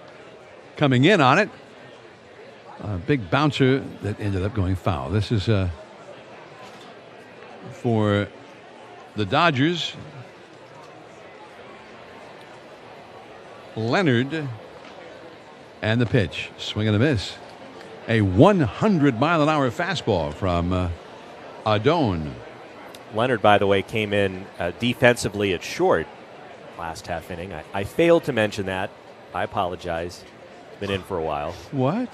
Coming in on it. A big bouncer that ended up going foul. This is for the Dodgers. Leonard. And the pitch. Swing and a miss. A 100-mile-an-hour fastball from Adone. Leonard, by the way, came in defensively at short last half inning. I failed to mention that. I apologize. Been in for a while. What?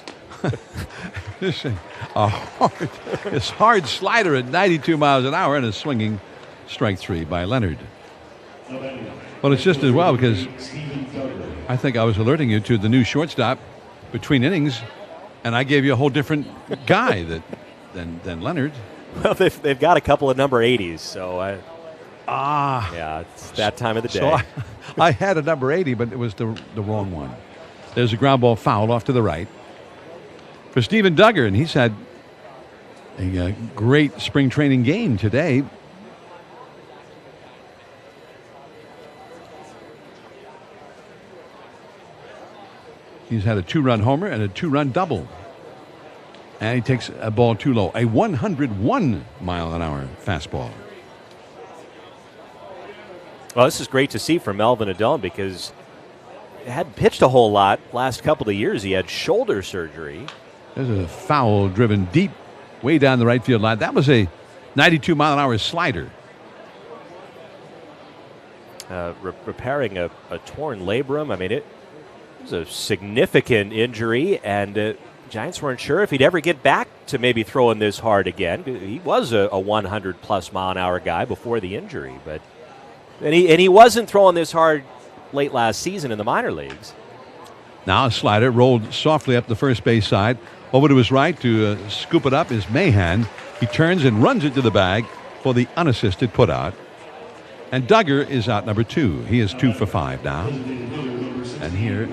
Listen, his hard slider at 92 miles an hour and a swinging strike 3 by Leonard. Well, it's just as well because I think I was alerting you to the new shortstop between innings, and I gave you a whole different guy than Leonard. Well, they've got a couple of number 80s, so yeah, it's that time of the day. So I had a number 80, but it was the wrong one. There's a ground ball foul off to the right for Steven Duggar, and he's had a great spring training game today. He's had a 2-run homer and a 2-run double. And he takes a ball too low. A 101-mile-an-hour fastball. Well, this is great to see from Melvin Adone because he hadn't pitched a whole lot last couple of years. He had shoulder surgery. There's a foul driven deep way down the right field line. That was a 92-mile-an-hour slider. Repairing a torn labrum. I mean, it was a significant injury, and Giants weren't sure if he'd ever get back to maybe throwing this hard again. He was a 100-plus mile-an-hour guy before the injury, but and he wasn't throwing this hard late last season in the minor leagues. Now a slider rolled softly up the first base side. Over to his right to scoop it up is Mahan. He turns and runs it to the bag for the unassisted putout. And Duggar is out number 2. He is 2 for 5 now. And here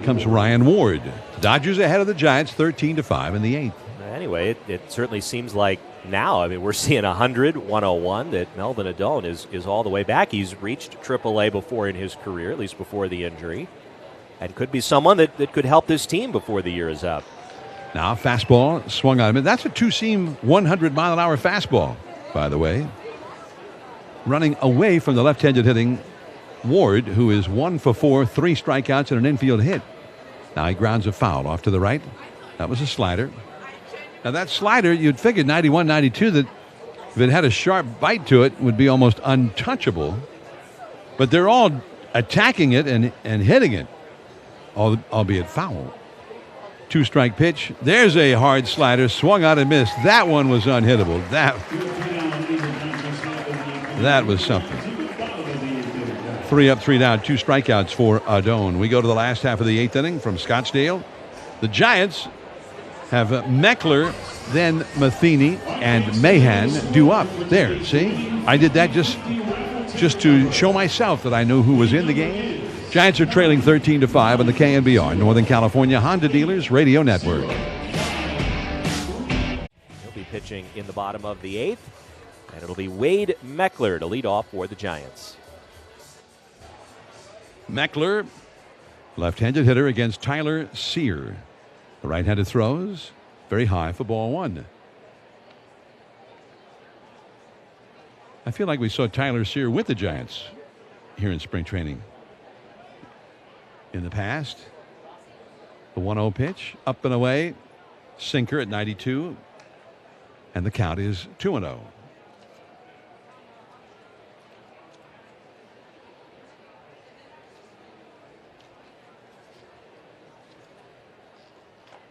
comes Ryan Ward. Dodgers ahead of the Giants 13-5 in the 8th. Anyway, it certainly seems like now, I mean, we're seeing 100, 101, that Melvin Adone is all the way back. He's reached AAA before in his career, at least before the injury, and could be someone that could help this team before the year is up. Now fastball swung on him. That's a two-seam 100-mile-an-hour fastball, by the way. Running away from the left-handed hitting Ward, who is 1 for 4, 3 strikeouts and an infield hit. Now he grounds a foul off to the right. That was a slider. Now that slider, you'd figure 91, 92, that if it had a sharp bite to it, would be almost untouchable. But they're all attacking it and hitting it, albeit foul. 2-strike pitch. There's a hard slider, swung out and missed. That one was unhittable. That was something. 3 up, 3 down, 2 strikeouts for Adone. We go to the last half of the 8th inning from Scottsdale. The Giants have Meckler, then Matheny, and Mahan due up. There, see? I did that just to show myself that I knew who was in the game. Giants are trailing 13-5 on the KNBR, Northern California Honda Dealers Radio Network. He'll be pitching in the bottom of the 8th, and it'll be Wade Meckler to lead off for the Giants. Meckler, left-handed hitter against Tyler Sear. The right-handed throws very high for ball 1. I feel like we saw Tyler Sear with the Giants here in spring training in the past. The 1-0 pitch, up and away, sinker at 92, and the count is 2-0.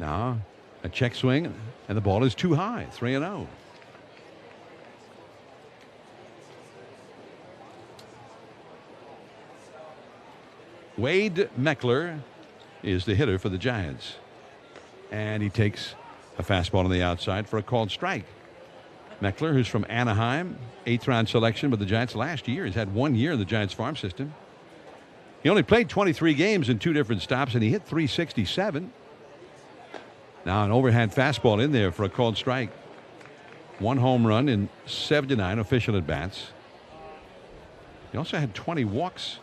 Now a check swing, and the ball is too high, 3-0. Wade Meckler is the hitter for the Giants. And he takes a fastball on the outside for a called strike. Meckler, who's from Anaheim, 8th round selection with the Giants last year. He's had 1 year in the Giants farm system. He only played 23 games in 2 different stops, and he hit .367. Now an overhand fastball in there for a called strike. 1 home run in 79 official at-bats. He also had 20 walks.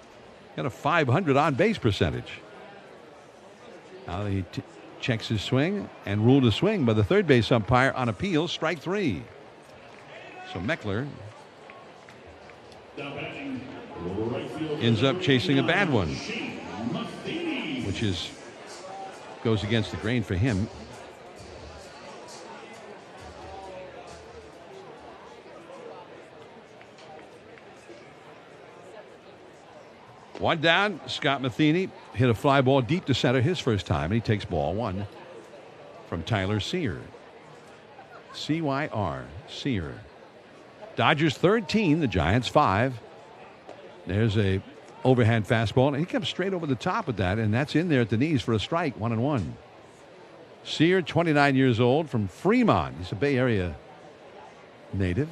He had a .500 on-base percentage. Now he checks his swing and ruled a swing by the third base umpire on appeal, strike 3. So Meckler ends up chasing a bad one, which goes against the grain for him. One down, Scott Matheny hit a fly ball deep to center his first time, and he takes ball 1 from Tyler Sear. C-Y-R, Sear. Dodgers 13, the Giants 5. There's a overhand fastball, and he comes straight over the top with that, and that's in there at the knees for a strike, 1-1. Sear, 29 years old, from Fremont. He's a Bay Area native.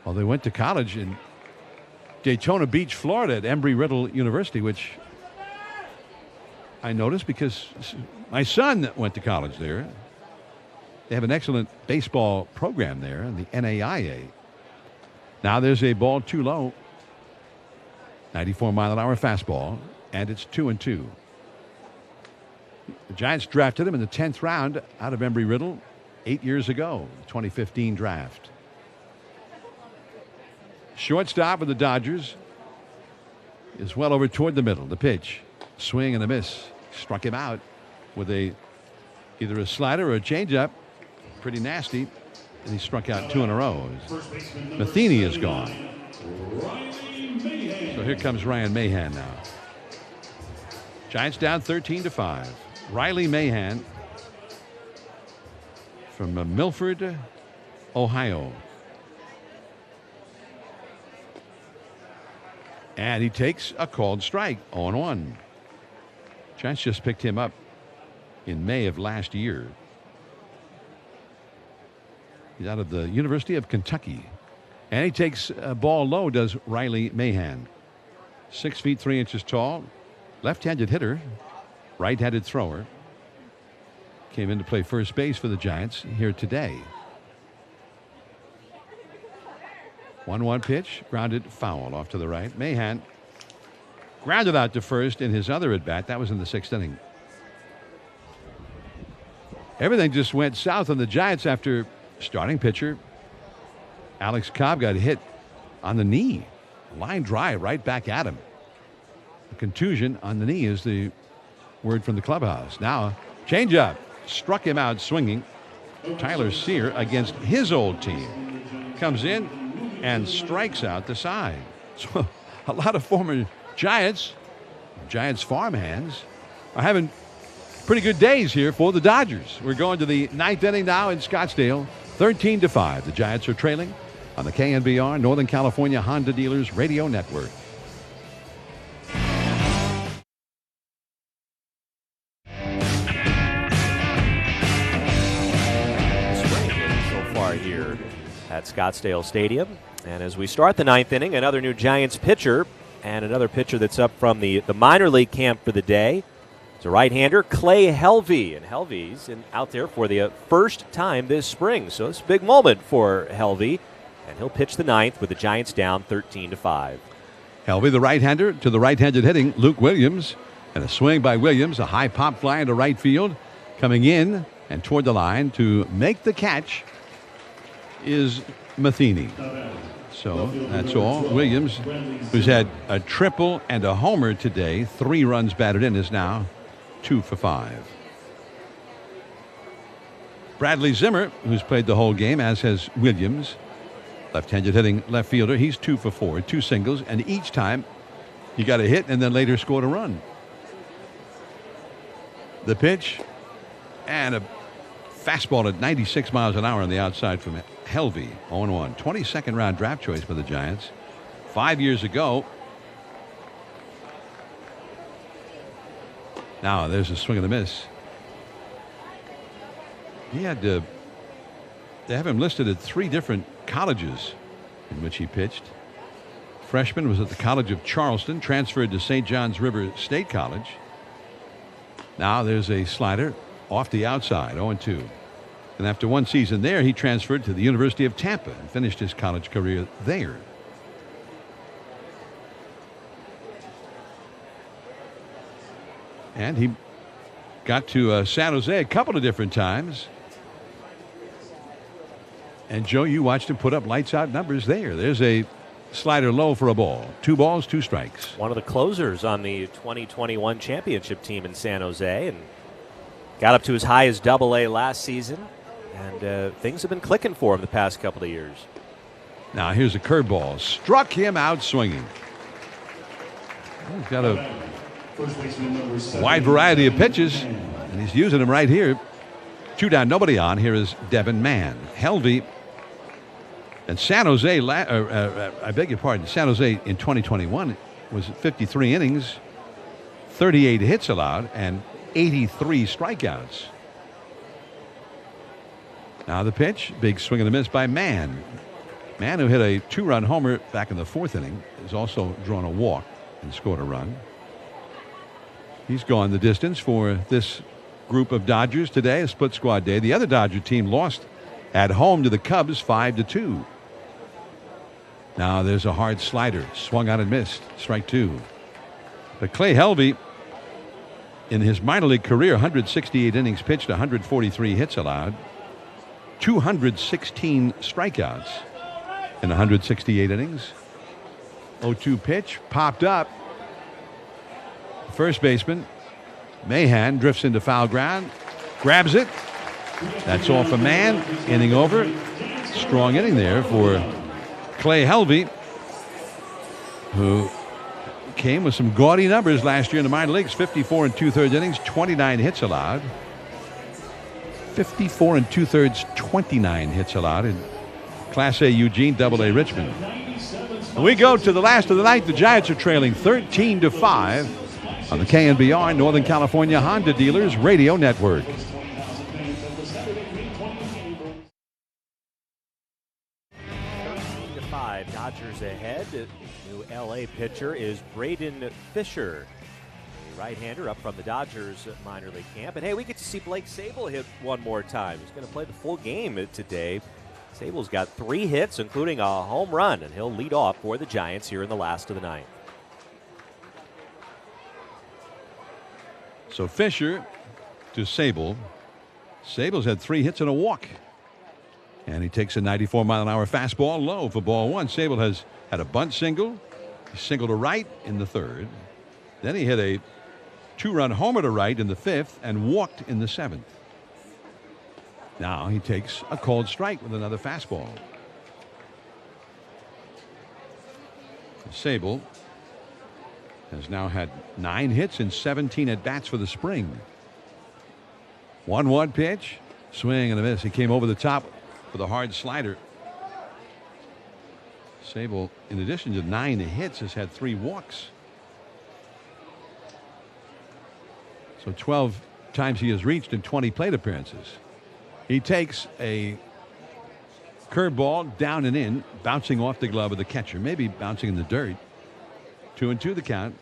Well, they went to college in Daytona Beach, Florida at Embry-Riddle University, which I noticed because my son went to college there. They have an excellent baseball program there in the NAIA. Now there's a ball too low. 94-mile-an-hour fastball, and it's 2-2. The Giants drafted him in the 10th round out of Embry-Riddle 8 years ago, the 2015 draft. Shortstop of the Dodgers is well over toward the middle. The pitch, swing and a miss. Struck him out with either a slider or a changeup. Pretty nasty. And he struck out 2 in a row. Matheny is gone. So here comes Ryan Mahan now. Giants down 13-5. Riley Mahan from Milford, Ohio. And he takes a called strike, 0-1. Giants just picked him up in May of last year. He's out of the University of Kentucky. And he takes a ball low, does Riley Mahan. 6 feet 3 inches tall, left-handed hitter, right-handed thrower. Came in to play first base for the Giants here today. 1-1 pitch, grounded foul off to the right. Mahan grounded out to first in his other at bat. That was in the 6th inning. Everything just went south on the Giants after starting pitcher Alex Cobb got hit on the knee. Line drive right back at him. A contusion on the knee is the word from the clubhouse. Now, changeup struck him out swinging. Tyler Sear against his old team comes in and strikes out the side. So a lot of former Giants farmhands are having pretty good days here for the Dodgers. We're going to the 9th inning now in Scottsdale. 13-5. The Giants are trailing on the KNBR Northern California Honda Dealers Radio Network. So far here at Scottsdale Stadium. And as we start the 9th inning, another new Giants pitcher and another pitcher that's up from the minor league camp for the day. It's a right-hander, Clay Helvey. And Helvey's out there for the first time this spring. So it's a big moment for Helvey. And he'll pitch the 9th with the Giants down 13-5. Helvey, the right-hander, to the right-handed hitting Luke Williams. And a swing by Williams, a high pop fly into right field. Coming in and toward the line to make the catch is Matheny. So that's all. Williams, who's had a triple and a homer today, 3 runs batted in, is now 2 for 5. Bradley Zimmer, who's played the whole game, as has Williams, left-handed hitting left fielder. He's 2 for 4, 2 singles, and each time he got a hit and then later scored a run. The pitch and a fastball at 96 miles an hour on the outside from Helvey. 0-1. 22nd round draft choice for the Giants 5 years ago. Now there's a swing and a miss. He had they have him listed at 3 different colleges in which he pitched. Freshman was at the College of Charleston, transferred to St. John's River State College. Now there's a slider off the outside, 0-2. And after 1 season there, he transferred to the University of Tampa and finished his college career there. And he got to San Jose a couple of different times. And Joe, you watched him put up lights out numbers there. There's a slider low for a ball. 2 balls, 2 strikes. One of the closers on the 2021 championship team in San Jose, and got up to as high as Double-A last season. And things have been clicking for him the past couple of years. Now here's a curveball. Struck him out swinging. He's got a wide variety of pitches, and he's using them right here. 2 down, nobody on. Here is Devin Mann. Helvey and San Jose, I beg your pardon, San Jose in 2021 was 53 innings, 38 hits allowed, and 83 strikeouts. Now the pitch, big swing and a miss by Mann. Mann, who hit a 2-run homer back in the 4th inning, has also drawn a walk and scored a run. He's gone the distance for this group of Dodgers today, a split squad day. The other Dodger team lost at home to the Cubs 5-2. Now there's a hard slider, swung out and missed, strike 2. But Clay Helvey, in his minor league career, 168 innings pitched, 143 hits allowed, 216 strikeouts in 168 innings. 0-2 pitch, popped up. First baseman Mahan drifts into foul ground, grabs it. That's all for Mann. Inning over. Strong inning there for Clay Helvey, who came with some gaudy numbers last year in the minor leagues. 54 2/3 innings, 29 hits allowed. 54 2/3, 29 hits allowed in Class A Eugene, Double-A Richmond. And we go to the last of the night. The Giants are trailing 13-5 on the KNBR Northern California Honda Dealers Radio Network. 13-5, Dodgers ahead. New LA pitcher is Braden Fisher, a right-hander up from the Dodgers minor league camp. And hey, we get to see Blake Sabol hit one more time. He's going to play the full game today. Sabol's got 3 hits, including a home run, and he'll lead off for the Giants here in the last of the ninth. So Fisher to Sabol. Sabol's had 3 hits and a walk. And he takes a 94-mile-an-hour fastball low for ball 1. Sabol has had a bunt single. He singled to right in the 3rd. Then he hit a 2-run homer to right in the 5th and walked in the 7th. Now he takes a called strike with another fastball. Sabol has now had 9 hits and 17 at-bats for the spring. 1-1 pitch. Swing and a miss. He came over the top with a hard slider. Sabol, in addition to 9 hits, has had 3 walks. So 12 times he has reached in 20 plate appearances. He takes a curveball down and in, bouncing off the glove of the catcher, maybe bouncing in the dirt. 2-2 the count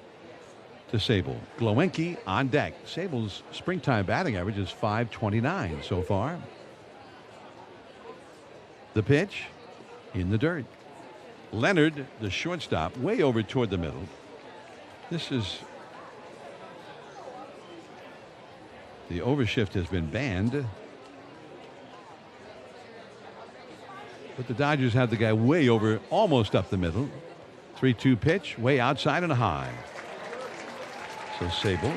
to Sabol. Glowinski on deck. Sabol's springtime batting average is .529 so far. The pitch in the dirt. Leonard, the shortstop, way over toward the middle. This is the overshift has been banned. But the Dodgers have the guy way over, almost up the middle. 3-2 pitch, way outside and a high. So Sabol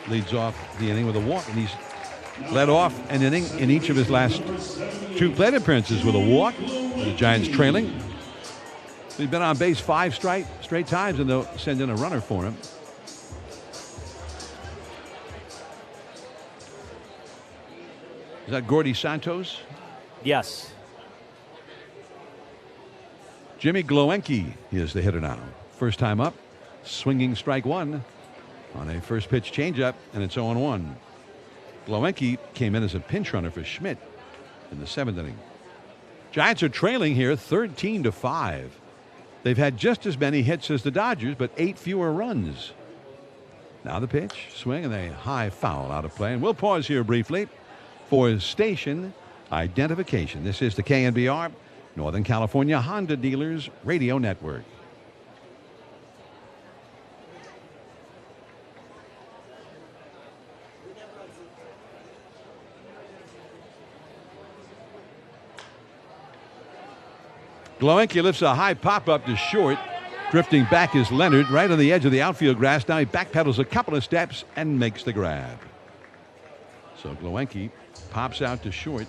leads off the inning with a walk, and he's led off an inning in each of his last 2 plate appearances with a walk. The Giants trailing. He's been on base 5 straight times, and they'll send in a runner for him. Is that Gordy Santos? Yes. Jimmy Glowinski is the hitter now. First time up, swinging strike 1 on a first pitch changeup, and it's 0-1. Glowinski came in as a pinch runner for Schmidt in the 7th inning. Giants are trailing here 13-5. They've had just as many hits as the Dodgers, but 8 fewer runs. Now the pitch, swing, and a high foul out of play. And we'll pause here briefly for station identification. This is the KNBR, Northern California Honda Dealers Radio Network. Glowinski lifts a high pop up to short. Drifting back is Leonard right on the edge of the outfield grass. Now he backpedals a couple of steps and makes the grab. So Glowinski pops out to short.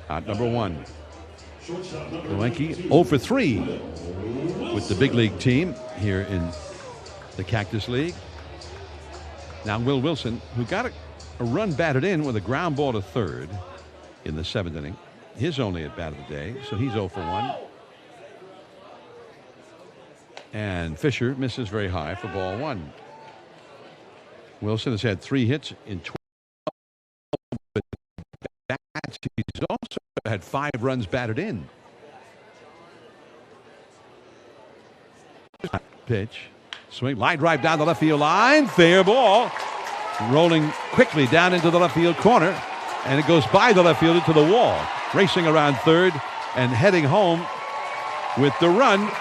Out number 1. Glowinski 0 for 3 with the big league team here in the Cactus League. Now Will Wilson, who got a run batted in with a ground ball to third in the 7th inning. His only at bat of the day, so he's 0 for 1. And Fisher misses very high for ball 1. Wilson has had 3 hits in 12 bats. He's also had 5 runs batted in. Pitch. Swing. Line drive down the left field line. Fair ball. Rolling quickly down into the left field corner. And it goes by the left fielder to the wall. Racing around third and heading home with the run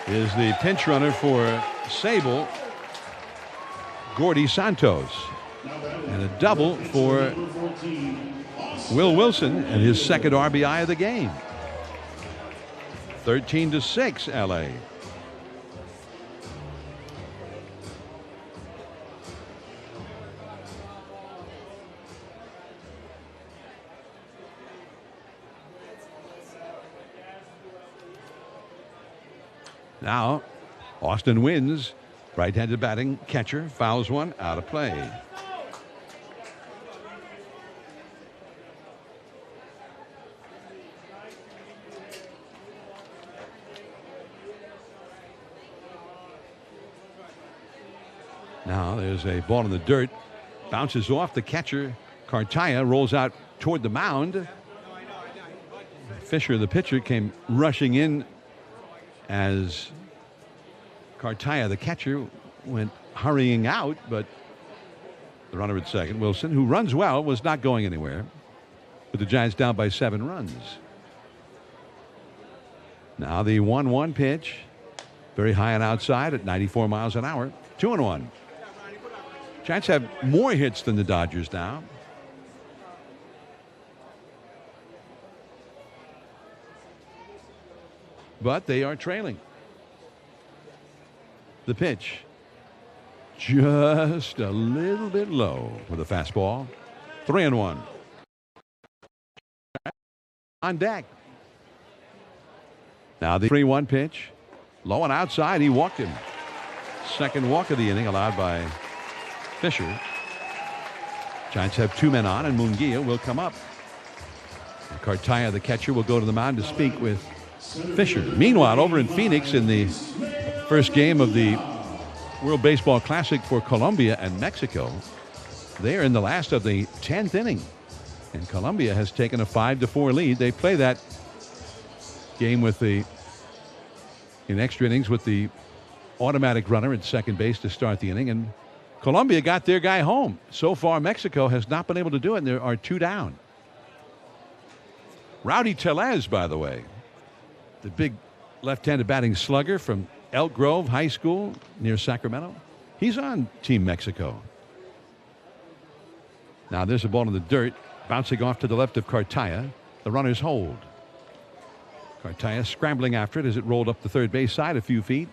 is the pinch runner for Sable, Gordy Santos. And a double for Will Wilson and his second RBI of the game. 13-6 LA. Now, Austin Wynns, right-handed batting catcher, fouls one out of play. Now there's a ball in the dirt, bounces off the catcher. Cartaya rolls out toward the mound. Fisher, the pitcher, came rushing in as Cartaya, the catcher, went hurrying out, but the runner at second, Wilson, who runs well, was not going anywhere. But the Giants down by 7 runs. Now the 1-1 pitch, very high and outside at 94 miles an hour. 2-1. Giants have more hits than the Dodgers now. But they are trailing. The pitch just a little bit low with a fastball. 3-1. On deck. Now the 3-1 pitch. Low and outside. He walked him. Second walk of the inning allowed by Fisher. Giants have 2 men on, and Munguia will come up. And Cartaya, the catcher, will go to the mound to speak with Fisher. Meanwhile, over in Phoenix in the first game of the World Baseball Classic for Colombia and Mexico, they are in the last of the 10th inning, and Colombia has taken a 5-4 lead. They play that game with in extra innings with the automatic runner at second base to start the inning, and Colombia got their guy home. So far, Mexico has not been able to do it, and there are 2 down. Rowdy Tellez, by the way, the big left-handed batting slugger from Elk Grove High School near Sacramento, he's on Team Mexico. Now there's a ball in the dirt, bouncing off to the left of Cartaya. The runners hold. Cartaya scrambling after it as it rolled up the third base side a few feet.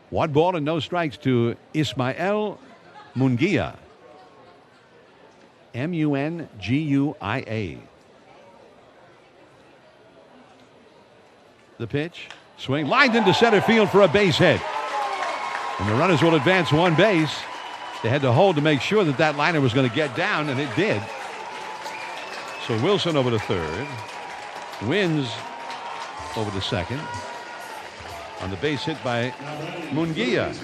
1 ball and no strikes to Ismael Munguia. Munguia. The pitch, swing, lined into center field for a base hit. And the runners will advance 1 base. They had to hold to make sure that that liner was going to get down, and it did. So Wilson over to third. Wins over to second. On the base hit by Munguia.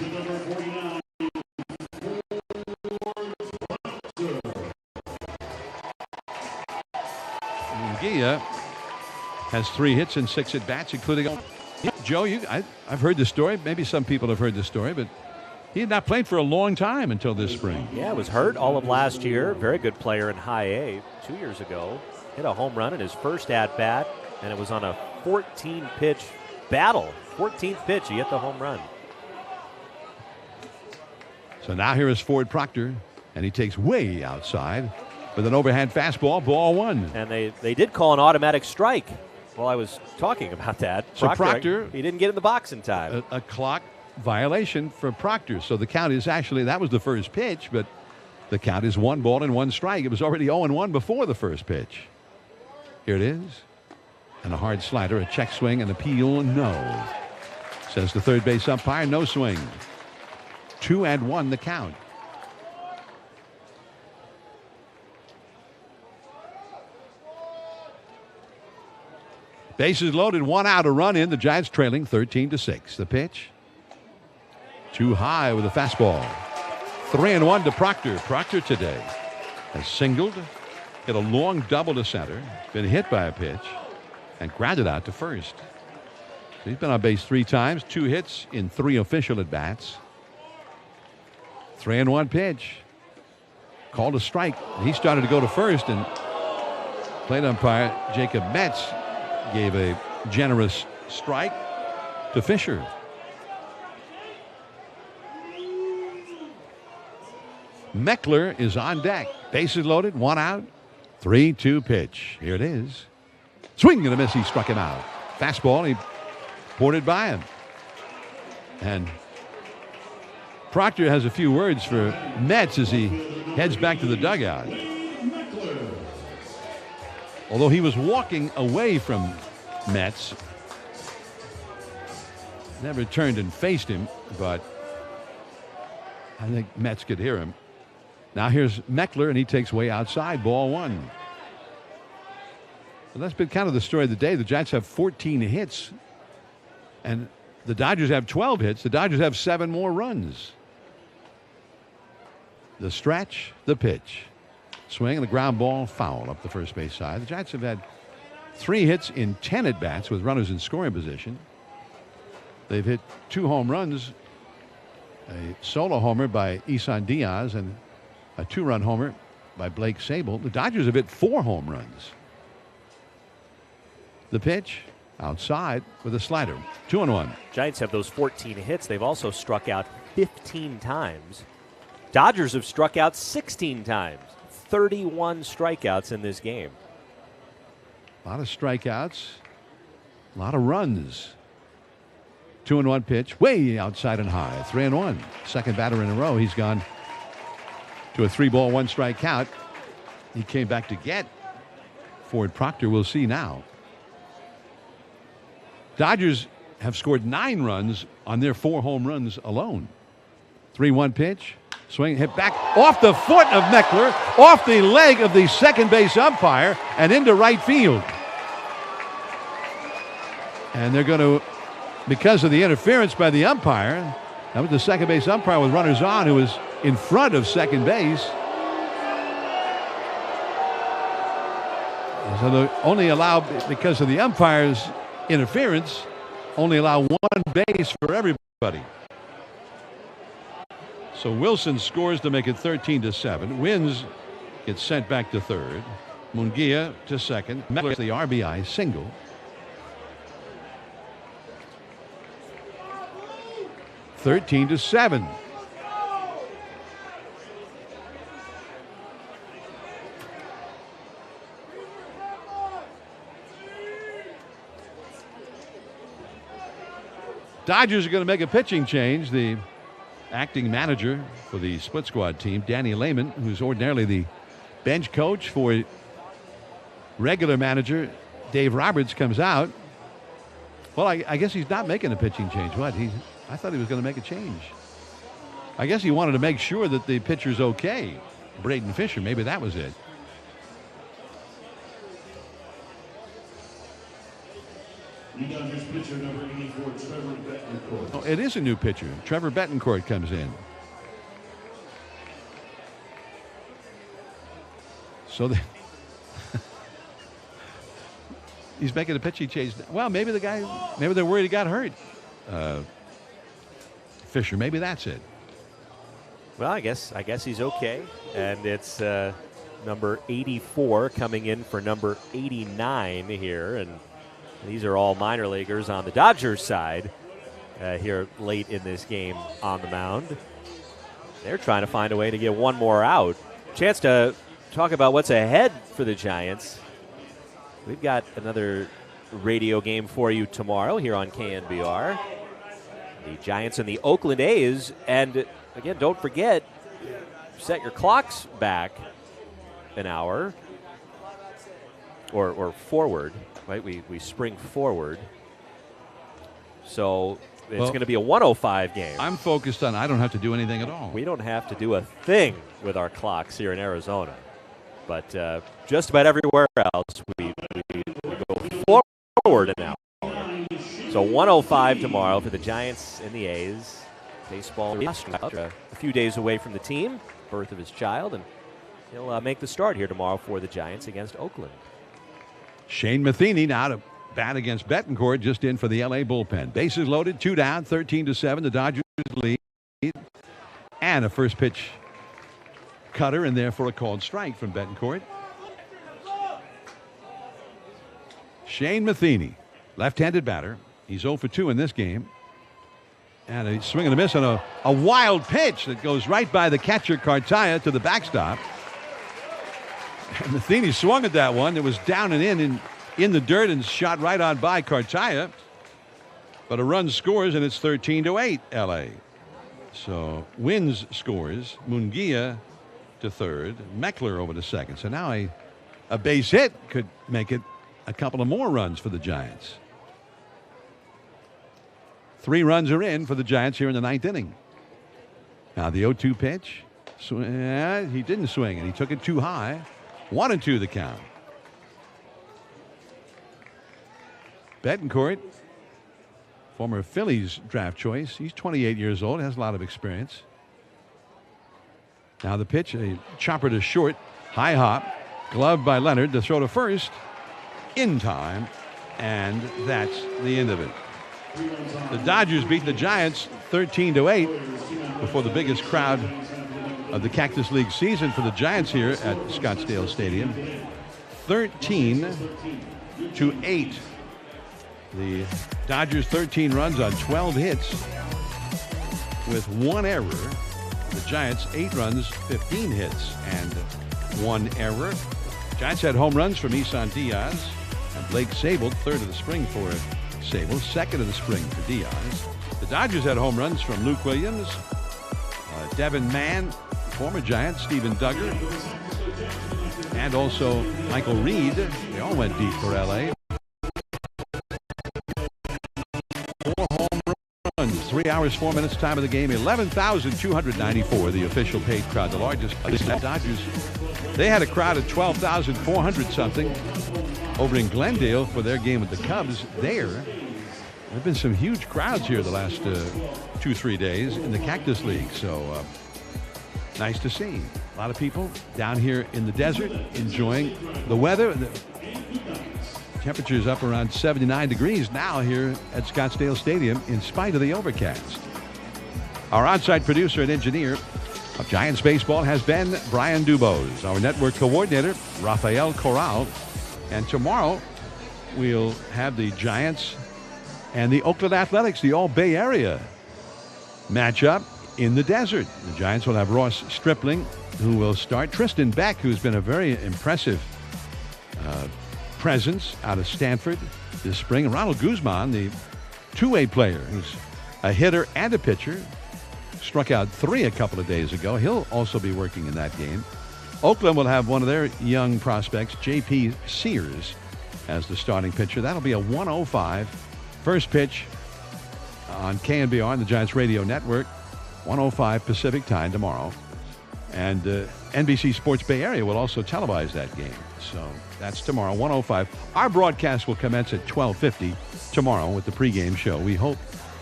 Munguia has 3 hits and 6 at bats, including Joe. I've heard this story. Maybe some people have heard this story, but he had not played for a long time until this spring. Yeah, was hurt all of last year. Very good player in high A 2 years ago. Hit a home run in his first at-bat, and it was on a 14-pitch battle. 14th pitch, he hit the home run. So now here is Ford Proctor, and he takes way outside with an overhand fastball, ball 1. And they did call an automatic strike while I was talking about that. So Proctor, he didn't get in the box in time. A clock violation for Proctor. So the count is actually, that was the first pitch, but the count is 1 ball and 1 strike. It was already 0-1 before the first pitch. Here it is. And a hard slider, a check swing, and appeal, no. Says the third base umpire, no swing. 2-1 the count. Bases loaded, 1 out, a run in. The Giants trailing 13-6. The pitch. Too high with a fastball. 3-1 to Proctor. Proctor today has singled, hit a long double to center, been hit by a pitch, and grounded out to first. So he's been on base 3 times, 2 hits in 3 official at bats. 3-1 pitch. Called a strike. He started to go to first, and plate umpire Jacob Metz gave a generous strike to Fisher. Meckler is on deck. Bases loaded, 1 out. 3-2 pitch. Here it is. Swing and a miss. He struck him out. Fastball. He ported by him. And Proctor has a few words for Metz as he heads back to the dugout. Although he was walking away from Metz, never turned and faced him, but I think Metz could hear him. Now here's Meckler, and he takes way outside, ball 1. And that's been kind of the story of the day. The Giants have 14 hits, and the Dodgers have 12 hits. The Dodgers have 7 more runs. The stretch, the pitch. Swing and the ground ball, foul up the first base side. The Giants have had 3 hits in 10 at-bats with runners in scoring position. They've hit 2 home runs, a solo homer by Isan Diaz and a 2-run homer by Blake Sabol. The Dodgers have hit 4 home runs. The pitch outside with a slider. 2-1. Giants have those 14 hits. They've also struck out 15 times. Dodgers have struck out 16 times. 31 strikeouts in this game. A lot of strikeouts. A lot of runs. 2-1 pitch. Way outside and high. 3-1. Second batter in a row. He's gone to a 3-ball, 1-strike count. He came back to get Ford Proctor. We'll see now. Dodgers have scored 9 runs on their 4 home runs alone. 3-1 pitch. Swing, hit back off the foot of Meckler, off the leg of the second base umpire, and into right field. And they're going to, because of the interference by the umpire, that was the second base umpire with runners on who was in front of second base. So they only allow, because of the umpire's interference, only allow 1 base for everybody. So Wilson scores to make it 13-7. Wins, gets sent back to third. Munguia to second. Meckler the RBI single. (13-7). Dodgers are going to make a pitching change. The acting manager for the split squad team, Danny Lehman, who's ordinarily the bench coach for regular manager Dave Roberts, comes out. Well, I guess he's not making a pitching change. What? I thought he was going to make a change. I guess he wanted to make sure that the pitcher's okay. Braden Fisher, maybe that was it. Dodgers pitcher number 84, Trevor Bettencourt. Oh, it is a new pitcher. Trevor Bettencourt comes in. So He's making a pitch he chased. Well, maybe they're worried he got hurt. Fisher, maybe that's it. Well, I guess he's okay. And it's number 84 coming in for number 89 here. And these are all minor leaguers on the Dodgers side here late in this game on the mound. They're trying to find a way to get one more out. Chance to talk about what's ahead for the Giants. We've got another radio game for you tomorrow here on KNBR. The Giants and the Oakland A's. And again, don't forget, set your clocks back an hour or forward, right? We spring forward. So it's going to be a 105 game. I'm focused on I don't have to do anything at all. We don't have to do a thing with our clocks here in Arizona. But just about everywhere else, we go forward an hour. So 105 tomorrow for the Giants and the A's. Baseball a few days away from the team, birth of his child, and he'll make the start here tomorrow for the Giants against Oakland. Shane Matheny now to bat against Betancourt, just in for the LA bullpen. Bases loaded, 2 down, 13-7. The Dodgers lead. And a first pitch cutter in there for a called strike from Betancourt. Shane Matheny, left-handed batter. He's 0 for 2 in this game. And a swing and a miss on a wild pitch that goes right by the catcher Cartaya to the backstop. And Matheny swung at that one. It was down and in the dirt and shot right on by Cartaya. But a run scores, and it's 13-8 LA. So Wins scores. Munguia to third. Meckler over to second. So now a base hit could make it a couple of more runs for the Giants. 3 runs are in for the Giants here in the 9th inning. Now the 0-2 pitch. He didn't swing, and he took it too high. 1-2 the count. Betancourt, former Phillies draft choice. He's 28 years old, has a lot of experience. Now the pitch, a chopper to short, high hop, gloved by Leonard to throw to first in time, and that's the end of it. The Dodgers beat the Giants 13-8 before the biggest crowd of the Cactus League season for the Giants here at Scottsdale Stadium. 13-8. The Dodgers 13 runs on 12 hits with 1 error. The Giants 8 runs, 15 hits, and 1 error. Giants had home runs from Isan Diaz and Blake Sabol, third of the spring for Sabol, second of the spring for Diaz. The Dodgers had home runs from Luke Williams, Devin Mann, former Giant, Steven Duggar, and also Michael Reed. They all went deep for LA. 4 home runs, 3 hours, 4 minutes time of the game. 11,294, the official paid crowd, the largest. The Dodgers, they had a crowd of 12,400 something over in Glendale for their game with the Cubs. There have been some huge crowds here the last 2-3 days in the Cactus League. So nice to see. A lot of people down here in the desert enjoying the weather. The temperature's up around 79 degrees now here at Scottsdale Stadium in spite of the overcast. Our on-site producer and engineer of Giants baseball has been Brian Dubose. Our network coordinator, Rafael Corral. And tomorrow we'll have the Giants and the Oakland Athletics, the all Bay Area matchup in the desert. The Giants will have Ross Stripling, who will start. Tristan Beck, who's been a very impressive presence out of Stanford this spring. And Ronald Guzman, the two-way player, who's a hitter and a pitcher, struck out 3 a couple of days ago. He'll also be working in that game. Oakland will have one of their young prospects, J.P. Sears, as the starting pitcher. That'll be a 105 first pitch on KNBR on the Giants Radio Network, 105 Pacific time tomorrow. And NBC Sports Bay Area will also televise that game. So that's tomorrow, 105. Our broadcast will commence at 12:50 tomorrow with the pregame show. We hope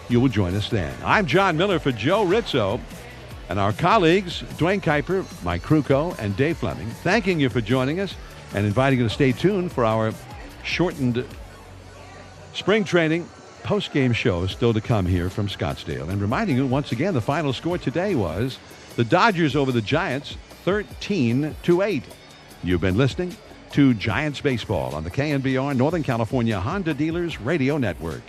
you will join us then. I'm John Miller for Joe Rizzo and our colleagues, Dwayne Kuiper, Mike Krukow, and Dave Fleming, thanking you for joining us and inviting you to stay tuned for our shortened Spring training post-game show still to come here from Scottsdale. And reminding you once again, the final score today was the Dodgers over the Giants 13-8. You've been listening to Giants Baseball on the KNBR Northern California Honda Dealers Radio Network.